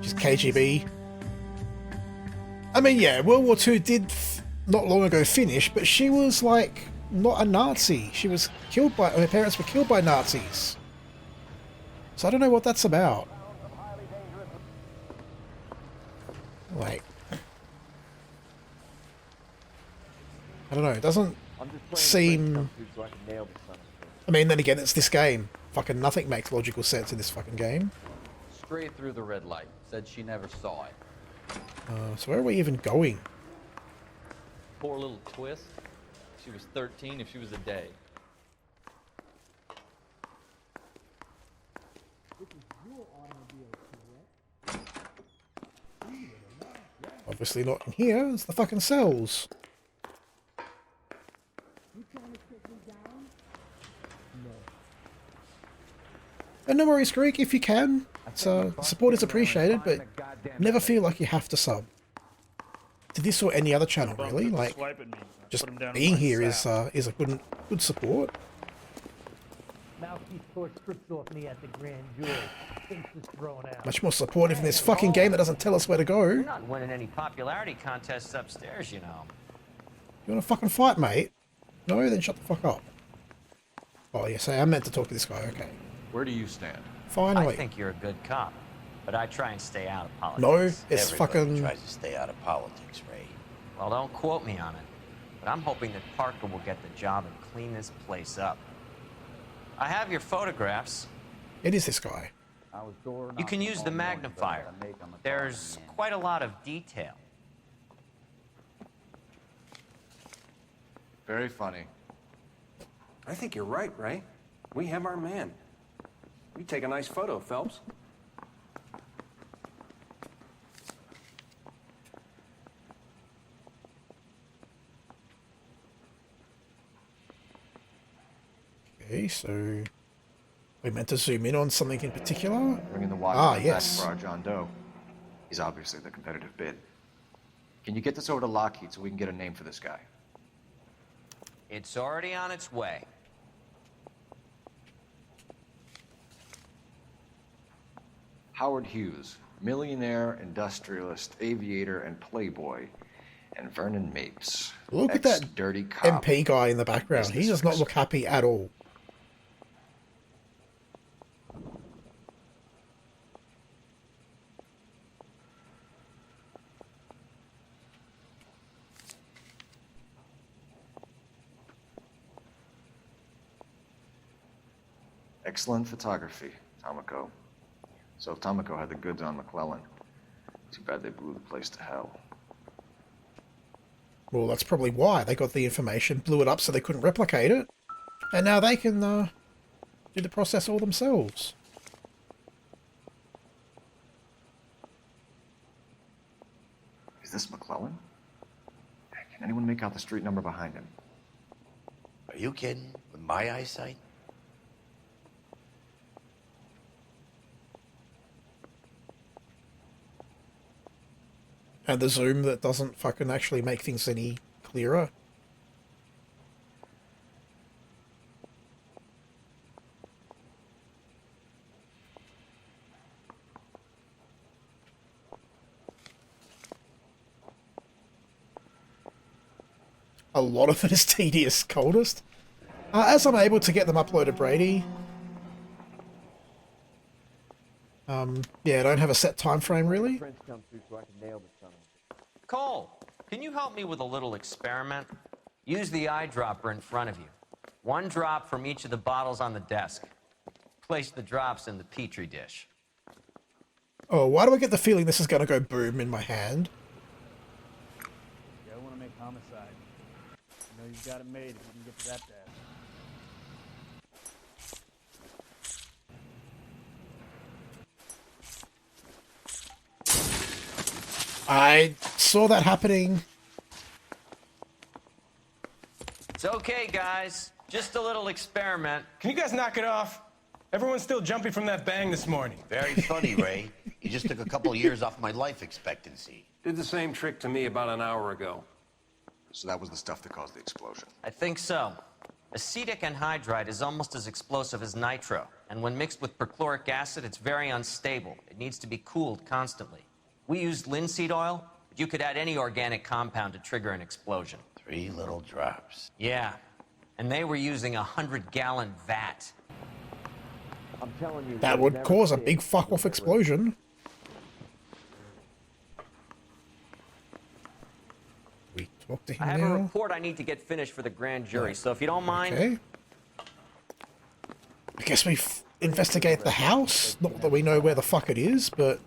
Just KGB. I mean, yeah, World War II did not long ago finish, but she was like not a Nazi. She was killed by, her parents were killed by Nazis. So I don't know what that's about. Wait. I don't know, it doesn't seem... I mean, then again, it's this game. Fucking nothing makes logical sense in this fucking game. Straight through the red light. Said she never saw it. So where are we even going? Poor little twist. She was 13 if she was a day. Obviously not in here, it's the fucking cells. And no worries, Greek, if you can. It's, support is appreciated, but never feel like you have to sub. To this or any other channel, really. Like, just being here is a good support. Much more supportive in this fucking game that doesn't tell us where to go. You're not winning any popularity contests upstairs, you know. You wanna fucking fight, mate? No? Then shut the fuck up. Oh, yes, I am meant to talk to this guy, okay. Where do you stand? Finally. I think you're a good cop, but I try and stay out of politics. No, it's Everybody fucking... tries to stay out of politics, Ray. Well, don't quote me on it, but I'm hoping that Parker will get the job and clean this place up. I have your photographs. It is this guy. You can use the magnifier. There's quite a lot of detail. Very funny. I think you're right, Ray. We have our man. You take a nice photo, Phelps. Okay, so... we meant to zoom in on something in particular? Bringing the watch Ah, back yes. for our John Doe. He's obviously the competitive bid. Can you get this over to Lockheed so we can get a name for this guy? It's already on its way. Howard Hughes, millionaire, industrialist, aviator, and playboy. And Vernon Mapes. Look at that dirty cop. MP guy in the background. He does not look happy at all. Excellent photography, Tomoko. So if Tomoko had the goods on McClellan, too bad they blew the place to hell. Well, that's probably why. They got the information, blew it up so they couldn't replicate it. And now they can do the process all themselves. Is this McClellan? Can anyone make out the street number behind him? Are you kidding? With my eyesight? And the zoom that doesn't fucking actually make things any clearer. A lot of it is tedious, coldest. As I'm able to get them uploaded, Brady. Yeah, I don't have a set time frame, really. Cole, can you help me with a little experiment? Use the eyedropper in front of you. One drop from each of the bottles on the desk. Place the drops in the petri dish. Oh, why do I get the feeling this is going to go boom in my hand? Yeah, I want to make homicide. You know you've got it made if you can get to that task. I saw that happening. It's okay, guys. Just a little experiment. Can you guys knock it off? Everyone's still jumping from that bang this morning. Very funny, Ray. You just took a couple years off my life expectancy. Did the same trick to me about an hour ago. So that was the stuff that caused the explosion. I think so. Acetic anhydride is almost as explosive as nitro, and when mixed with perchloric acid, it's very unstable. It needs to be cooled constantly. We used linseed oil, but you could add any organic compound to trigger an explosion. 3 little drops. Yeah, and they were using a 100-gallon vat. I'm telling you, That would cause a big fuck-off explosion. We talk to him I have now. a report I need to get finished for the grand jury, so if you don't mind... Okay. I guess we investigate the house. Not that we know where the fuck it is, but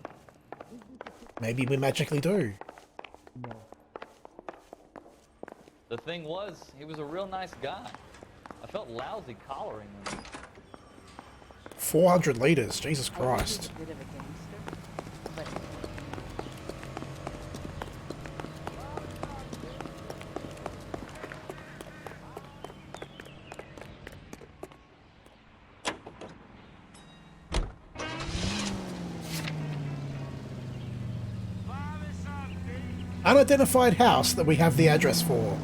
maybe we magically do. The thing was, he was a real nice guy. I felt lousy collaring him. 400 liters, Jesus Christ. Unidentified house that we have the address for.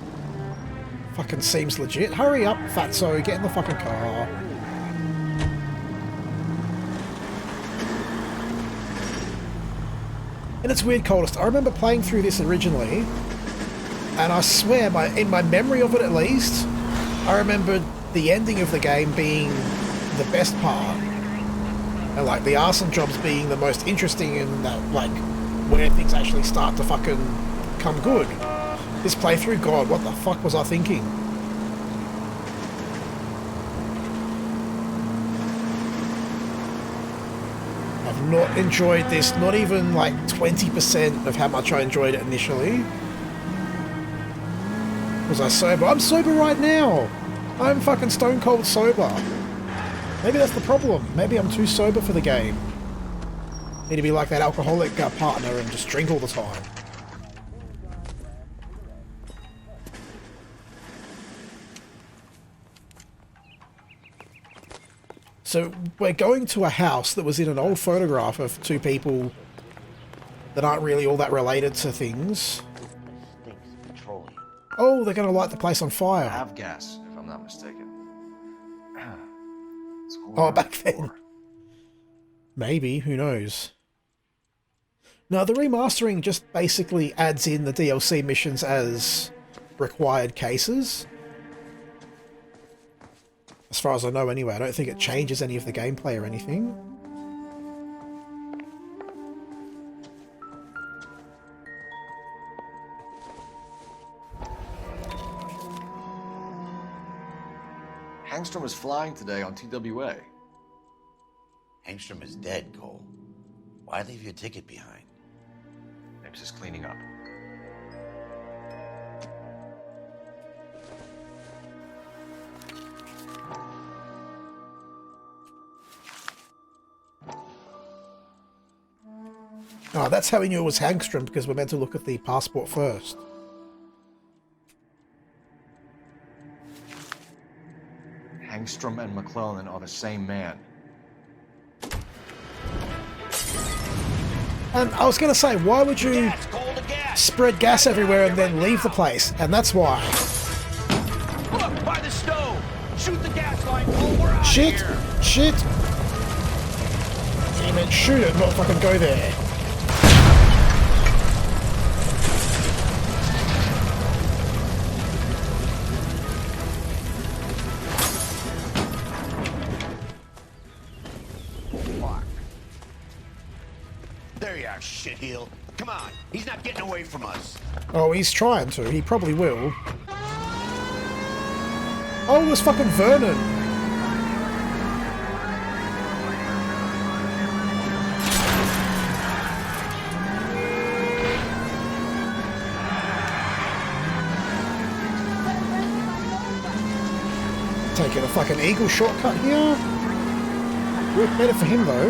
Fucking seems legit. Hurry up, fatso, get in the fucking car. And it's weird, Coldest. I remember playing through this originally, and I swear, in my memory of it at least, I remember the ending of the game being the best part. And like the arson jobs being the most interesting and like where things actually start to fucking come good. This playthrough, God, what the fuck was I thinking? I've not enjoyed this, not even like 20% of how much I enjoyed it initially. Was I sober? I'm sober right now! I'm fucking stone cold sober. Maybe that's the problem. Maybe I'm too sober for the game. Need to be like that alcoholic partner and just drink all the time. So we're going to a house that was in an old photograph of two people that aren't really all that related to things. Oh, they're going to light the place on fire. Have gas, if I'm not mistaken. Oh, back then. Maybe, who knows. No, the remastering just basically adds in the DLC missions as required cases. As far as I know anyway, I don't think it changes any of the gameplay or anything. Hangstrom was flying today on TWA. Hangstrom is dead, Cole. Why leave your ticket behind? Maybe just cleaning up. Oh, that's how we knew it was Hangstrom, because we're meant to look at the passport first. Hangstrom and McClellan are the same man. And I was going to say, why would you spread gas everywhere and then leave the place? And that's why. Look, by the stove! Shoot the gas line, Cole, we're out Shit! here! Shit! Damn it, shoot it, not fucking go there. There you are, shitheel. Come on, he's not getting away from us. Oh, he's trying to. He probably will. Oh, it was fucking Vernon. taking a fucking eagle shortcut here. Worked better for him though.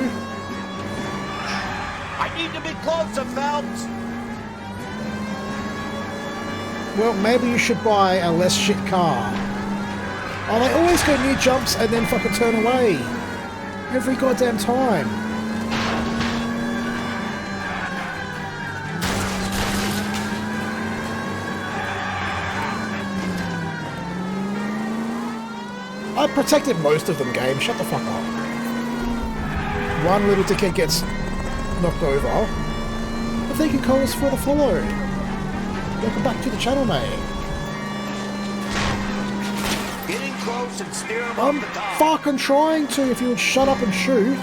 I need to be closer, Phelps. Well, maybe you should buy a less shit car. Oh, they always go near jumps and then fucking turn away. Every goddamn time. I protected most of them, game. Shut the fuck up. One little dickhead gets knocked over. But thank you, Cole, for the follow. Welcome back to the channel, mate. Get in close and steer him I'm off the top. fucking trying to, if you would shut up and shoot.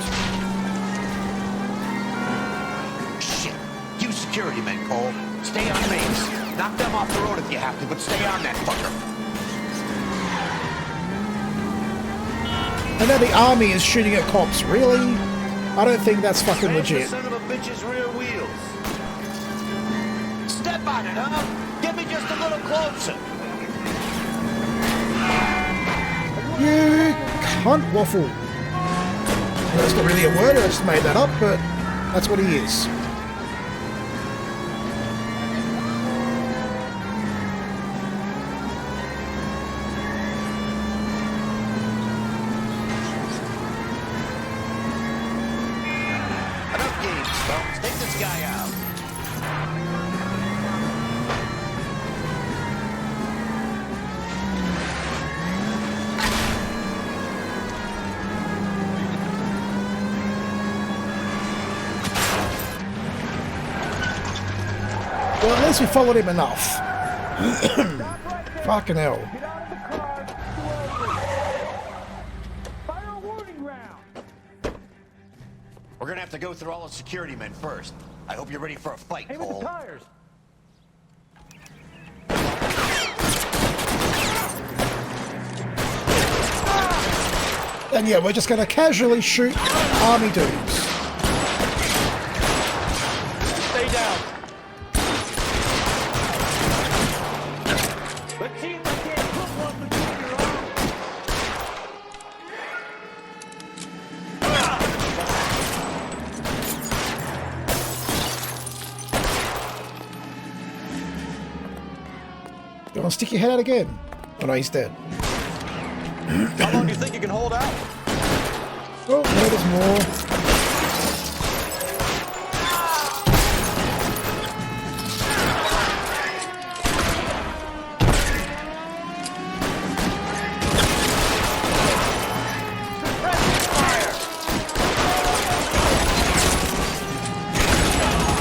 Shit. You security men, Cole. Stay on base. Knock them off the road if you have to, but stay on that fucker. And now the army is shooting at cops. Really? I don't think that's fucking legit. Son of a bitch's rear wheels. Step on it, huh? Get me just a little closer. You cunt waffle. That's not really a word, I just made that up, but that's what he is. Enough games, Phelps. Take this guy out. Well, at least we followed him enough. Fucking hell. We're gonna have to go through all the security men first. I hope you're ready for a fight, Cole. With the tires. And yeah, we're just gonna casually shoot army dudes. Stay down. Let's see if I can't put one between your arms. You wanna stick your head out again? Oh no, he's dead. How long do you think you can hold out? Oh, no, there's more.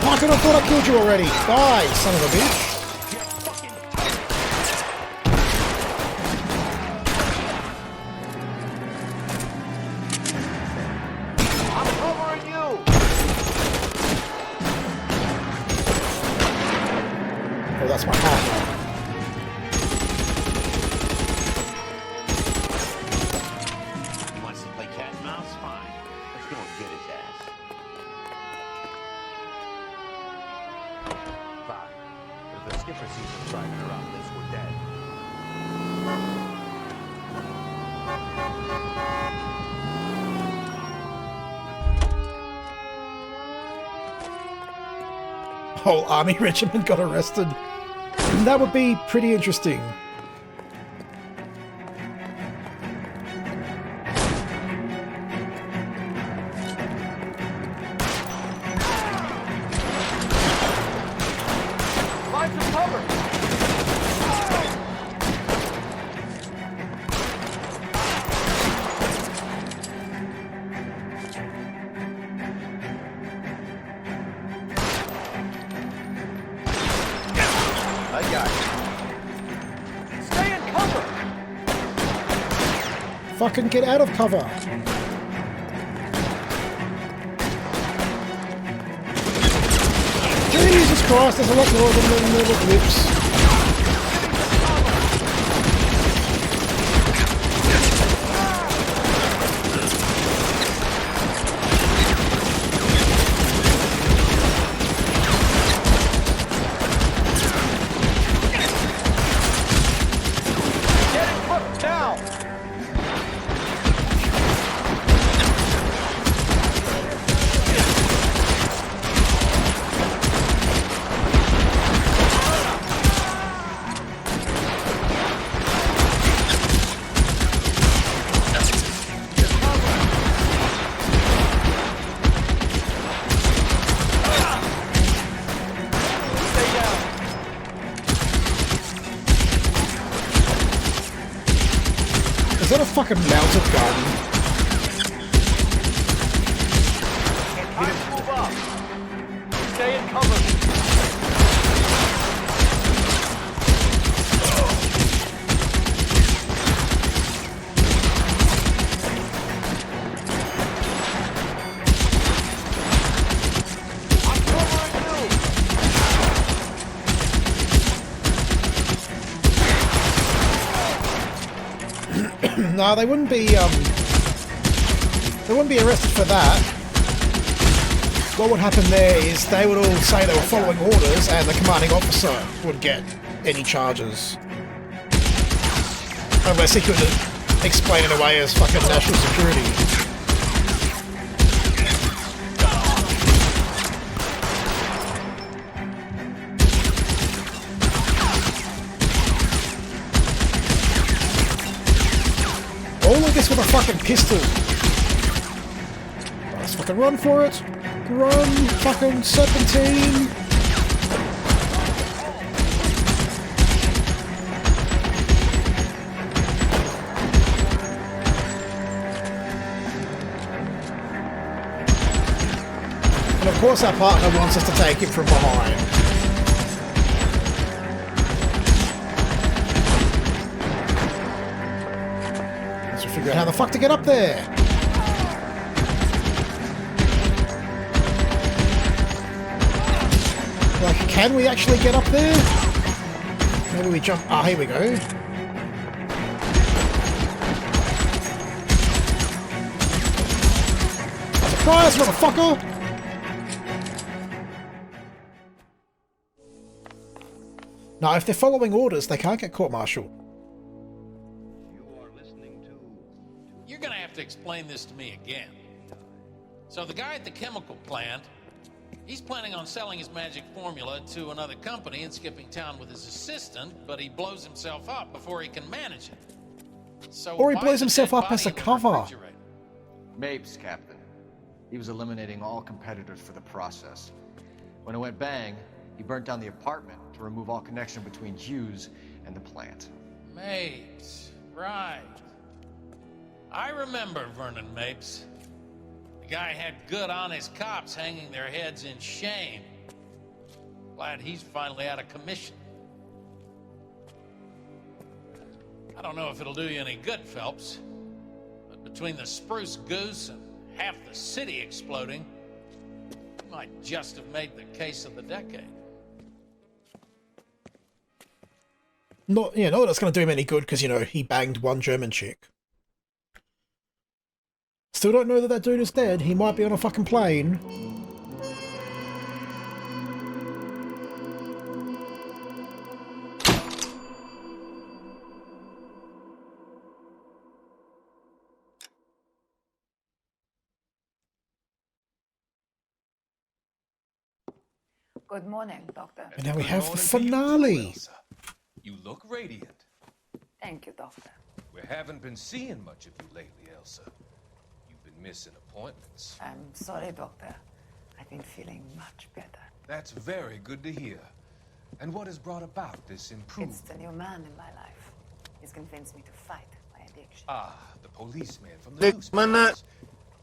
Fucking, I thought I killed you already. Die, son of a bitch. Oh, that's my hat. He wants to play cat and mouse? Fine. Let's go and get his ass. Fine. But if the skipper sees us driving around this, we're dead. Whole army regiment got arrested. That would be pretty interesting. Find some cover! I got you. Stay in cover! Fucking get out of cover. Jesus Christ, there's a lot more than little clips. got a fucking mounted gun. Move up. Stay in cover. No, they wouldn't be arrested for that. What would happen there is they would all say they were following orders and the commanding officer would get any charges. Unless he could explain it away as fucking national security. All of this with a fucking pistol. Let's fucking run for it. Run, fucking serpentine. And of course our partner wants us to take him from behind. Figure out how the fuck to get up there. Like, can we actually get up there? Maybe we jump. Ah, here we go. Surprise, motherfucker! Now, if they're following orders, they can't get court-martialed. You're gonna have to explain this to me again. So the guy at the chemical plant, he's planning on selling his magic formula to another company and skipping town with his assistant, but he blows himself up before he can manage it. So or he blows himself up as a cover. Mapes, Captain. He was eliminating all competitors for the process. When it went bang, he burnt down the apartment to remove all connection between Hughes and the plant. Mapes, right. I remember Vernon Mapes. The guy had good honest cops hanging their heads in shame. Glad he's finally out of commission. I don't know if it'll do you any good, Phelps, but between the spruce goose and half the city exploding, you might just have made the case of the decade. Not that it's going to do him any good because, you know, he banged one German chick. Still don't know that that dude is dead. He might be on a fucking plane. Good morning, Doctor. And now we have the finale. You look radiant. Thank you, Doctor. We haven't been seeing much of you lately, Elsa. You've been missing appointments. I'm sorry, Doctor. I've been feeling much better. That's very good to hear. And what has brought about this improvement? It's the new man in my life. He's convinced me to fight my addiction. Ah, the policeman from the newspapers.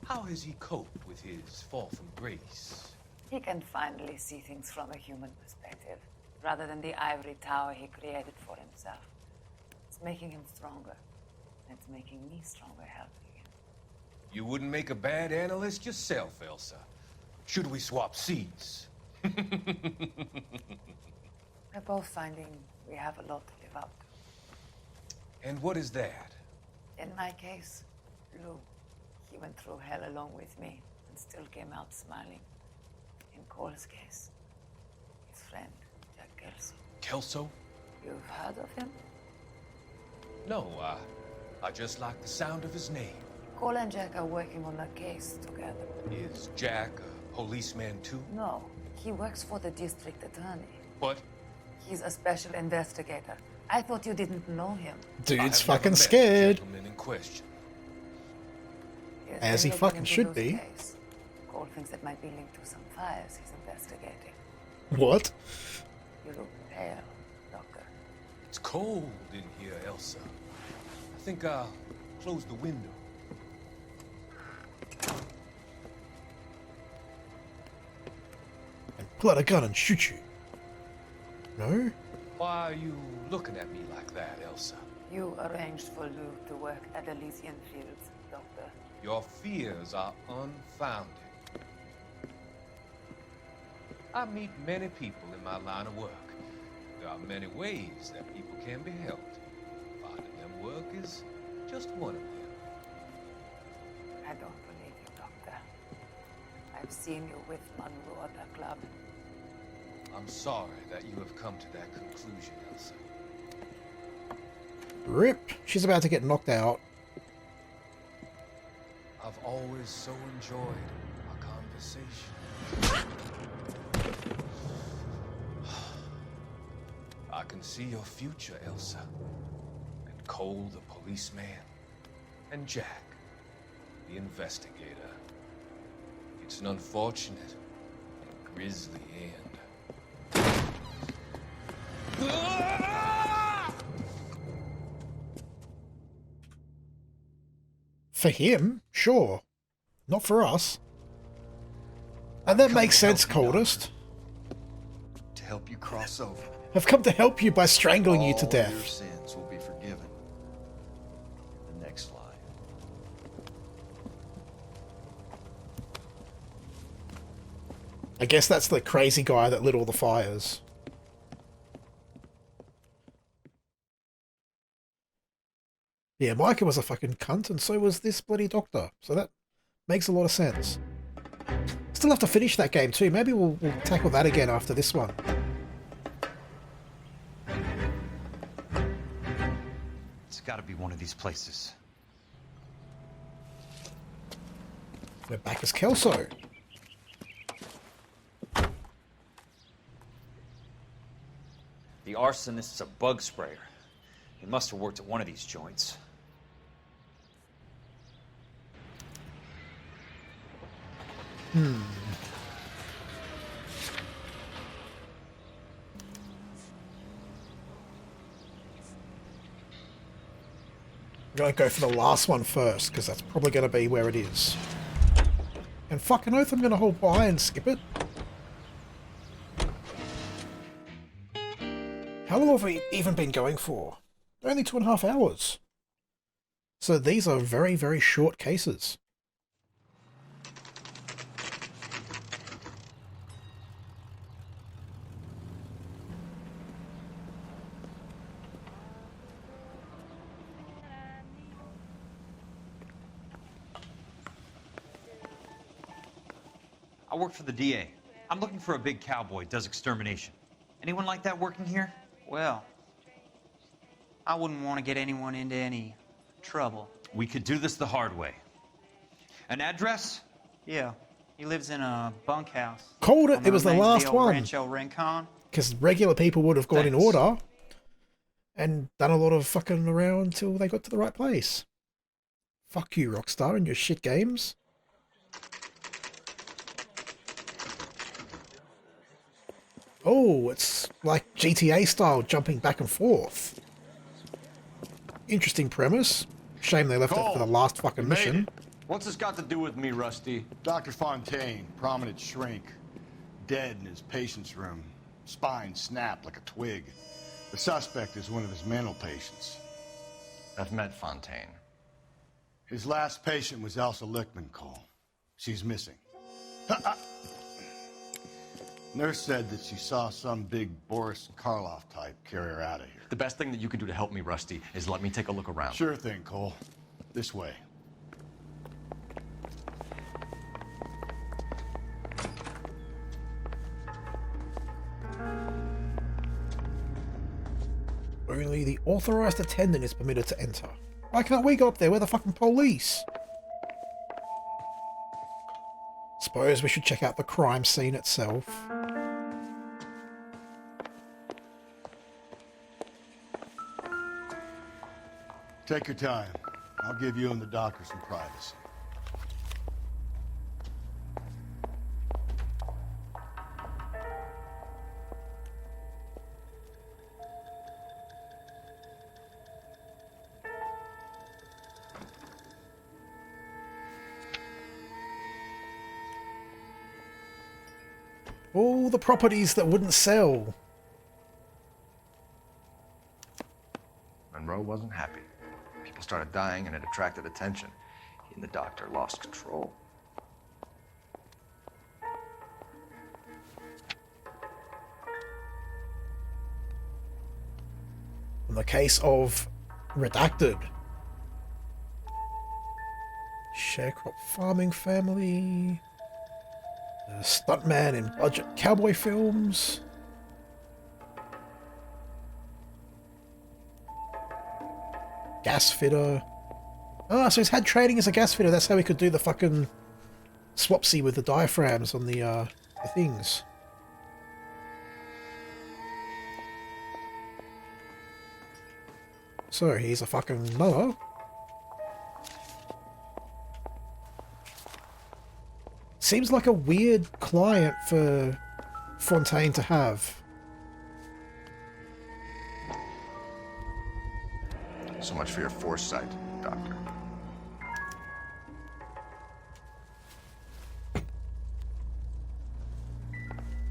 How has he coped with his fall from grace? He can finally see things from a human perspective, rather than the ivory tower he created for himself. It's making him stronger. It's making me stronger helping him. You wouldn't make a bad analyst yourself, Elsa. Should we swap seats? We're both finding we have a lot to live up to. And what is that? In my case, Lou. He went through hell along with me and still came out smiling. In Cole's case, his friend, Jack Kelso. Kelso? You've heard of him? No, I just like the sound of his name. Cole and Jack are working on a case together. Is Jack a policeman too? No, he works for the district attorney. What? He's a special investigator. I thought you didn't know him. Dude's fucking scared. In question. As he fucking should be. Case. Cole thinks it might be linked to some fires he's investigating. What? You look pale, Doctor. It's cold in here, Elsa. I think I'll close the window. And pull out a gun and shoot you. No? Why are you looking at me like that, Elsa? You arranged for Luke to work at Elysian Fields, Doctor. Your fears are unfounded. I meet many people in my line of work. There are many ways that people can be helped. Finding them work is just one of them. I don't believe you, Doctor. I've seen you with Monroe at the club. I'm sorry that you have come to that conclusion, Elsa. Rip. She's about to get knocked out. I've always so enjoyed our conversation. I can see your future, Elsa. And Cole, the policeman. And Jack, the investigator. It's an unfortunate and grisly end. For him, sure. Not for us. And that makes sense, Coldest. To help you cross over. I've come to help you by strangling you to All your death. sins will be forgiven. The next line. I guess that's the crazy guy that lit all the fires. Yeah, Micah was a fucking cunt, and so was this bloody doctor. So that makes a lot of sense. Still have to finish that game too. Maybe we'll tackle that again after this one. It's got to be one of these places. We're back as Kelso. The arsonist's a bug sprayer. He must have worked at one of these joints. I'm gonna go for the last one first, because that's probably gonna be where it is. And fucking oath I'm gonna hold by and skip it. How long have we even been going for? Only 2.5 hours. So these are very, very short cases. I work for the DA. I'm looking for a big cowboy, does extermination. Anyone like that working here? Well, I wouldn't want to get anyone into any trouble. We could do this the hard way. An address? Yeah, he lives in a bunkhouse. Called it. on It was the remains of last old one. Rancho Rincon. Because regular people would have gone in Thanks. order and done a lot of fucking around until they got to the right place. Fuck you, Rockstar, and your shit games. Oh, it's like GTA style, jumping back and forth. Interesting premise. Shame they left it for the last fucking mission. What's this got to do with me, Rusty? Dr. Fontaine, prominent shrink, dead in his patient's room, spine snapped like a twig. The suspect is one of his mental patients. I've met Fontaine. His last patient was Elsa Lichtman, Cole. She's missing. Nurse said that she saw some big Boris Karloff type carry her out of here. The best thing that you can do to help me, Rusty, is let me take a look around. Sure thing, Cole. This way. Only the authorized attendant is permitted to enter. Why can't we go up there? We're the fucking police. Suppose we should check out the crime scene itself. Take your time. I'll give you and the doctor some privacy. All the properties that wouldn't sell. Monroe wasn't happy. People started dying and it attracted attention. He and the doctor lost control. In the case of Redacted. Sharecrop farming family. Stuntman in budget cowboy films. Gas fitter. Ah, so he's had training as a gas fitter. That's how he could do the fucking swapsy with the diaphragms on the things. So he's a fucking nutter. Seems like a weird client for Fontaine to have. So much for your foresight, Doctor.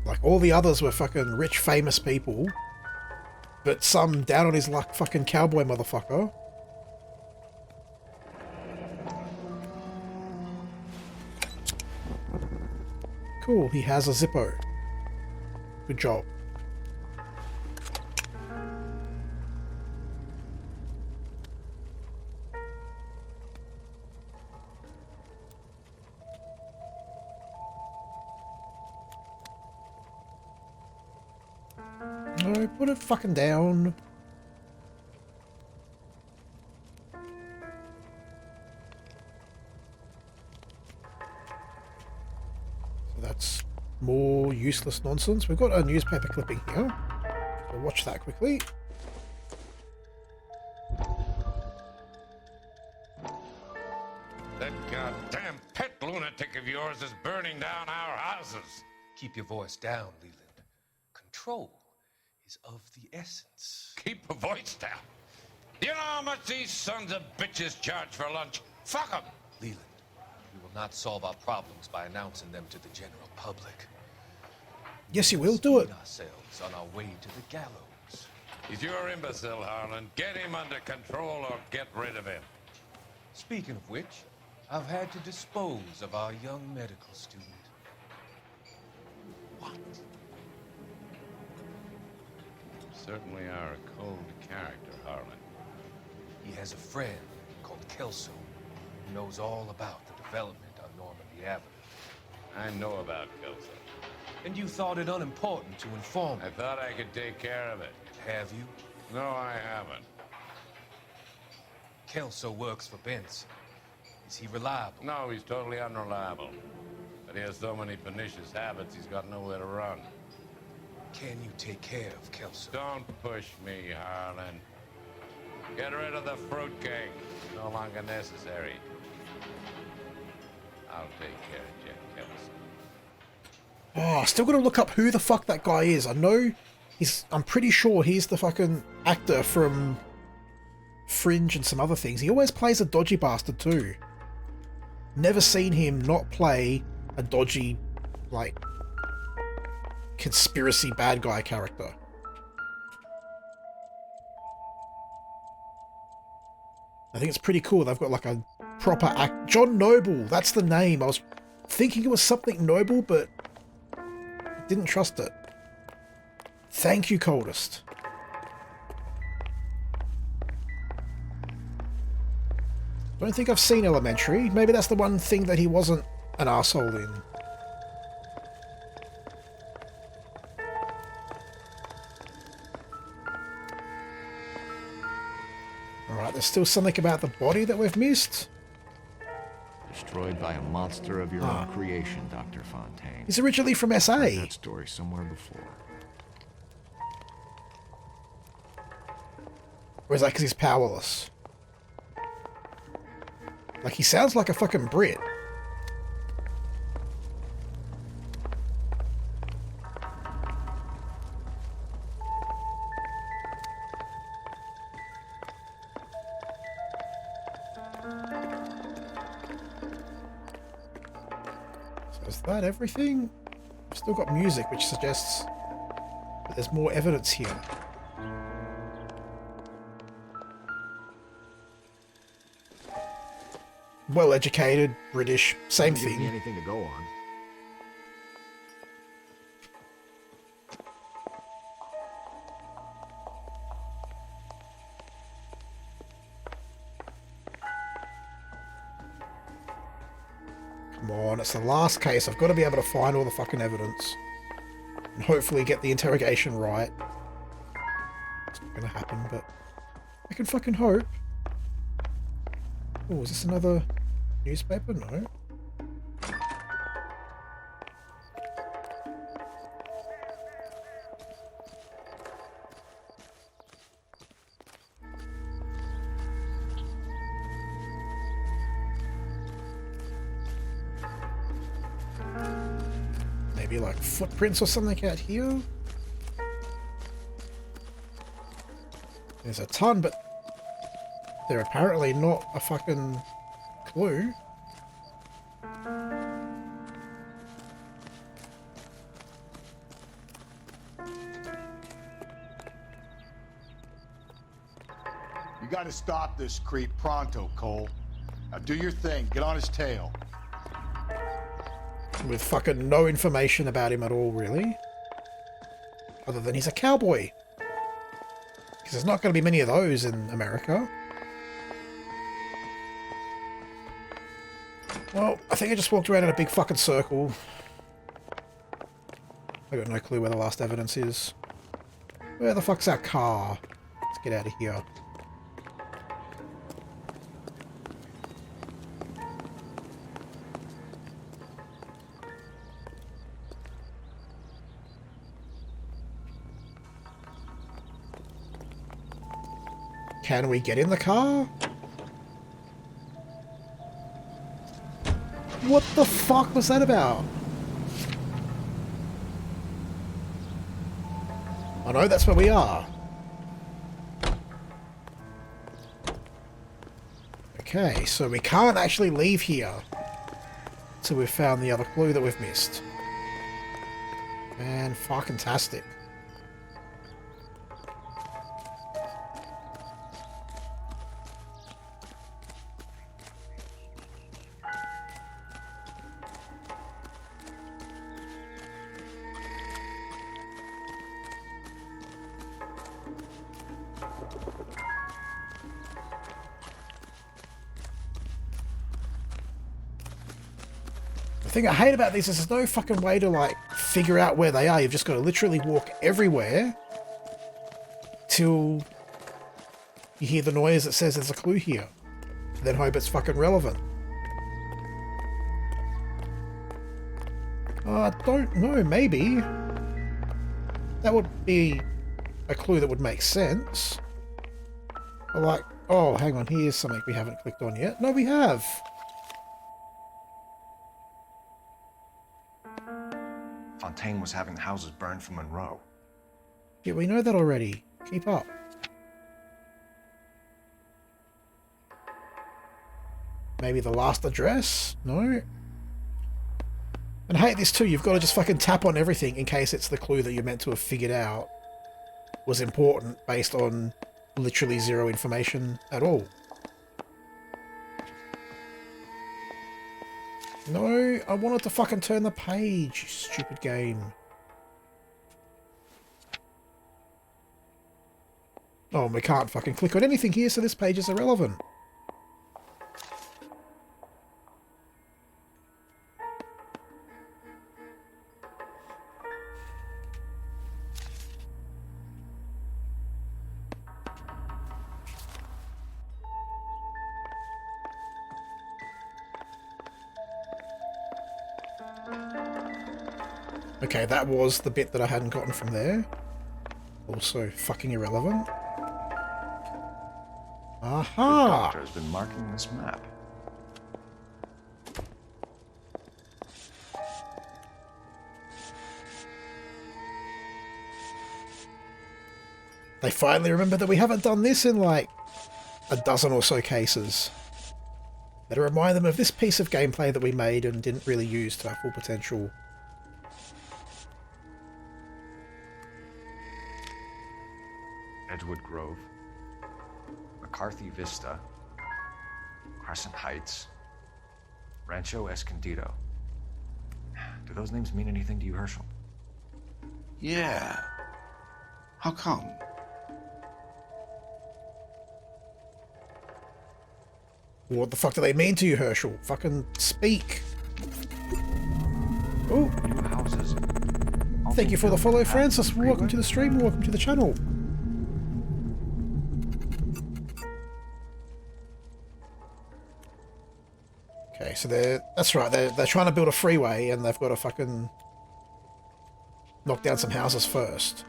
Like, all the others were fucking rich, famous people. But some down on his luck fucking cowboy motherfucker. Cool, he has a Zippo. Good job. No, put it fucking down. So that's more useless nonsense. We've got a newspaper clipping here. So watch that quickly. That goddamn pet lunatic of yours is burning down our houses. Keep your voice down, Leland. Control is of the essence. Keep your voice down. You know how much these sons of bitches charge for lunch? Fuck them. Leland, we will not solve our problems by announcing them to the general public. Yes, you will. Do it. Ourselves on our way to the gallows. He's your imbecile, Harlan. Get him under control or get rid of him. Speaking of which, I've had to dispose of our young medical student. What? Certainly are a cold character, Harlan. He has a friend called Kelso who knows all about the development on Normandy Avenue. I know about Kelso. And you thought it unimportant to inform me. I thought I could take care of it. Have you? No, I haven't. Kelso works for Benson. Is he reliable? No, he's totally unreliable. But he has so many pernicious habits, he's got nowhere to run. Can you take care of Kelso? Don't push me, Harlan. Get rid of the fruitcake. No longer necessary. I'll take care of Jack Kelso. Oh, still gotta look up who the fuck that guy is. I know I'm pretty sure he's the fucking actor from Fringe and some other things. He always plays a dodgy bastard too. Never seen him not play a dodgy, like, conspiracy bad guy character. I think it's pretty cool. They've got like a proper act. John Noble, that's the name. I was thinking it was something noble, but didn't trust it. Thank you, Coldest. Don't think I've seen Elementary. Maybe that's the one thing that he wasn't an arsehole in. Alright, there's still something about the body that we've missed. Destroyed by a monster of your own creation, Dr. Fontaine. He's originally from SA. Heard that story somewhere before. Or is that because he's powerless? Like, he sounds like a fucking Brit. So is that everything? Still got music, which suggests that there's more evidence here. Well-educated, British, same Doesn't give me thing. anything to go on. Come on, it's the last case. I've got to be able to find all the fucking evidence. And hopefully get the interrogation right. It's not going to happen, but I can fucking hope. Oh, is this another newspaper? No. Maybe like footprints or something out here? There's a ton, but they're apparently not a fucking clue. You gotta stop this creep pronto, Cole. Now do your thing. Get on his tail. With fucking no information about him at all, really. Other than he's a cowboy. Because there's not going to be many of those in America. Well, I think I just walked around in a big fucking circle. I got no clue where the last evidence is. Where the fuck's our car? Let's get out of here. Can we get in the car? What the fuck was that about? I know that's where we are. Okay, so we can't actually leave here until we've found the other clue that we've missed. Man, fucking-tastic. The thing I hate about these is there's no fucking way to, like, figure out where they are. You've just got to literally walk everywhere till you hear the noise that says there's a clue here. And then hope it's fucking relevant. I don't know, maybe. That would be a clue that would make sense. But like, oh, hang on, here's something we haven't clicked on yet. No, we have. Fontaine was having the houses burned for Monroe. Yeah, we know that already. Keep up. Maybe the last address? No? And I hate this too, you've got to just fucking tap on everything in case it's the clue that you're meant to have figured out was important based on literally zero information at all. No, I wanted to fucking turn the page, you stupid game. Oh, and we can't fucking click on anything here, so this page is irrelevant. Okay, that was the bit that I hadn't gotten from there. Also fucking irrelevant. Aha! The doctor has been marking this map. They finally remember that we haven't done this in like a dozen or so cases. Better remind them of this piece of gameplay that we made and didn't really use to our full potential. Edgewood Grove, McCarthy Vista, Crescent Heights, Rancho Escondido. Do those names mean anything to you, Herschel? Yeah. How come? What the fuck do they mean to you, Herschel? Fucking speak. Oh. New houses. Thank you for the follow, Francis. Welcome to the stream. Welcome to the channel. Okay, so that's right. They're trying to build a freeway, and they've got to fucking knock down some houses first.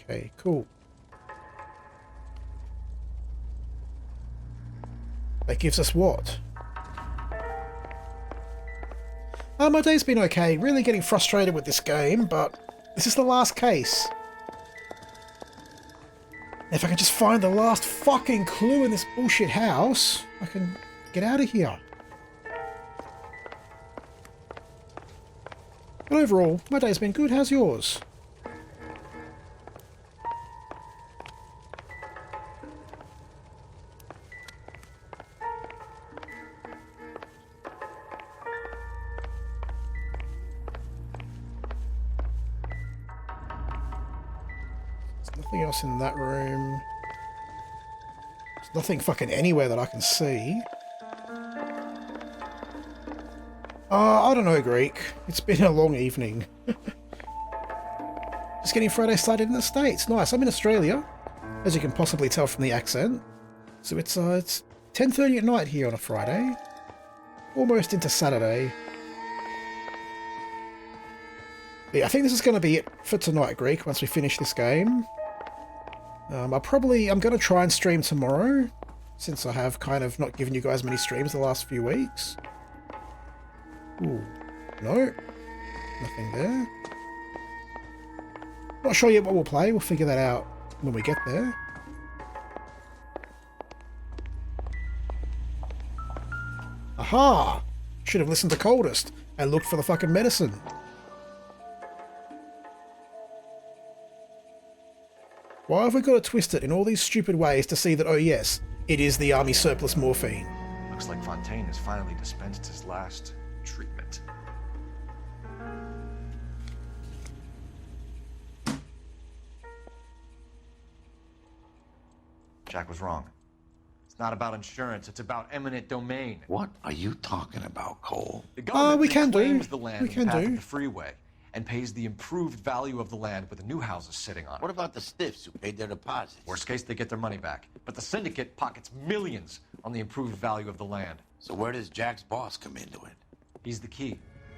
Okay, cool. That gives us what? My day's been okay. Really getting frustrated with this game, but this is the last case. If I can just find the last fucking clue in this bullshit house, I can get out of here. But overall, my day's been good. How's yours? Nothing else in that room. There's nothing fucking anywhere that I can see. I don't know, Greek. It's been a long evening. Just getting Friday started in the States. Nice. I'm in Australia, as you can possibly tell from the accent. So it's 10:30 at night here on a Friday. Almost into Saturday. Yeah, I think this is going to be it for tonight, Greek, once we finish this game. I'm going to try and stream tomorrow, since I have kind of not given you guys many streams the last few weeks. Ooh, no, nothing there. Not sure yet what we'll play, we'll figure that out when we get there. Aha! Should have listened to Coldest and looked for the fucking medicine. Why have we got to twist it in all these stupid ways to see that, oh yes, it is the army surplus morphine? Looks like Fontaine has finally dispensed his last treatment. Jack was wrong. It's not about insurance, it's about eminent domain. What are you talking about, Cole? The government we can reclaims do. the land We in can the path do. of the freeway and pays the improved value of the land with the new houses sitting on it. What about the stiffs who paid their deposits? Worst case, they get their money back. But the syndicate pockets millions on the improved value of the land. So where does Jack's boss come into it? He's the key.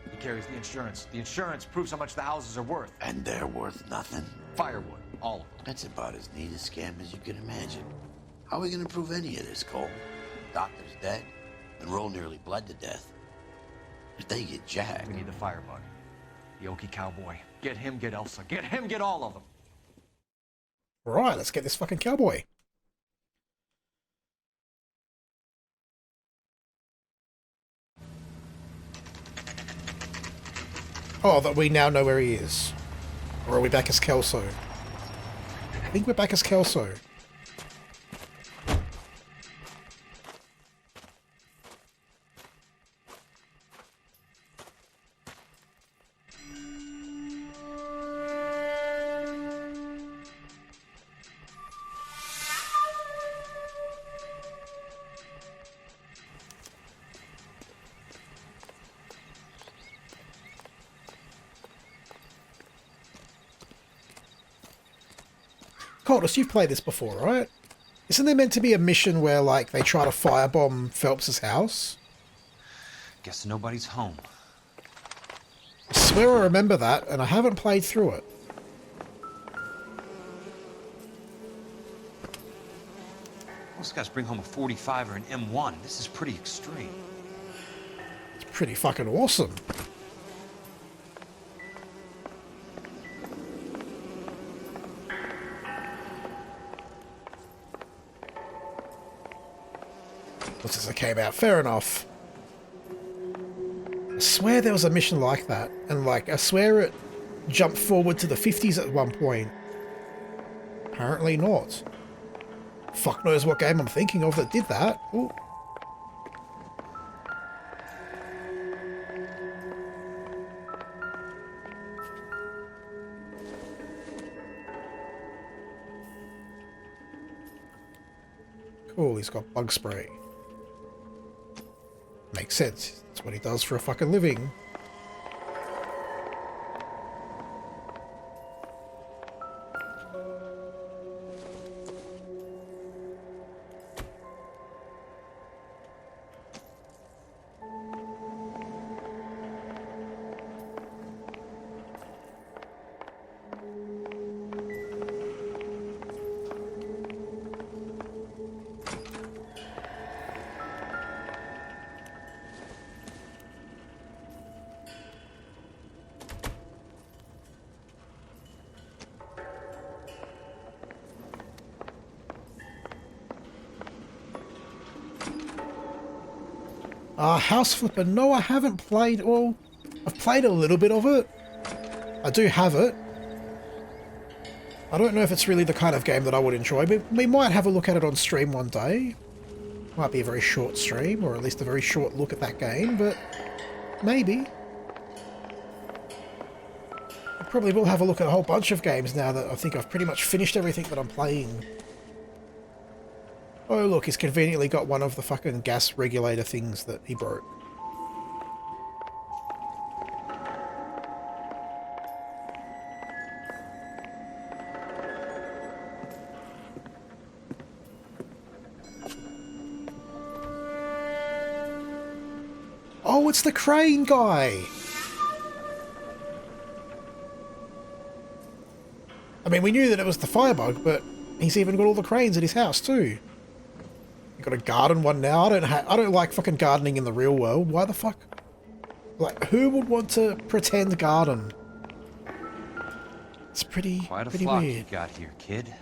He carries the insurance. The insurance proves how much the houses are worth. And they're worth nothing? Firewood, all of them. That's about as neat a scam as you can imagine. How are we gonna prove any of this, Cole? Doctor's dead, and Roll nearly bled to death. If they get Jack... We need the firebug. The Okie cowboy. Get him, get Elsa. Get him, get all of them. Right, let's get this fucking cowboy. Oh, that we now know where he is. Or are we back as Kelso? I think we're back as Kelso. Coldest, you've played this before, right? Isn't there meant to be a mission where, like, they try to firebomb Phelps's house? Guess nobody's home. I swear I remember that, and I haven't played through it. Most guys bring home a 45 or an M1. This is pretty extreme. It's pretty fucking awesome. Just as it came out, fair enough. swear there was a mission like that, and like I swear it jumped forward to the 50s at one point. Apparently not. Fuck knows what game I'm thinking of that did that. Ooh. Cool, he's got bug spray. Makes sense. That's what he does for a fucking living. House Flipper. No, I haven't played. Well, I've played a little bit of it. I do have it. I don't know if it's really the kind of game that I would enjoy, but we might have a look at it on stream one day. Might be a very short stream, or at least a very short look at that game, but maybe. I probably will have a look at a whole bunch of games now that I think I've pretty much finished everything that I'm playing. Oh look, he's conveniently got one of the fucking gas regulator things that he broke. Oh, it's the crane guy! I mean, we knew that it was the firebug, but he's even got all the cranes at his house too. Got a garden one now. I don't like fucking gardening in the real world. Why the fuck? Like, who would want to pretend garden? It's pretty Quite a pretty flock weird. you got here, kid.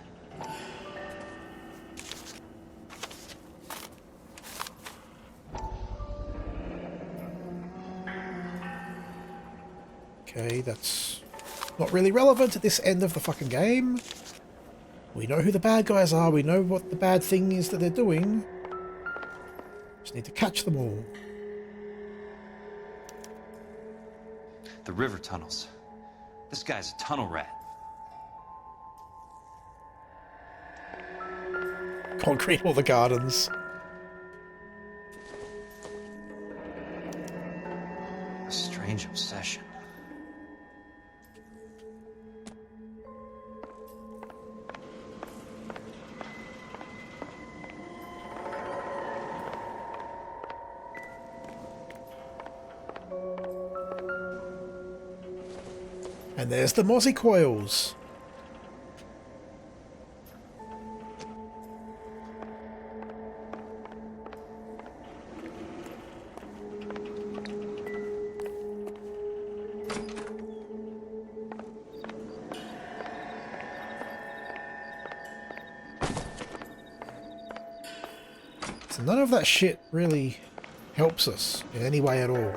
Okay, that's not really relevant at this end of the fucking game. We know who the bad guys are. We know what the bad thing is that they're doing. Just need to catch them all. The river tunnels. This guy's a tunnel rat. Concrete all the gardens. A strange obsession. And there's the Mozzie coils. So none of that shit really helps us in any way at all.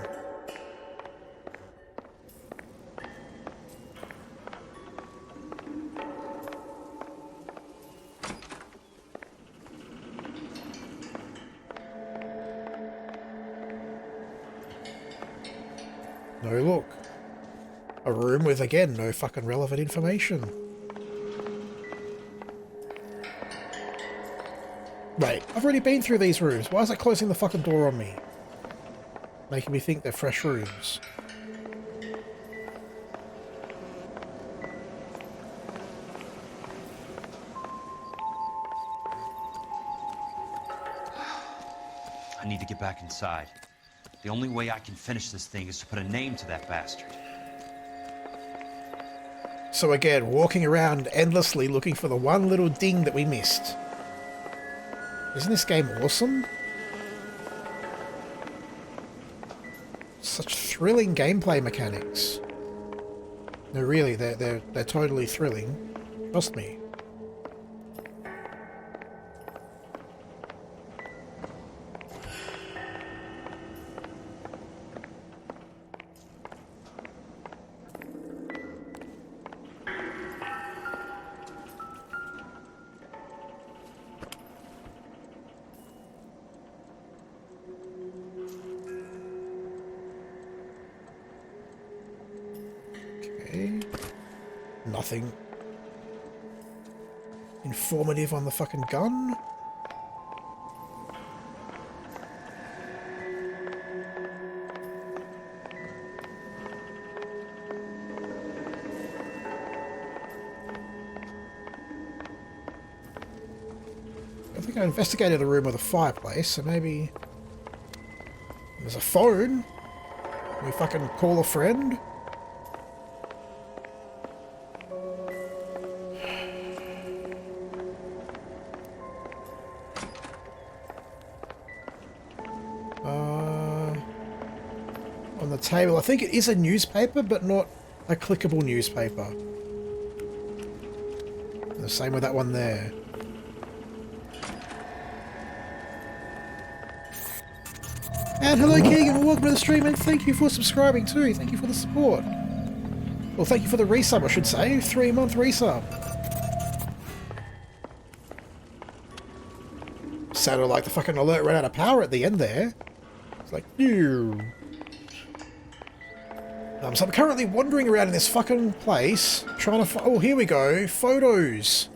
No, look. A room with, again, no fucking relevant information. Wait, I've already been through these rooms. Why is it closing the fucking door on me? Making me think they're fresh rooms. I need to get back inside. The only way I can finish this thing is to put a name to that bastard. So again, walking around endlessly looking for the one little ding that we missed. Isn't this game awesome? Such thrilling gameplay mechanics. No, really, they're totally thrilling. Trust me. Okay. Nothing informative on the fucking gun. I think I investigated the room with a fireplace, so maybe there's a phone. Can we fucking call a friend? On the table, I think it is a newspaper, but not a clickable newspaper. The same with that one there. And hello Keegan, and welcome to the stream, and thank you for subscribing too. Thank you for the support. Well, thank you for the resub, I should say. 3-month resub. Sounded like the fucking alert ran out of power at the end there. It's like, ew. So I'm currently wandering around in this fucking place, trying to oh, here we go, photos.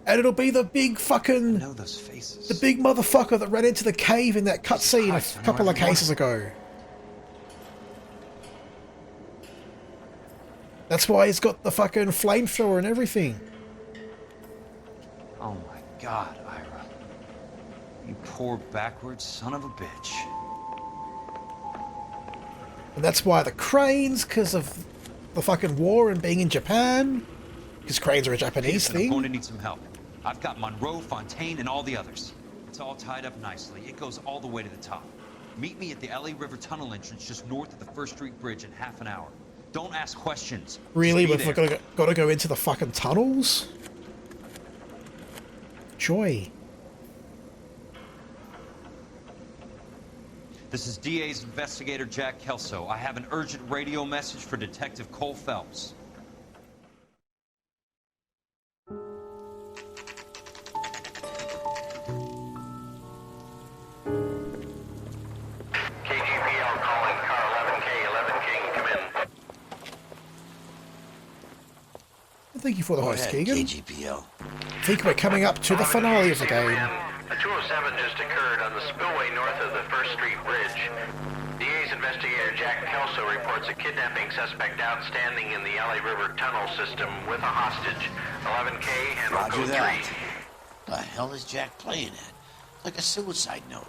And it'll be the big fucking... I know those faces. The big motherfucker that ran into the cave in that cutscene a couple of cases ago. That's why he's got the fucking flamethrower and everything. Oh my god, Ira. You poor backwards son of a bitch. And that's why the cranes, because of the fucking war and being in Japan. Because cranes are a Japanese thing. I'm going to need some help. I've got Monroe, Fontaine, and all the others. It's all tied up nicely. It goes all the way to the top. Meet me at the LA River Tunnel entrance just north of the First Street Bridge in half an hour. Don't ask questions. Really? We've got to go into the fucking tunnels? Joy. This is DA's investigator Jack Kelso. I have an urgent radio message for Detective Cole Phelps. KGPL calling car 11K, 11 King, come in. Thank you for the host, Keegan. KGPL. I think we're coming up to the finale of the game. A 207 just occurred on the spillway north of the First Street Bridge. DA's investigator Jack Kelso reports a kidnapping suspect outstanding in the LA River tunnel system with a hostage. 11K, handle Roger code that. 3. The hell is Jack playing at? Like a suicide note.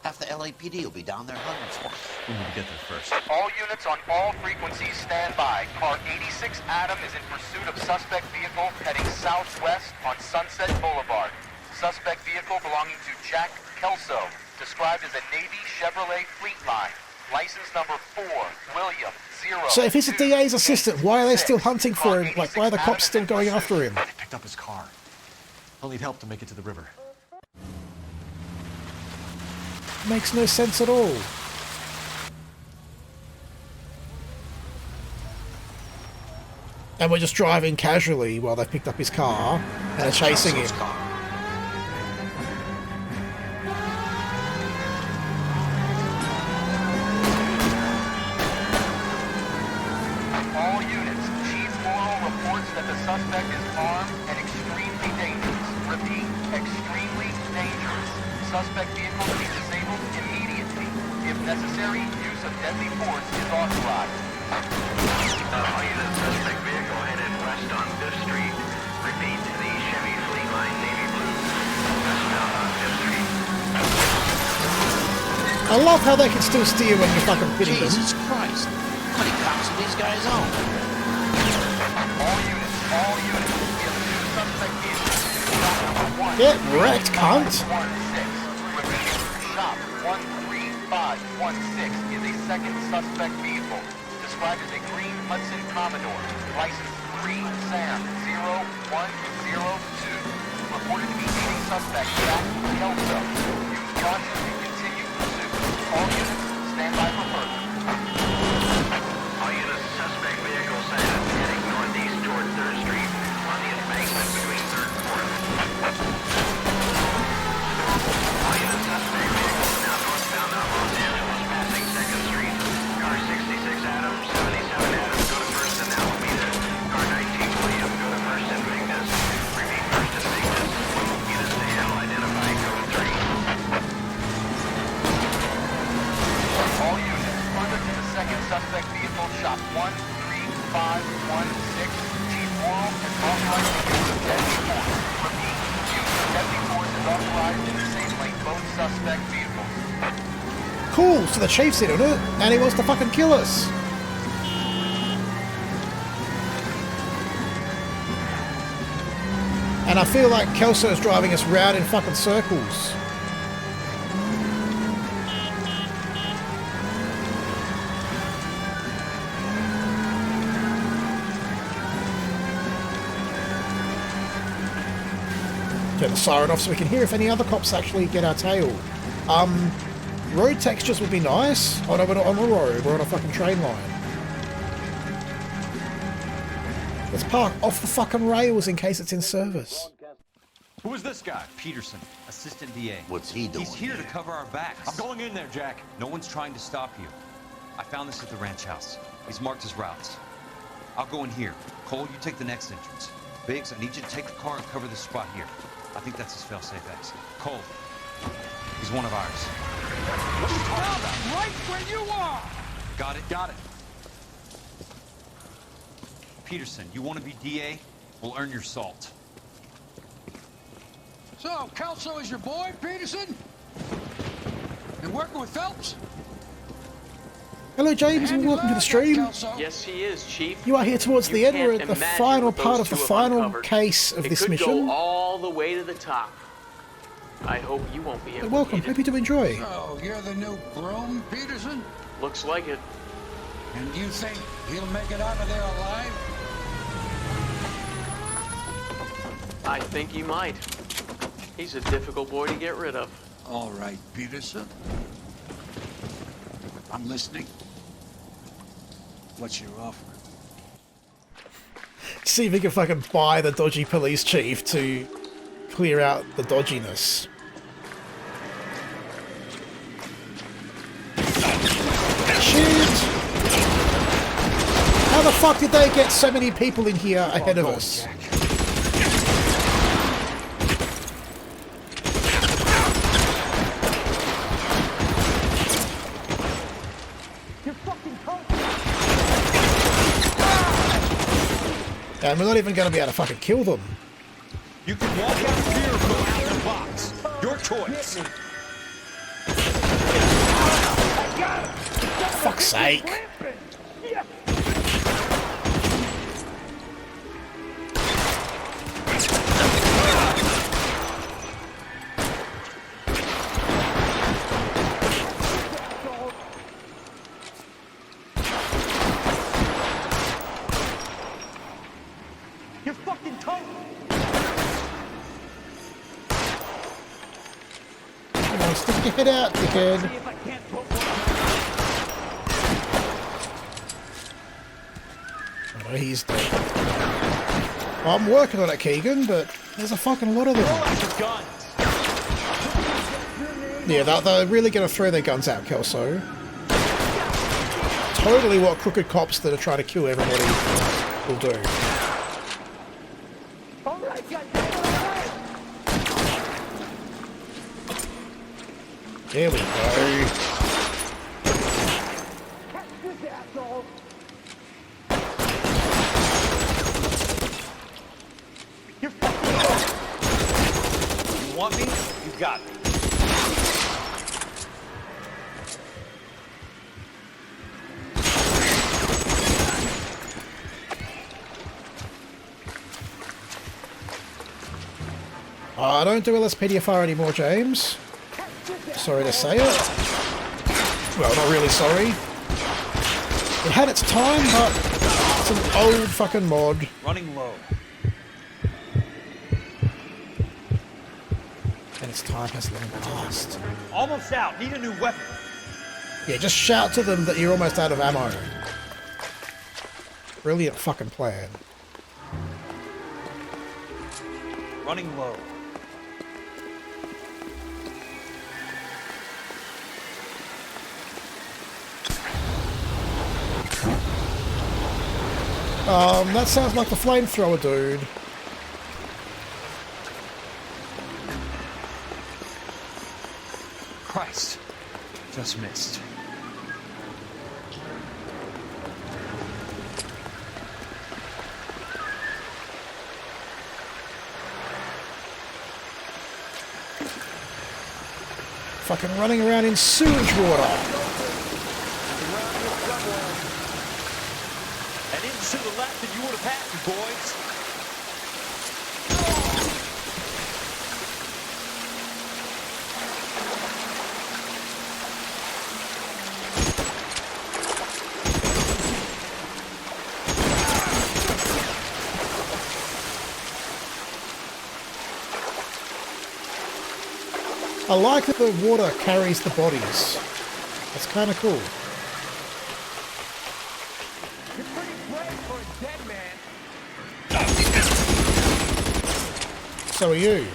Half the LAPD will be down there hunting for him. We need to get there first. All units on all frequencies stand by. Car 86 Adam is in pursuit of suspect vehicle heading southwest on Sunset Boulevard. Suspect vehicle belonging to Jack Kelso, described as a Navy Chevrolet Fleetline. License number 4, William 0. So if he's a DA's assistant, why are they still hunting for him? Like, why are the cops still going after him? They picked up his car. He'll need help to make it to the river. Makes no sense at all. And we're just driving casually while they picked up his car and are chasing him. All units, Chief Morrow reports that the suspect is armed and extremely dangerous. Repeat, extremely dangerous. Suspect vehicle to be disabled immediately. If necessary, use of deadly force is authorized. All units, suspect vehicle headed west on 5th Street. Repeat, the Chevy Fleetline Navy Blue. Westbound on 5th Street. I love how they can still steer when you're fucking pitting them. Jesus Christ. How many cops are these guys on? All units, we have 2 suspect vehicles. Shop number 1. Get wrecked, cunt. Shop 13516 is a second suspect vehicle, described as a green Hudson Commodore, license 3 Sam 0102, reported to be aiding suspect Jack Kelso. Use caution and continue pursuit. All units, stand by for further. All units, suspect vehicle sighted heading northeast toward 3rd Street on the embankment between 3rd and 4th. All units, suspect vehicle now northbound on Los Angeles, passing 2nd Street. Car 66 Adams, 77 Adams, go to 1st and now. Shop 13516. Chief Moral is authorized to use of deadly force. Repeat, use of deadly force is authorized to disabling both suspect vehicles. Cool, so the chief's in on it, and he wants to fucking kill us. And I feel like Kelso's driving us round in fucking circles. Turn the siren off so we can hear if any other cops actually get our tail. Road textures would be nice. Oh no, we're not on a road, we're on a fucking train line. Let's park off the fucking rails in case it's in service. Who is this guy? Peterson, assistant DA. What's he doing? He's here to cover our backs. I'm going in there, Jack. No one's trying to stop you. I found this at the ranch house. He's marked his routes. I'll go in here. Cole, you take the next entrance. Biggs, I need you to take the car and cover this spot here. I think that's his fail-safe exit. Cole, he's one of ours. What are you talking about? Right where you are! Got it? Got it. Peterson, you want to be DA? We'll earn your salt. So, Kelso is your boy, Peterson? And working with Phelps? Hello James and welcome to the stream. Yes, he is, Chief. You are here towards the end. We're at the final part of the final case of this mission. Go all the way to the top. I hope you won't be implicated. Welcome, hope you do enjoy. So, you're the new groom, Peterson? Looks like it. And you think he'll make it out of there alive? I think he might. He's a difficult boy to get rid of. All right, Peterson. I'm listening. What's your offer? See if we can fucking buy the dodgy police chief to clear out the dodginess. Shit! How the fuck did they get so many people in here ahead of us? And we're not even going to be able to fucking kill them. You can walk out here or go out the box. Your choice. Fuck's sake. Stick your head out, dickhead. I know he's dead. Well, I'm working on it, Keegan, but there's a fucking lot of them. Yeah, they're really going to throw their guns out, Kelso. Totally what crooked cops that are trying to kill everybody will do. There we go. You want me? You got me. Don't do LSPDFR anymore, James. Sorry to say it. Well, not really sorry. It had its time, but it's an old fucking mod. Running low. And its time has long passed. Almost out. Need a new weapon. Yeah, just shout to them that you're almost out of ammo. Brilliant fucking plan. Running low. That sounds like the flamethrower dude. Christ. Just missed. Fucking running around in sewage water. And into the left that you would have had, you boys. I like that the water carries the bodies. That's kind of cool. You're pretty brave for a dead man. So are you.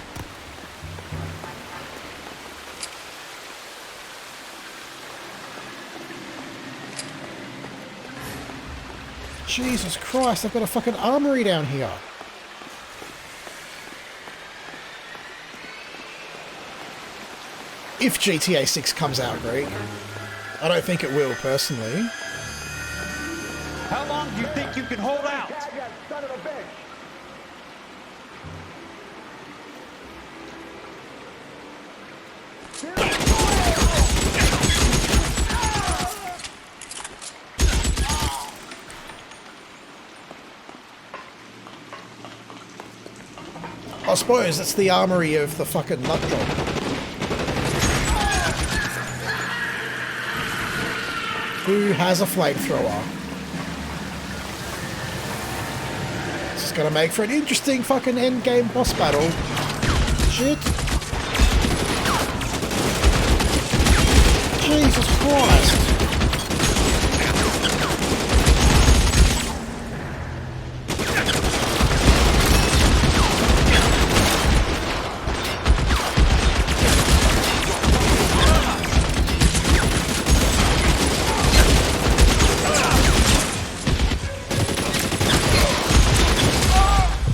Jesus Christ, I've got a fucking armory down here. If GTA 6 comes out, Greg. I don't think it will, personally. How long do you think you can hold out? Son of a bitch. I suppose it's the armory of the fucking nut job. Who has a flamethrower? This is gonna make for an interesting fucking endgame boss battle. Shit. Jesus Christ.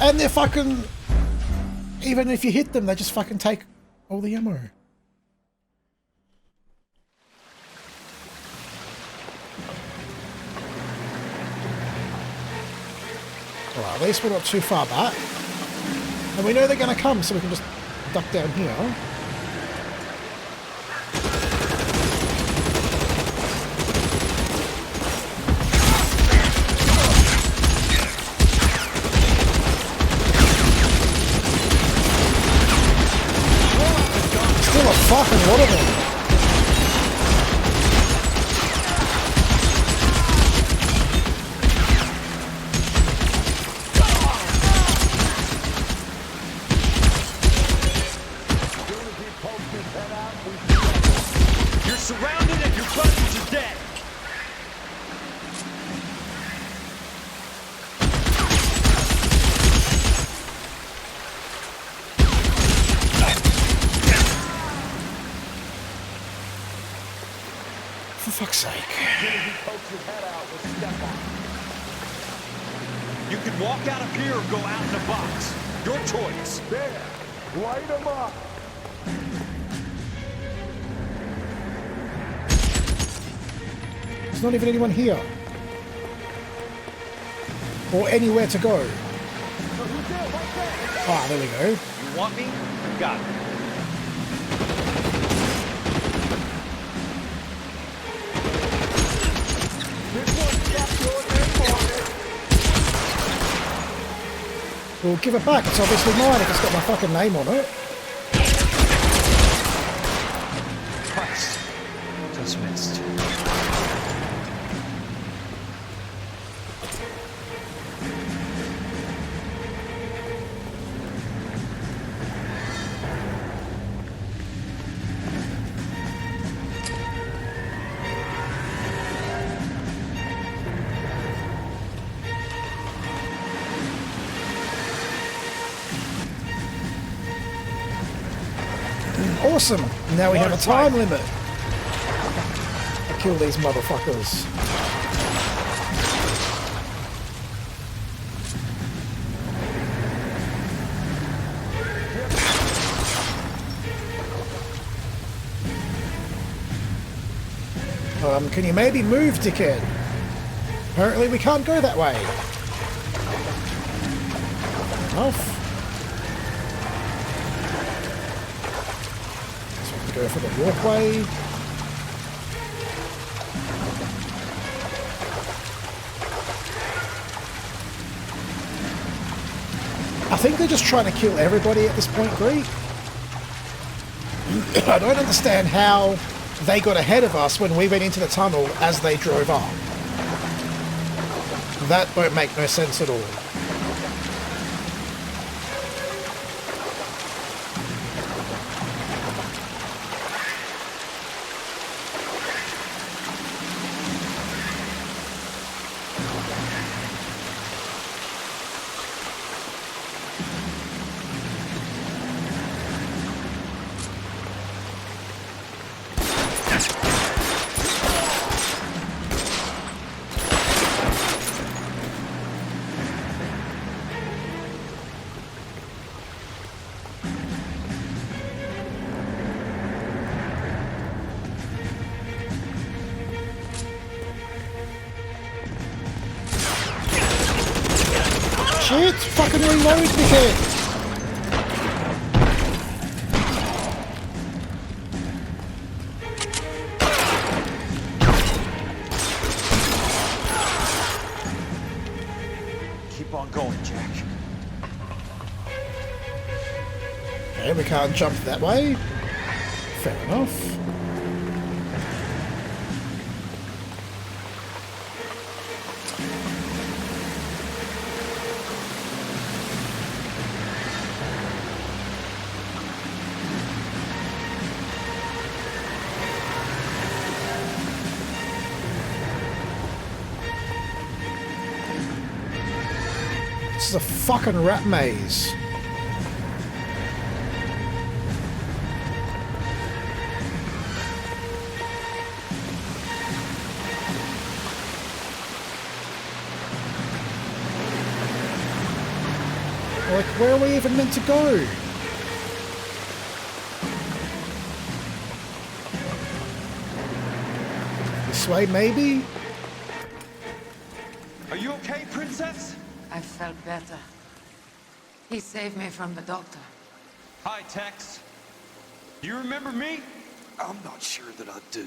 And they're fucking... Even if you hit them, they just fucking take all the ammo. Alright, at least we're not too far back. And we know they're going to come, so we can just duck down here. Still a fucking lot of them. You're surrounded and your brothers are dead. For fuck's sake. You can walk out of here or go out in a box. Your choice. There. Light them up. There's not even anyone here. Or anywhere to go. Ah, there we go. You want me? Got it. Well, give it back. It's obviously mine if it's got my fucking name on it. Christ. Just missed. Awesome! Now we have a time limit. I kill these motherfuckers. Can you maybe move, dickhead? Apparently we can't go that way. Enough. go for the walkway. I think they're just trying to kill everybody at this point, Greek. I don't understand how they got ahead of us when we went into the tunnel as they drove up. That don't make no sense at all. Shit! Fucking reload me, kid! Keep on going, Jack. Okay, we can't jump that way. Fair enough. This is a fucking rat maze. Like, where are we even meant to go? This way, maybe? Are you okay, Princess? I felt better. He saved me from the doctor. Hi, Tex. Do you remember me? I'm not sure that I do.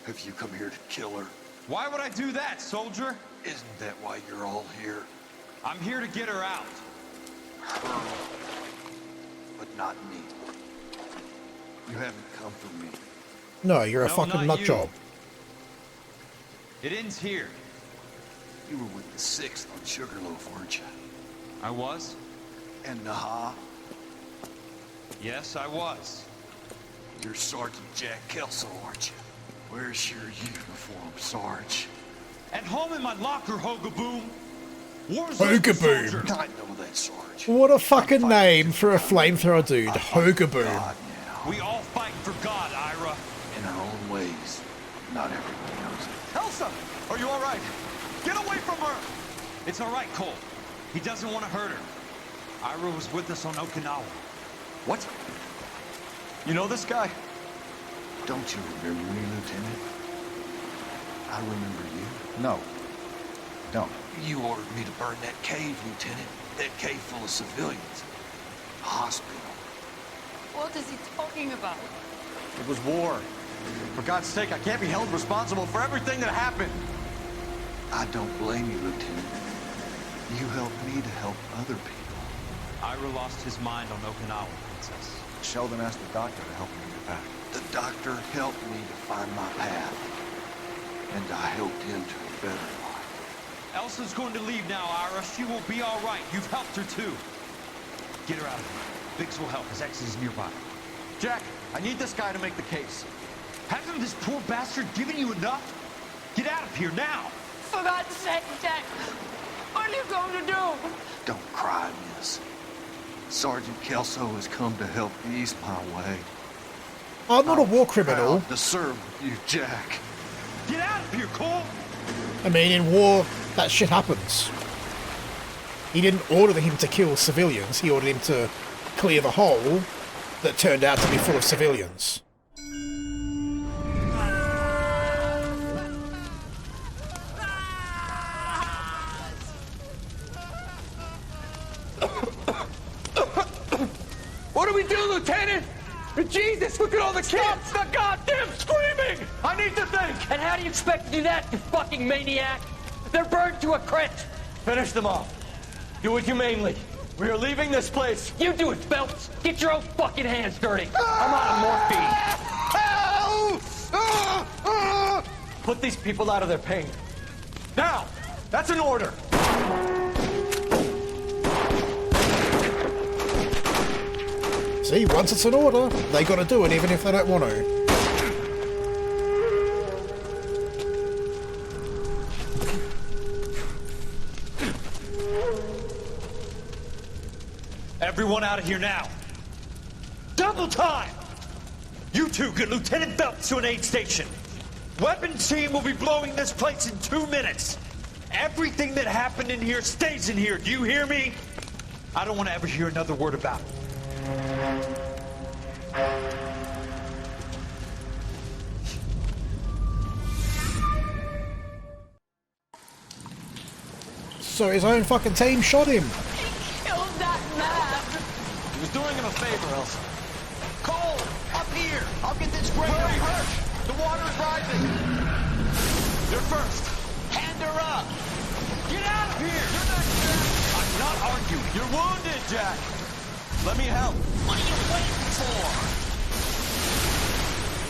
Have you come here to kill her? Why would I do that, soldier? Isn't that why you're all here? I'm here to get her out. Her, but not me. You haven't come for me. No, you're a No, fucking not nut you. job. It ends here. You were with the 6th on Sugarloaf, weren't you? I was? And Naha? Yes, I was. You're Sergeant Jack Kelso, aren't you? Where's your uniform, Sarge? At home in my locker, Hogaboom. War's Hogaboom. over, soldier. I know that, Sarge. What a fucking name for a flamethrower dude. Hogaboom. We all fight for God, Ira. In our own ways. Not everybody knows it. Elsa, are you all right? Get away from her! It's all right, Cole. He doesn't want to hurt her. Ira was with us on Okinawa. What? You know this guy? Don't you remember me, Lieutenant? I remember you. No. Don't. You ordered me to burn that cave, Lieutenant. That cave full of civilians. A hospital. What is he talking about? It was war. For God's sake, I can't be held responsible for everything that happened. I don't blame you, Lieutenant. You helped me to help other people. Ira lost his mind on Okinawa, Princess. Sheldon asked the doctor to help me get back. The doctor helped me to find my path. And I helped him to a better life. Elsa's going to leave now, Ira. She will be all right. You've helped her, too. Get her out of here. Biggs will help. His ex is nearby. Jack, I need this guy to make the case. Hasn't this poor bastard given you enough? Get out of here now! For God's sake, Jack! What are you going to do? Don't cry, miss. Sergeant Kelso has come to help ease my way. I'm not a war criminal. Proud to serve with you, Jack. Get out of here, Cole! I mean, in war, that shit happens. He didn't order him to kill civilians, he ordered him to clear the hole that turned out to be full of civilians. What do we do, Lieutenant? Jesus, look at all the kids! Stop the goddamn screaming! I need to think! And how do you expect to do that, you fucking maniac? They're burned to a crisp! Finish them off. Do it humanely. We are leaving this place. You do it, Phelps! Get your own fucking hands dirty! I'm out of morphine! Put these people out of their pain. Now! That's an order! See, once it's an order, they gotta do it even if they don't want to. Everyone out of here now! Double time! You two get Lieutenant Phelps to an aid station. Weapons team will be blowing this place in 2 minutes. Everything that happened in here stays in here. Do you hear me? I don't want to ever hear another word about it. So his own fucking team shot him. Killed that man! He was doing him a favor, Elsa. Cole, up here! I'll get this grader first! The water is rising! You're first! Hand her up! Get out of here! You're not Jack! I'm not arguing. You're wounded, Jack! Let me help. What are you waiting for?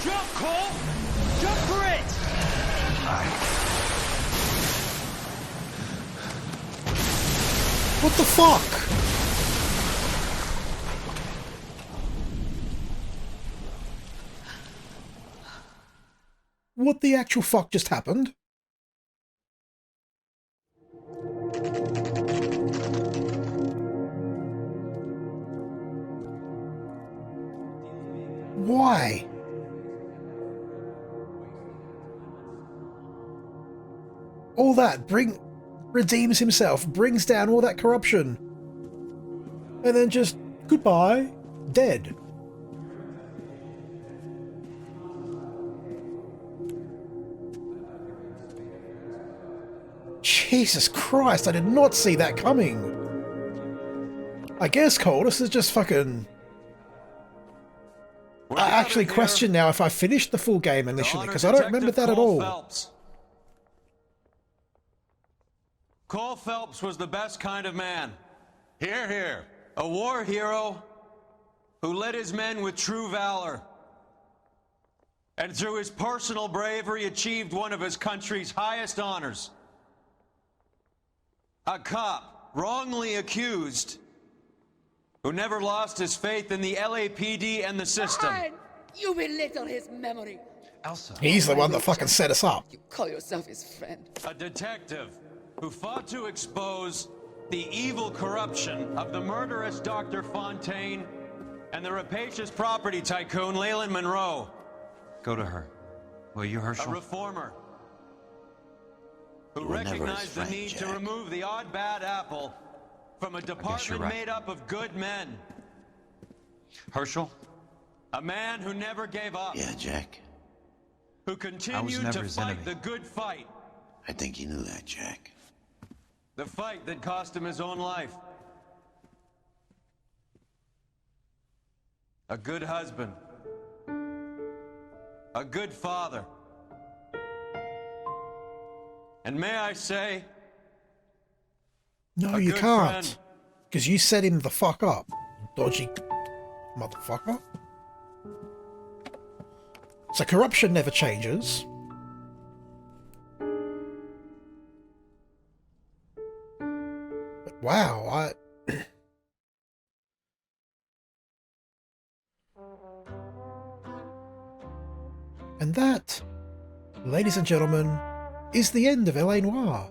Jump, Cole! Jump for it! What the fuck? What the actual fuck just happened? Why? All that redeems himself, brings down all that corruption, and then just goodbye, dead. Jesus Christ, I did not see that coming. I guess, Cole, this is just fucking... I actually question now if I finished the full game initially, because I don't remember that at all. Phelps. Cole Phelps was the best kind of man. Hear, hear. A war hero who led his men with true valor. And through his personal bravery achieved one of his country's highest honors. A cop, wrongly accused, who never lost his faith in the LAPD and the system. Fine. You belittle his memory. Elsa. He's the one that fucking set us up. You call yourself his friend. A detective who fought to expose the evil corruption of the murderous Dr. Fontaine and the rapacious property tycoon Leyland Monroe. Go to her. Will you, Herschel? A reformer who You were never his recognized friend, the need Jack. to remove the odd bad apple from a department right. made up of good men. Herschel? A man who never gave up. Yeah, Jack. Who continued never to his fight enemy. the good fight. I think you knew that, Jack. The fight that cost him his own life. A good husband. A good father. And may I say, No, a you good can't. friend. Because you set him the fuck up, dodgy motherfucker. So corruption never changes. But wow, And that, ladies and gentlemen, is the end of LA Noire.